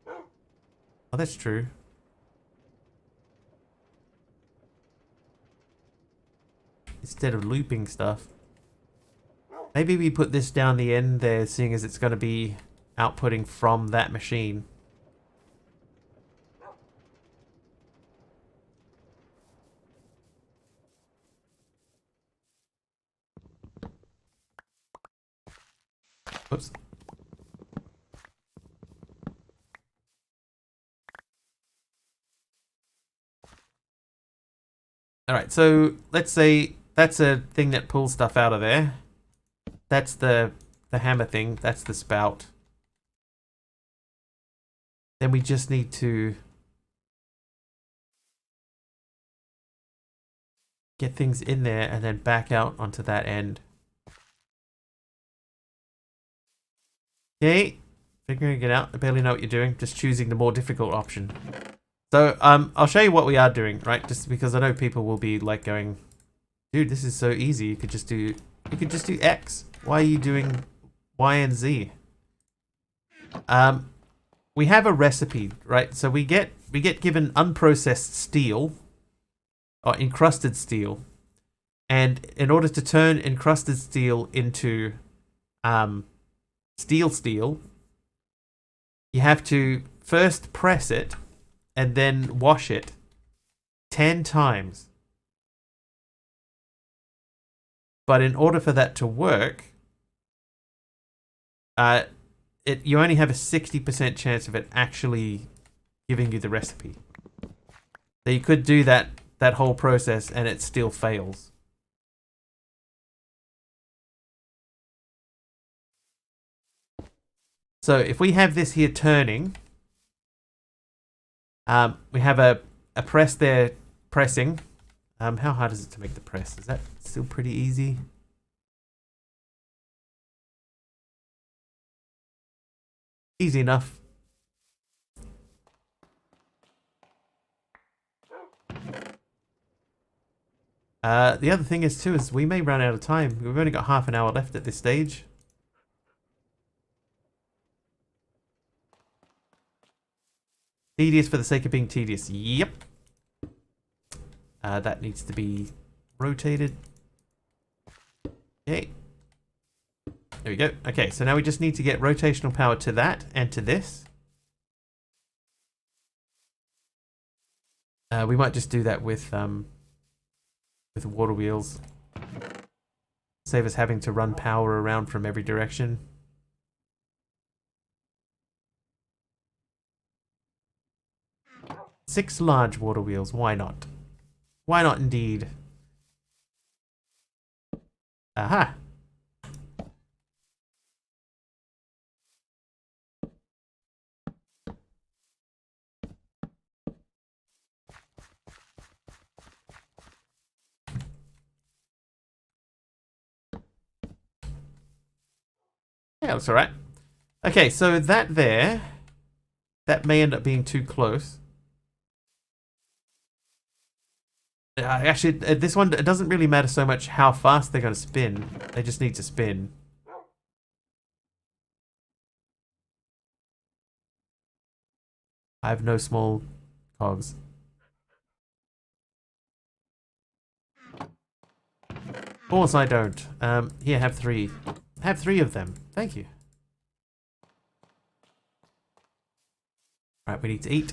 Oh, that's true. Instead of looping stuff. Maybe we put this down the end there, seeing as it's going to be outputting from that machine. Oops. Alright, so let's say that's a thing that pulls stuff out of there. That's the hammer thing. That's the spout. Then we just need to get things in there and then back out onto that end. Okay, figuring it out. I barely know what you're doing. Just choosing the more difficult option. So I'll show you what we are doing, right? Just because I know people will be like going, dude, this is so easy. You could just do X. Why are you doing Y and Z? We have a recipe, right? So we get given unprocessed steel or encrusted steel, and in order to turn encrusted steel into steel, you have to first press it and then wash it 10 times. But in order for that to work, you only have a 60% chance of it actually giving you the recipe. So you could do that whole process and it still fails. So if we have this here turning, we have a press there pressing. How hard is it to make the press? Is that still pretty easy? Easy enough. The other thing is too is we may run out of time. We've only got half an hour left at this stage. Tedious for the sake of being tedious. Yep. That needs to be rotated. Okay. There we go. Okay, so now we just need to get rotational power to that and to this. We might just do that with water wheels. Save us having to run power around from every direction. Six large water wheels, why not? Why not indeed? Aha! Yeah, looks alright. Okay, so that there, that may end up being too close. Actually, this one, it doesn't really matter so much how fast they're going to spin. They just need to spin. I have no small cogs. Of course I don't. Here, have three. Have three of them. Thank you. Alright, we need to eat.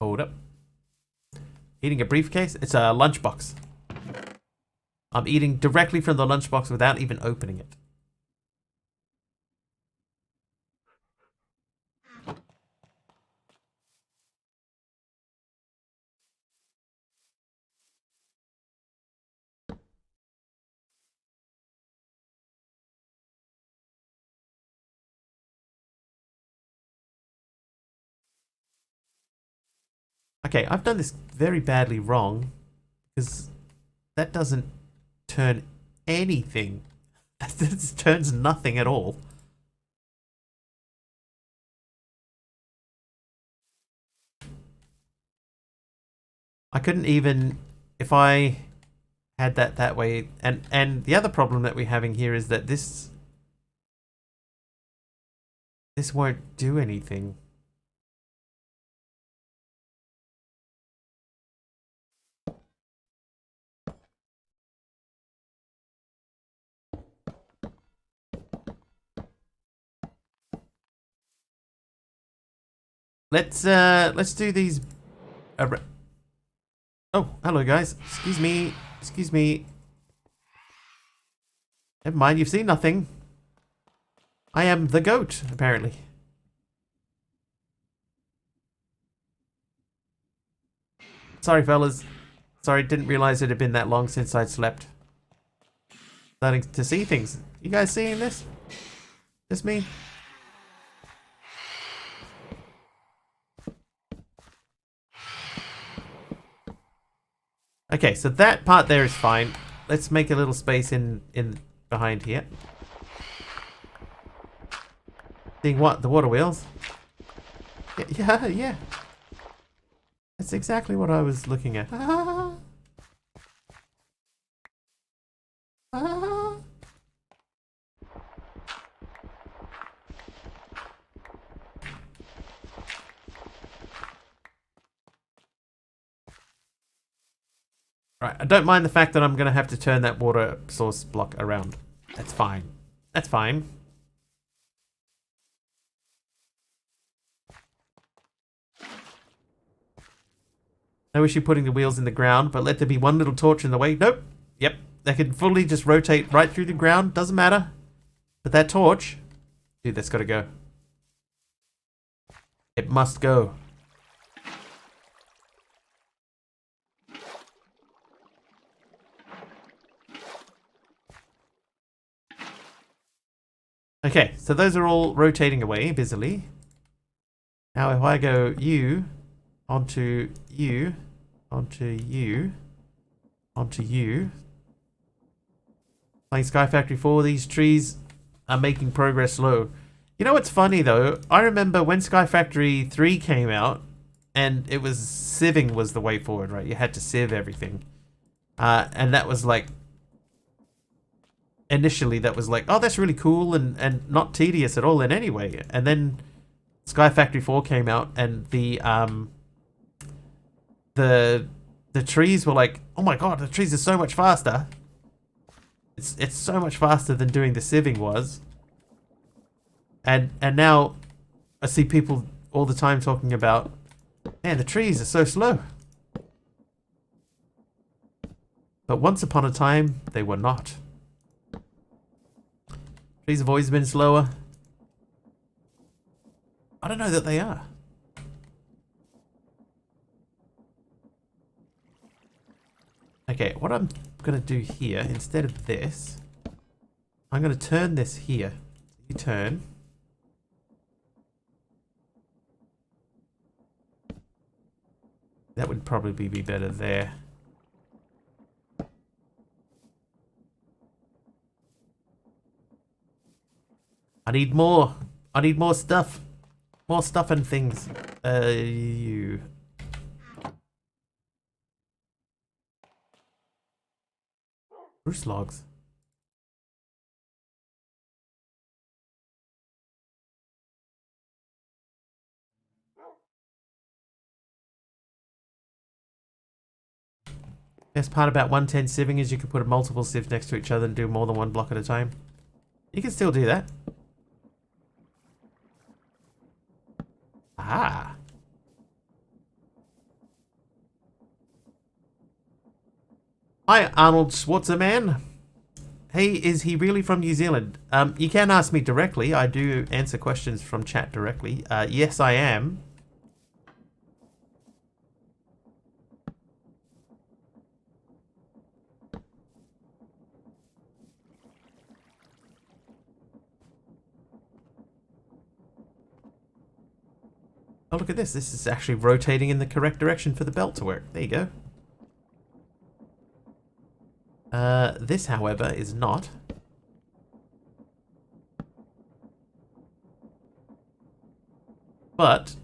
Hold up. Eating a briefcase? It's a lunchbox. I'm eating directly from the lunchbox without even opening it. Okay, I've done this very badly wrong because that doesn't turn anything. That turns nothing at all. I couldn't even, if I had that way, and the other problem that we're having here is that this won't do anything. Let's do these. Oh, hello guys. Excuse me. Excuse me. Never mind. You've seen nothing. I am the goat, apparently. Sorry, fellas. Sorry, didn't realize it had been that long since I'd slept. Starting to see things. You guys seeing this? Just me? Okay, so that part there is fine. Let's make a little space in behind here. Seeing what? The water wheels? Yeah. That's exactly what I was looking at. Right, I don't mind the fact that I'm going to have to turn that water source block around. That's fine. That's fine. No issue putting the wheels in the ground, but let there be one little torch in the way. Nope. Yep. They can fully just rotate right through the ground. Doesn't matter. But that torch... Dude, that's got to go. It must go. Okay, so those are all rotating away busily. Now if I go you, onto you, onto you, onto you. Playing Sky Factory 4, these trees are making progress slow. You know what's funny though? I remember when Sky Factory 3 came out, and it was sieving was the way forward, right? You had to sieve everything. And that was like, initially that was like, oh, that's really cool and not tedious at all in any way. And then Sky Factory 4 came out, and the trees were like, oh my god, the trees are so much faster. It's so much faster than doing the sieving was. And now I see people all the time talking about, man, the trees are so slow. But once upon a time, they were not. Trees have always been slower. I don't know that they are. Okay, what I'm going to do here, instead of this, I'm going to turn this here. You turn. That would probably be better there. I need more. I need more stuff. More stuff and things. You. Spruce logs. Best part about 110 sieving is you can put multiple sieves next to each other and do more than one block at a time. You can still do that. Ah. Hi, Arnold Schwarzenegger. Hey, is he really from New Zealand? You can ask me directly. I do answer questions from chat directly. Yes, I am. Oh, look at this. This is actually rotating in the correct direction for the belt to work. There you go. This, however, is not. But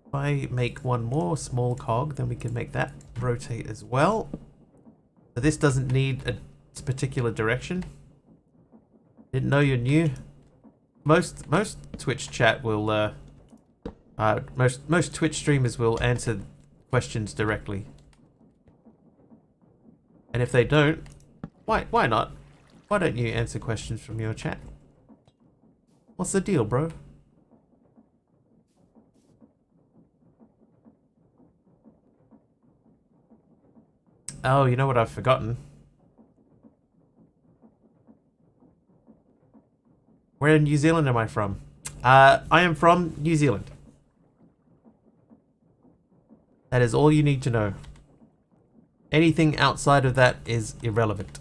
if I make one more small cog, then we can make that rotate as well. So this doesn't need a particular direction. Didn't know you're new. Most Twitch chat will most Twitch streamers will answer questions directly. And if they don't, why not? Why don't you answer questions from your chat? What's the deal, bro? Oh, you know what I've forgotten? Where in New Zealand am I from? I am from New Zealand. That is all you need to know. Anything outside of that is irrelevant.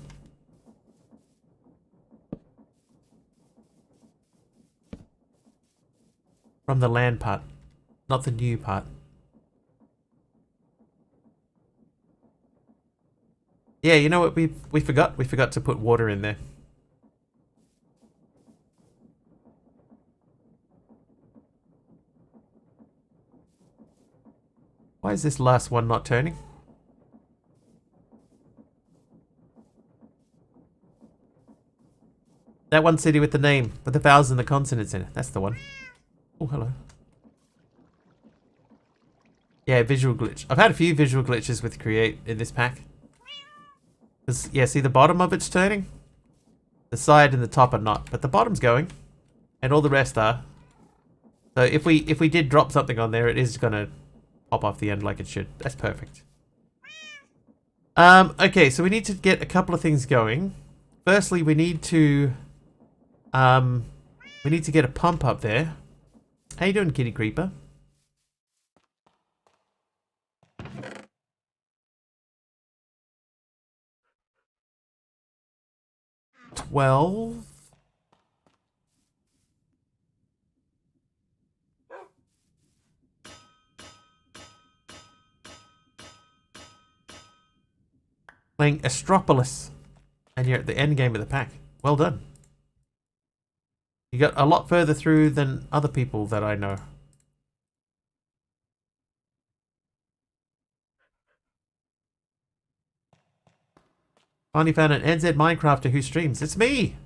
From the land part, not the new part. Yeah, you know what we forgot? We forgot to put water in there. Why is this last one not turning? That one city with the name, with the vowels and the consonants in it. That's the one. Oh, hello. Yeah, visual glitch. I've had a few visual glitches with Create in this pack. Yeah, see the bottom of it's turning? The side and the top are not, but the bottom's going. And all the rest are. So if we did drop something on there, it is gonna pop off the end like it should. That's perfect. Okay, so we need to get a couple of things going. Firstly, we need to get a pump up there. How you doing, Kitty Creeper? $12. playing Astropolis. And you're at the end game of the pack. Well done. You got a lot further through than other people that I know. Finally found an NZ Minecrafter who streams. It's me!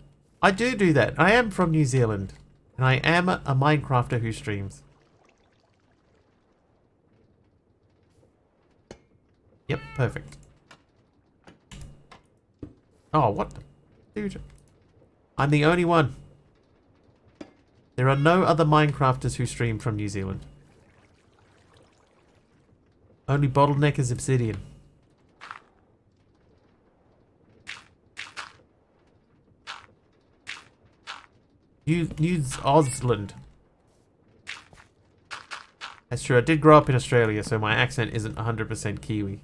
I do that. I am from New Zealand. And I am a Minecrafter who streams. Yep, perfect. Oh, what the... Dude. I'm the only one. There are no other Minecrafters who stream from New Zealand. Only Bottleneck is Obsidian. New Zealand. That's true. I did grow up in Australia, so my accent isn't 100% Kiwi.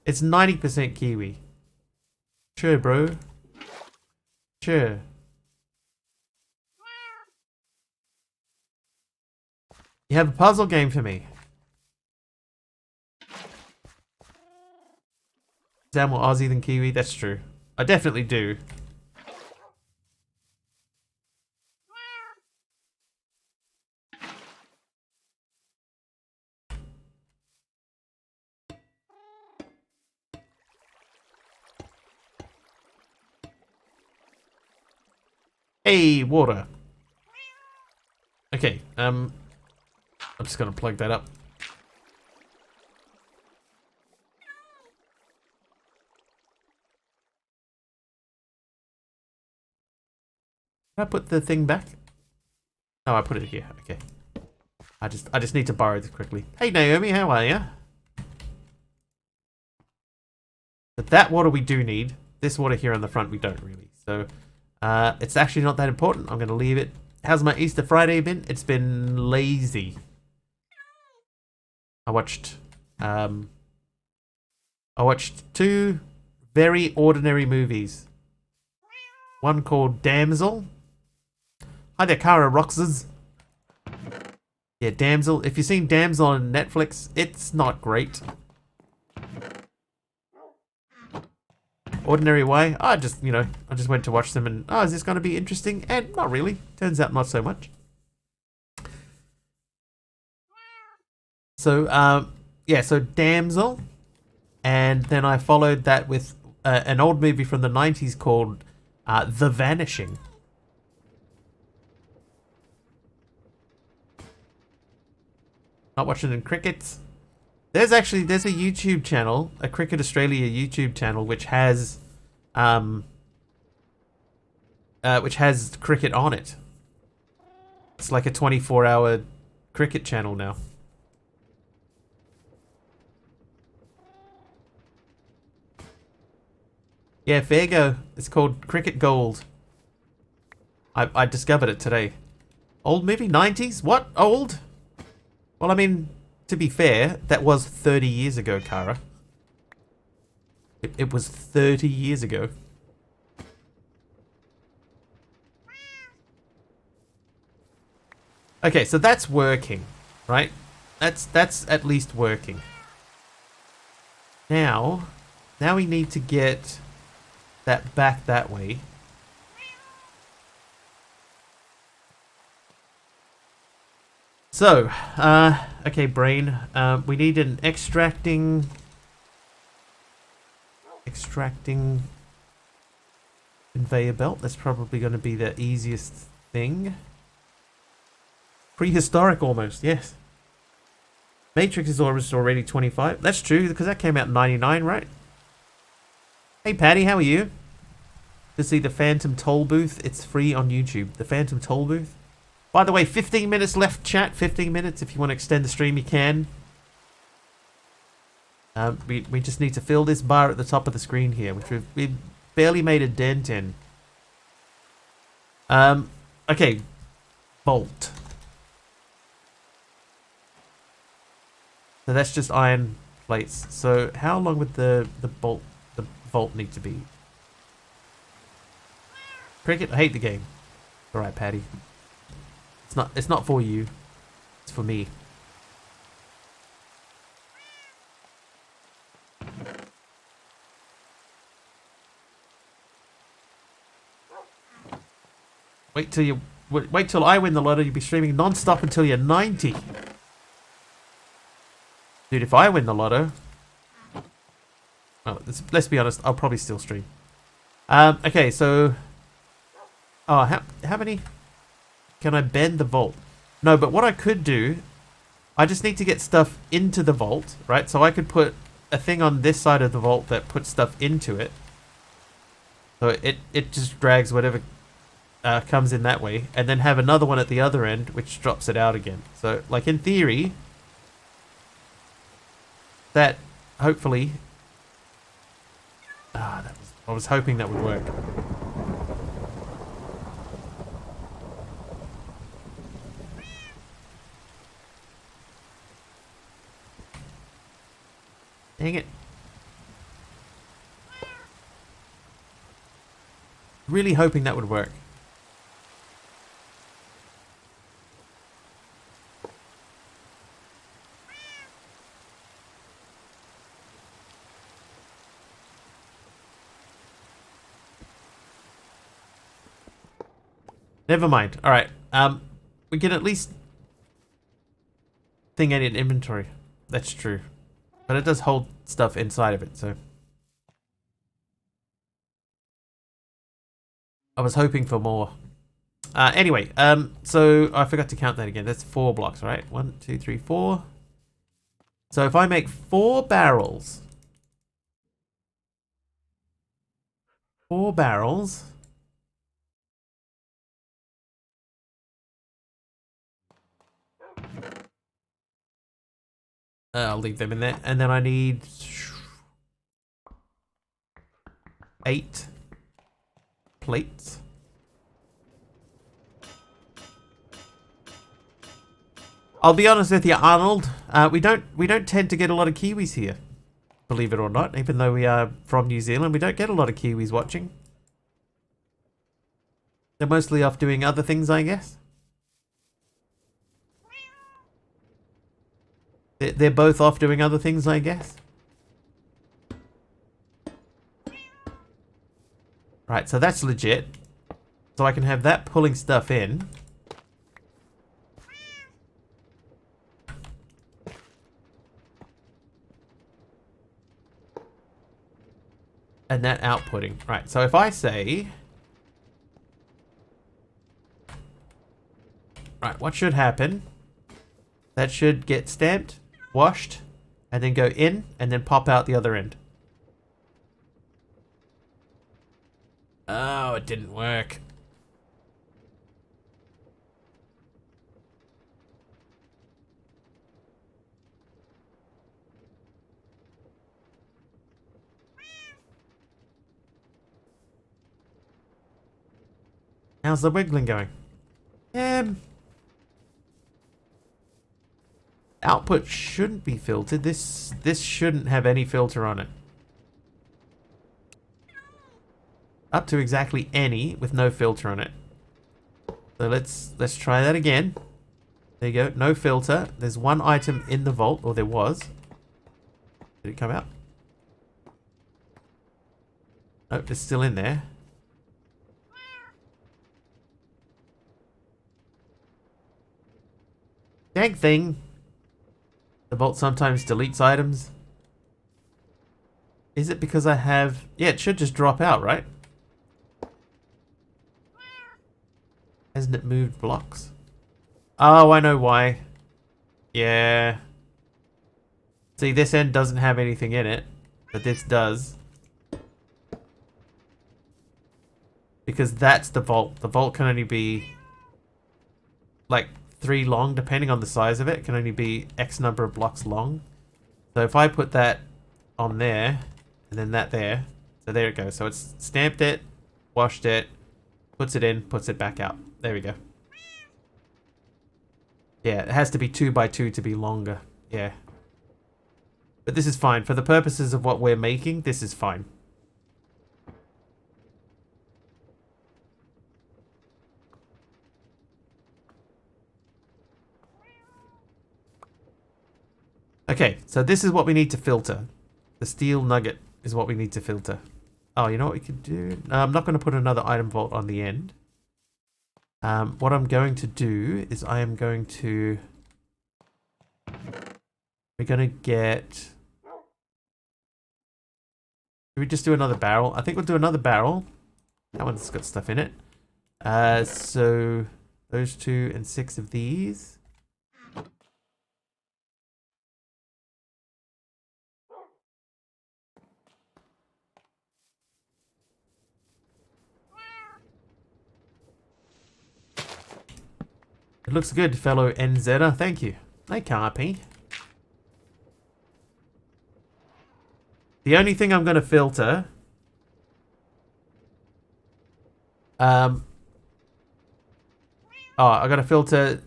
It's 90% Kiwi. Sure, bro. Sure. You have a puzzle game for me. Sound more Aussie than Kiwi? That's true. I definitely do. Hey, water. Okay, I'm just gonna plug that up. Can I put the thing back? Oh, I put it here. Okay. I just need to borrow this quickly. Hey Naomi, how are ya? But that water we do need. This water here on the front we don't really. So it's actually not that important. I'm gonna leave it. How's my Easter Friday been? It's been lazy. I watched two very ordinary movies. One called Damsel. Hi there, Kara Roxas. Yeah, Damsel. If you've seen Damsel on Netflix, it's not great. Ordinary Way. I just went to watch them and, oh, is this going to be interesting? And not really. Turns out not so much. So, yeah, so Damsel. And then I followed that with an old movie from the 90s called The Vanishing. Not watching in crickets. There's a YouTube channel, a Cricket Australia YouTube channel, which has cricket on it. It's like a 24-hour cricket channel now. Yeah, fair go. It's called Cricket Gold. I discovered it today. Old movie? 90s? What? Old? Well, I mean, to be fair, that was 30 years ago, Kara. It was 30 years ago. Okay, so that's working, right? That's at least working. Now we need to get that back that way. So, okay, brain. We need an extracting conveyor belt. That's probably going to be the easiest thing. Prehistoric almost, yes. Matrix is already 25. That's true, because that came out in 99, right? Hey, Patty, how are you? To see the Phantom Toll Booth, it's free on YouTube. The Phantom Toll Booth. By the way, 15 minutes left, chat. 15 minutes. If you want to extend the stream, you can. We just need to fill this bar at the top of the screen here, which we've barely made a dent in. Okay. Bolt. So that's just iron plates. So how long would the vault need to be? Cricket, I hate the game. Alright, Patty. It's not for you. It's for me. Wait till I win the lotto. You'll be streaming non-stop until you're 90. Dude, if I win the lotto... Well, let's be honest. I'll probably still stream. Okay, so... Oh, how many... Can I bend the vault? No, but what I could do... I just need to get stuff into the vault, right? So I could put a thing on this side of the vault that puts stuff into it. So it just drags whatever comes in that way. And then have another one at the other end, which drops it out again. So, like, in theory... That, hopefully... I was hoping that would work. Dang it. Really hoping that would work. Never mind. Alright. We can at least thing in inventory. That's true. But it does hold stuff inside of it, so. I was hoping for more. Anyway, so I forgot to count that again. That's 4 blocks, right? 1, 2, 3, 4. So if I make 4 barrels. 4 barrels. I'll leave them in there. And then I need 8 plates. I'll be honest with you, Arnold. We don't tend to get a lot of Kiwis here, believe it or not. Even though we are from New Zealand, we don't get a lot of Kiwis watching. They're mostly off doing other things, I guess. They're both off doing other things, I guess. Right, so that's legit. So I can have that pulling stuff in. And that outputting. Right, so if I say... Right, what should happen? That should get stamped, washed, and then go in, and then pop out the other end. Oh, it didn't work. How's the wiggling going? Output shouldn't be filtered. This shouldn't have any filter on it. Up to exactly any with no filter on it. So let's try that again. There you go. No filter. There's one item in the vault, or there was. Did it come out? Nope, it's still in there. Dang thing. The vault sometimes deletes items. Is it because I have... Yeah, it should just drop out, right? Hasn't it moved blocks? Oh, I know why. Yeah. See, this end doesn't have anything in it, but this does. Because that's the vault. The vault can only be like 3 long, depending on the size of it. It can only be X number of blocks long. So if I put that on there, and then that there, so there it goes. So it's stamped it, washed it, puts it in, puts it back out. There we go. Yeah, it has to be 2 by 2 to be longer. Yeah. But this is fine. For the purposes of what we're making, this is fine. Okay, so this is what we need to filter. The steel nugget is what we need to filter. Oh, you know what we could do? No, I'm not going to put another item vault on the end. What I'm going to do is I am going to... We're going to get... Should we just do another barrel? I think we'll do another barrel. That one's got stuff in it. So those 2 and 6 of these. It looks good, fellow NZer. Thank you. Hey, Carpy. The only thing I'm going to filter... I got to filter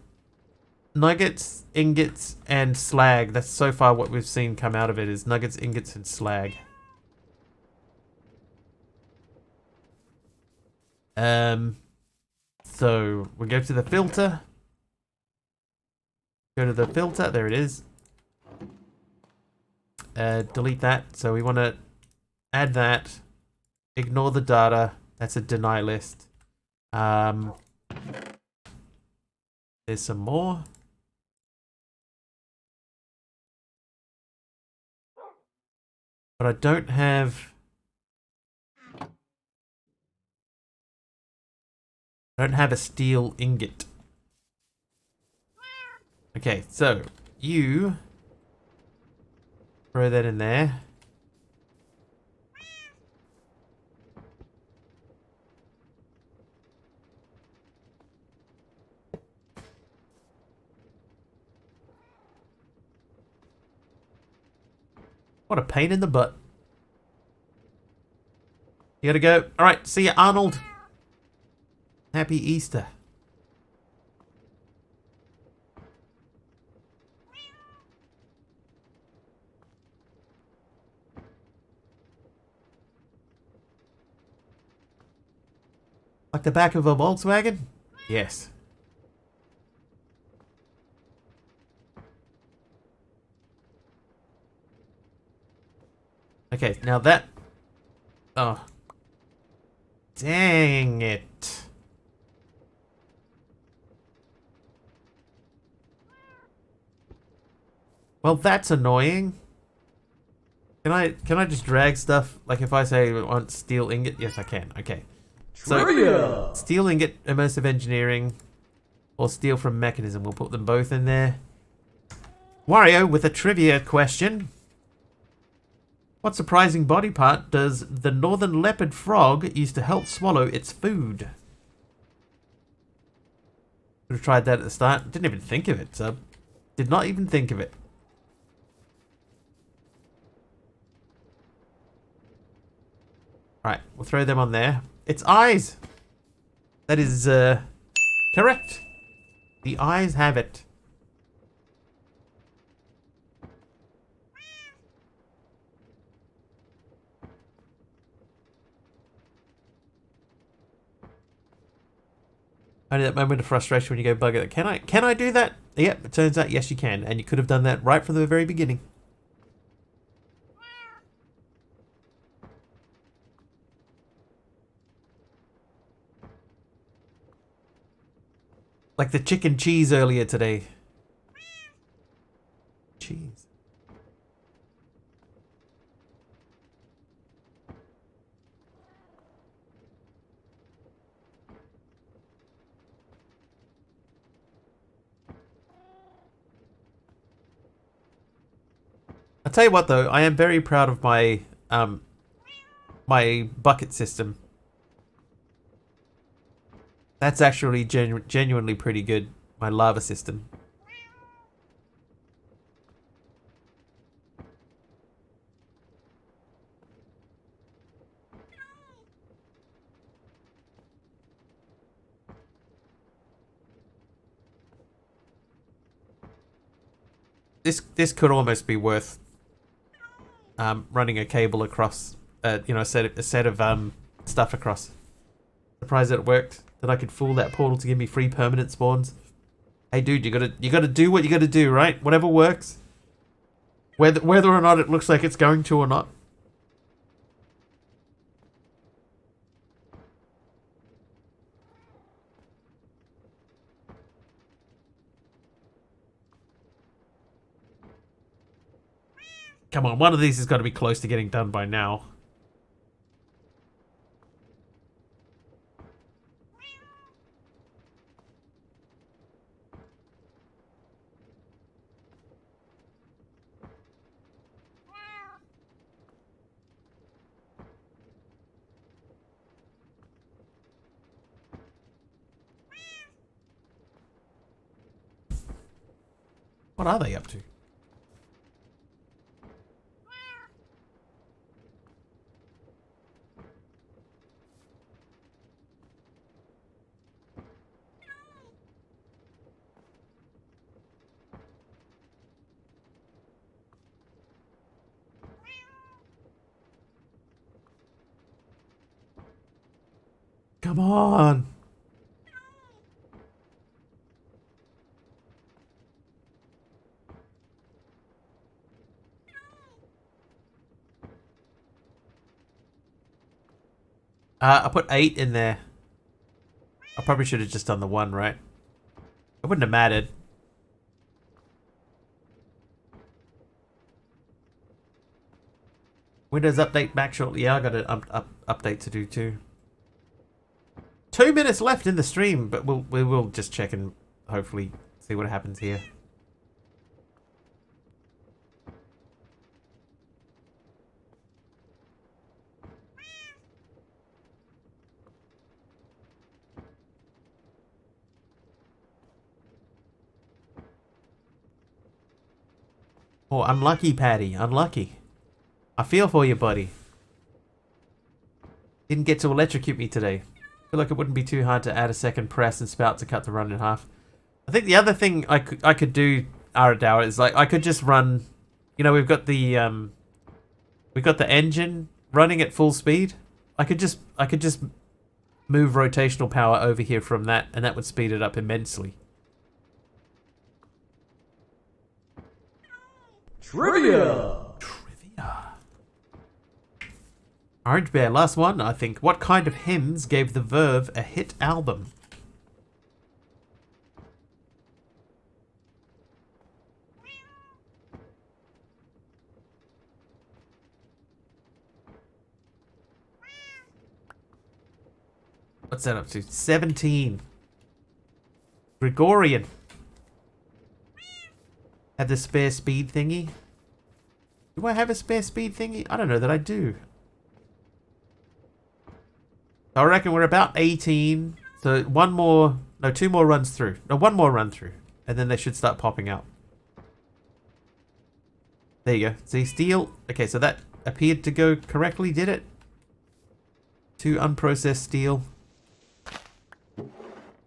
nuggets, ingots, and slag. That's so far what we've seen come out of it is nuggets, ingots, and slag. So we go to the filter. Go to the filter. There it is. Delete that. So we want to add that. Ignore the data. That's a deny list. There's some more. But I don't have... a steel ingot. Okay, so you throw that in there. What a pain in the butt. You gotta go. Alright, see you, Arnold. Happy Easter. Like the back of a Volkswagen? Yes. Okay, now that... Oh. Dang it. Well, that's annoying. Can I just drag stuff? Like if I say I want steel ingot? Yes, I can. Okay. So, steel ingot, immersive engineering, or steel from mechanism. We'll put them both in there. Wario with a trivia question. What surprising body part does the northern leopard frog use to help swallow its food? Could have tried that at the start. Didn't even think of it, so... Did not even think of it. Right, we'll throw them on there. Its eyes! That is, correct. The eyes have it. Only that moment of frustration when you go bug it. Can I do that? Yep, it turns out yes you can. And you could have done that right from the very beginning. Like the chicken cheese earlier today. Cheese. I'll tell you what though, I am very proud of my my bucket system. That's actually genuinely pretty good, my lava system. This could almost be worth running a cable across, you know, a set of stuff across. Surprised that it worked. That I could fool that portal to give me free permanent spawns. Hey, dude, you gotta do what you gotta do, right? Whatever works. Whether or not it looks like it's going to or not. Come on, one of these has got to be close to getting done by now. What are they up to? Come on. I put 8 in there. I probably should have just done the 1, right? It wouldn't have mattered. Windows update back shortly. Yeah, I got an update to do too. 2 minutes left in the stream, but we will just check and hopefully see what happens here. Oh, unlucky, Paddy. Unlucky. I feel for you, buddy. Didn't get to electrocute me today. Feel like it wouldn't be too hard to add a second press and spout to cut the run in half. I think the other thing I could do, Aradao, is like I could just run. You know, we've got the engine running at full speed. I could just move rotational power over here from that, and that would speed it up immensely. Trivia! Orange Bear, last one, I think. What kind of hymns gave the Verve a hit album? What's that up to? 17. Gregorian. Have the spare speed thingy? Do I have a spare speed thingy? I don't know that I do. I reckon we're about 18. So one more, no, 2 more runs through. No, 1 more run through. And then they should start popping out. There you go. See, steel. Okay, so that appeared to go correctly, did it? 2 unprocessed steel.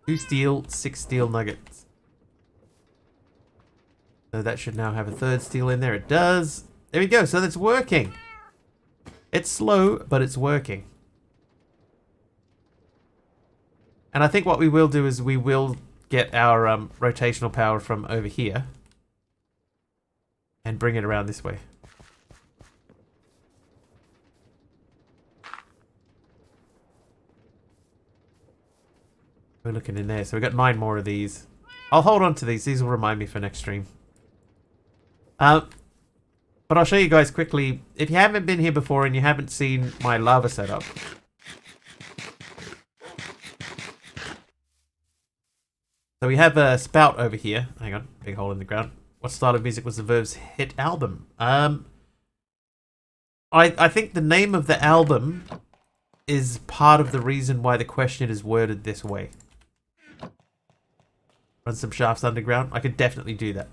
2 steel, 6 steel nuggets. So that should now have a 3rd steel in there. It does. There we go. So that's working. It's slow, but it's working. And I think what we will do is we will get our rotational power from over here and bring it around this way. We're looking in there. So we've got 9 more of these. I'll hold on to these. These will remind me for next stream. But I'll show you guys quickly. If you haven't been here before and you haven't seen my lava setup. So we have a spout over here. Hang on, big hole in the ground. What style of music was the Verve's hit album? I think the name of the album is part of the reason why the question is worded this way. Run some shafts underground. I could definitely do that.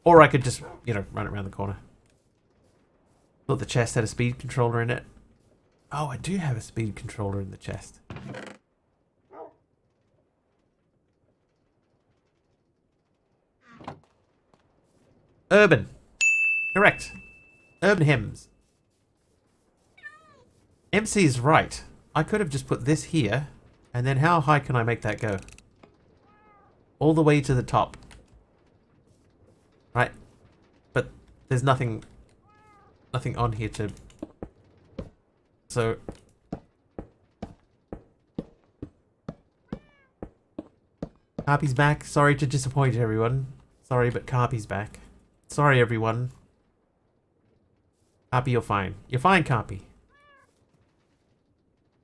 Or I could just, you know, run it around the corner. Thought the chest had a speed controller in it. Oh, I do have a speed controller in the chest. Urban. Correct. Urban hymns. MC is right. I could have just put this here. And then how high can I make that go? All the way to the top. Right. But there's nothing on here to... So... Carpy's back. Sorry to disappoint everyone. Sorry, but Carpy's back. Sorry, everyone. Carpy, you're fine. You're fine, Carpy.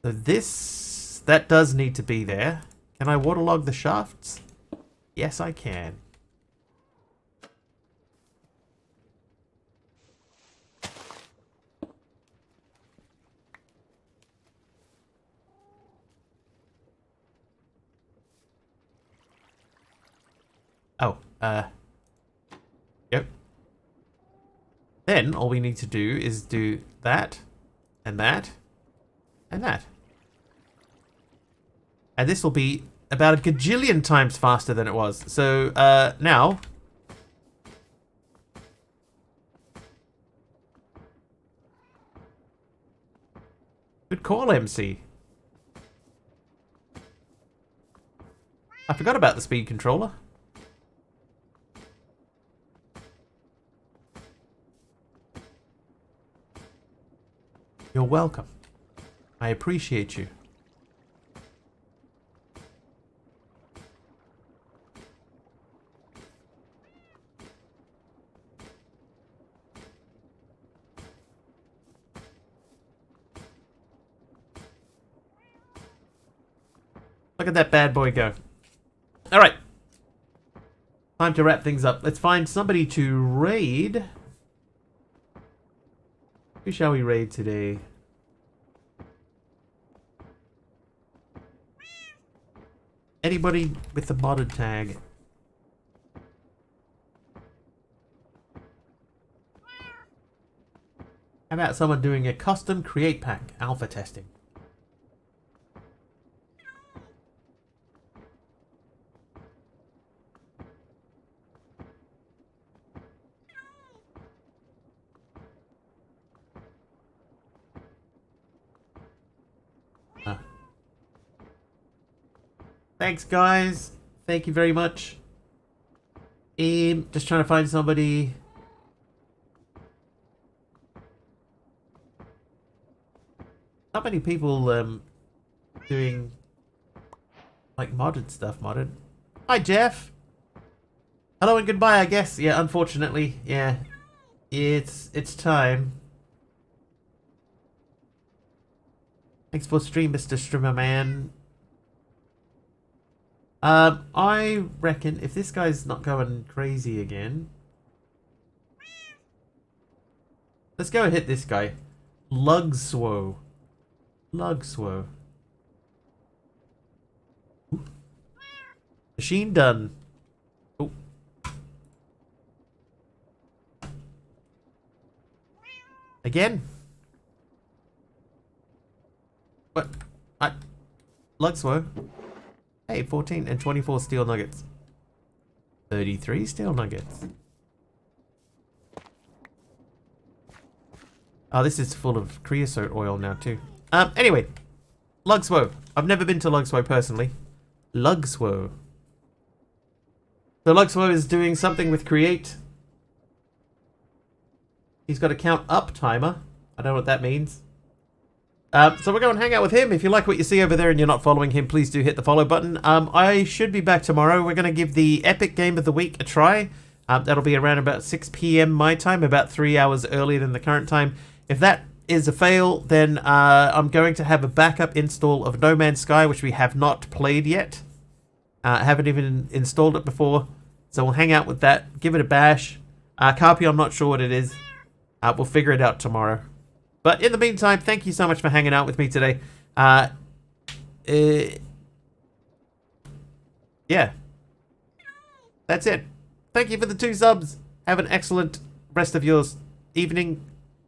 So this... That does need to be there. Can I waterlog the shafts? Yes, I can. Oh, yep. Then all we need to do is do that, and that, and that. And this will be about a gajillion times faster than it was. So, now... Good call, MC. I forgot about the speed controller. You're welcome. I appreciate you. Look at that bad boy go. Alright. Time to wrap things up. Let's find somebody to raid. Who shall we raid today? Anybody with the modded tag? How about someone doing a custom create pack alpha testing? Thanks, guys. Thank you very much. Just trying to find somebody. Not many people doing like modded stuff. Modded. Hi, Jeff. Hello and goodbye. I guess. Yeah. Unfortunately, yeah. It's time. Thanks for stream, Mr. Streamer Man. I reckon if this guy's not going crazy again, let's go and hit this guy. Lugswo. Lugswo. Ooh. Machine done. Oh. Again? What? Lugswo. Hey, 14 and 24 steel nuggets. 33 steel nuggets. Oh, this is full of creosote oil now too. Anyway. Lugswo. I've never been to Lugswo personally. Lugswo. So Lugswo is doing something with create. He's got a count up timer. I don't know what that means. So we're going to hang out with him. If you like what you see over there and you're not following him, please do hit the follow button. I should be back tomorrow. We're going to give the Epic Game of the Week a try. That'll be around about 6 PM my time, about 3 hours earlier than the current time. If that is a fail, then I'm going to have a backup install of No Man's Sky, which we have not played yet. Haven't even installed it before. So we'll hang out with that, give it a bash. Carpy, I'm not sure what it is. We'll figure it out tomorrow. But in the meantime, thank you so much for hanging out with me today. Yeah. That's it. Thank you for the 2 subs. Have an excellent rest of your evening,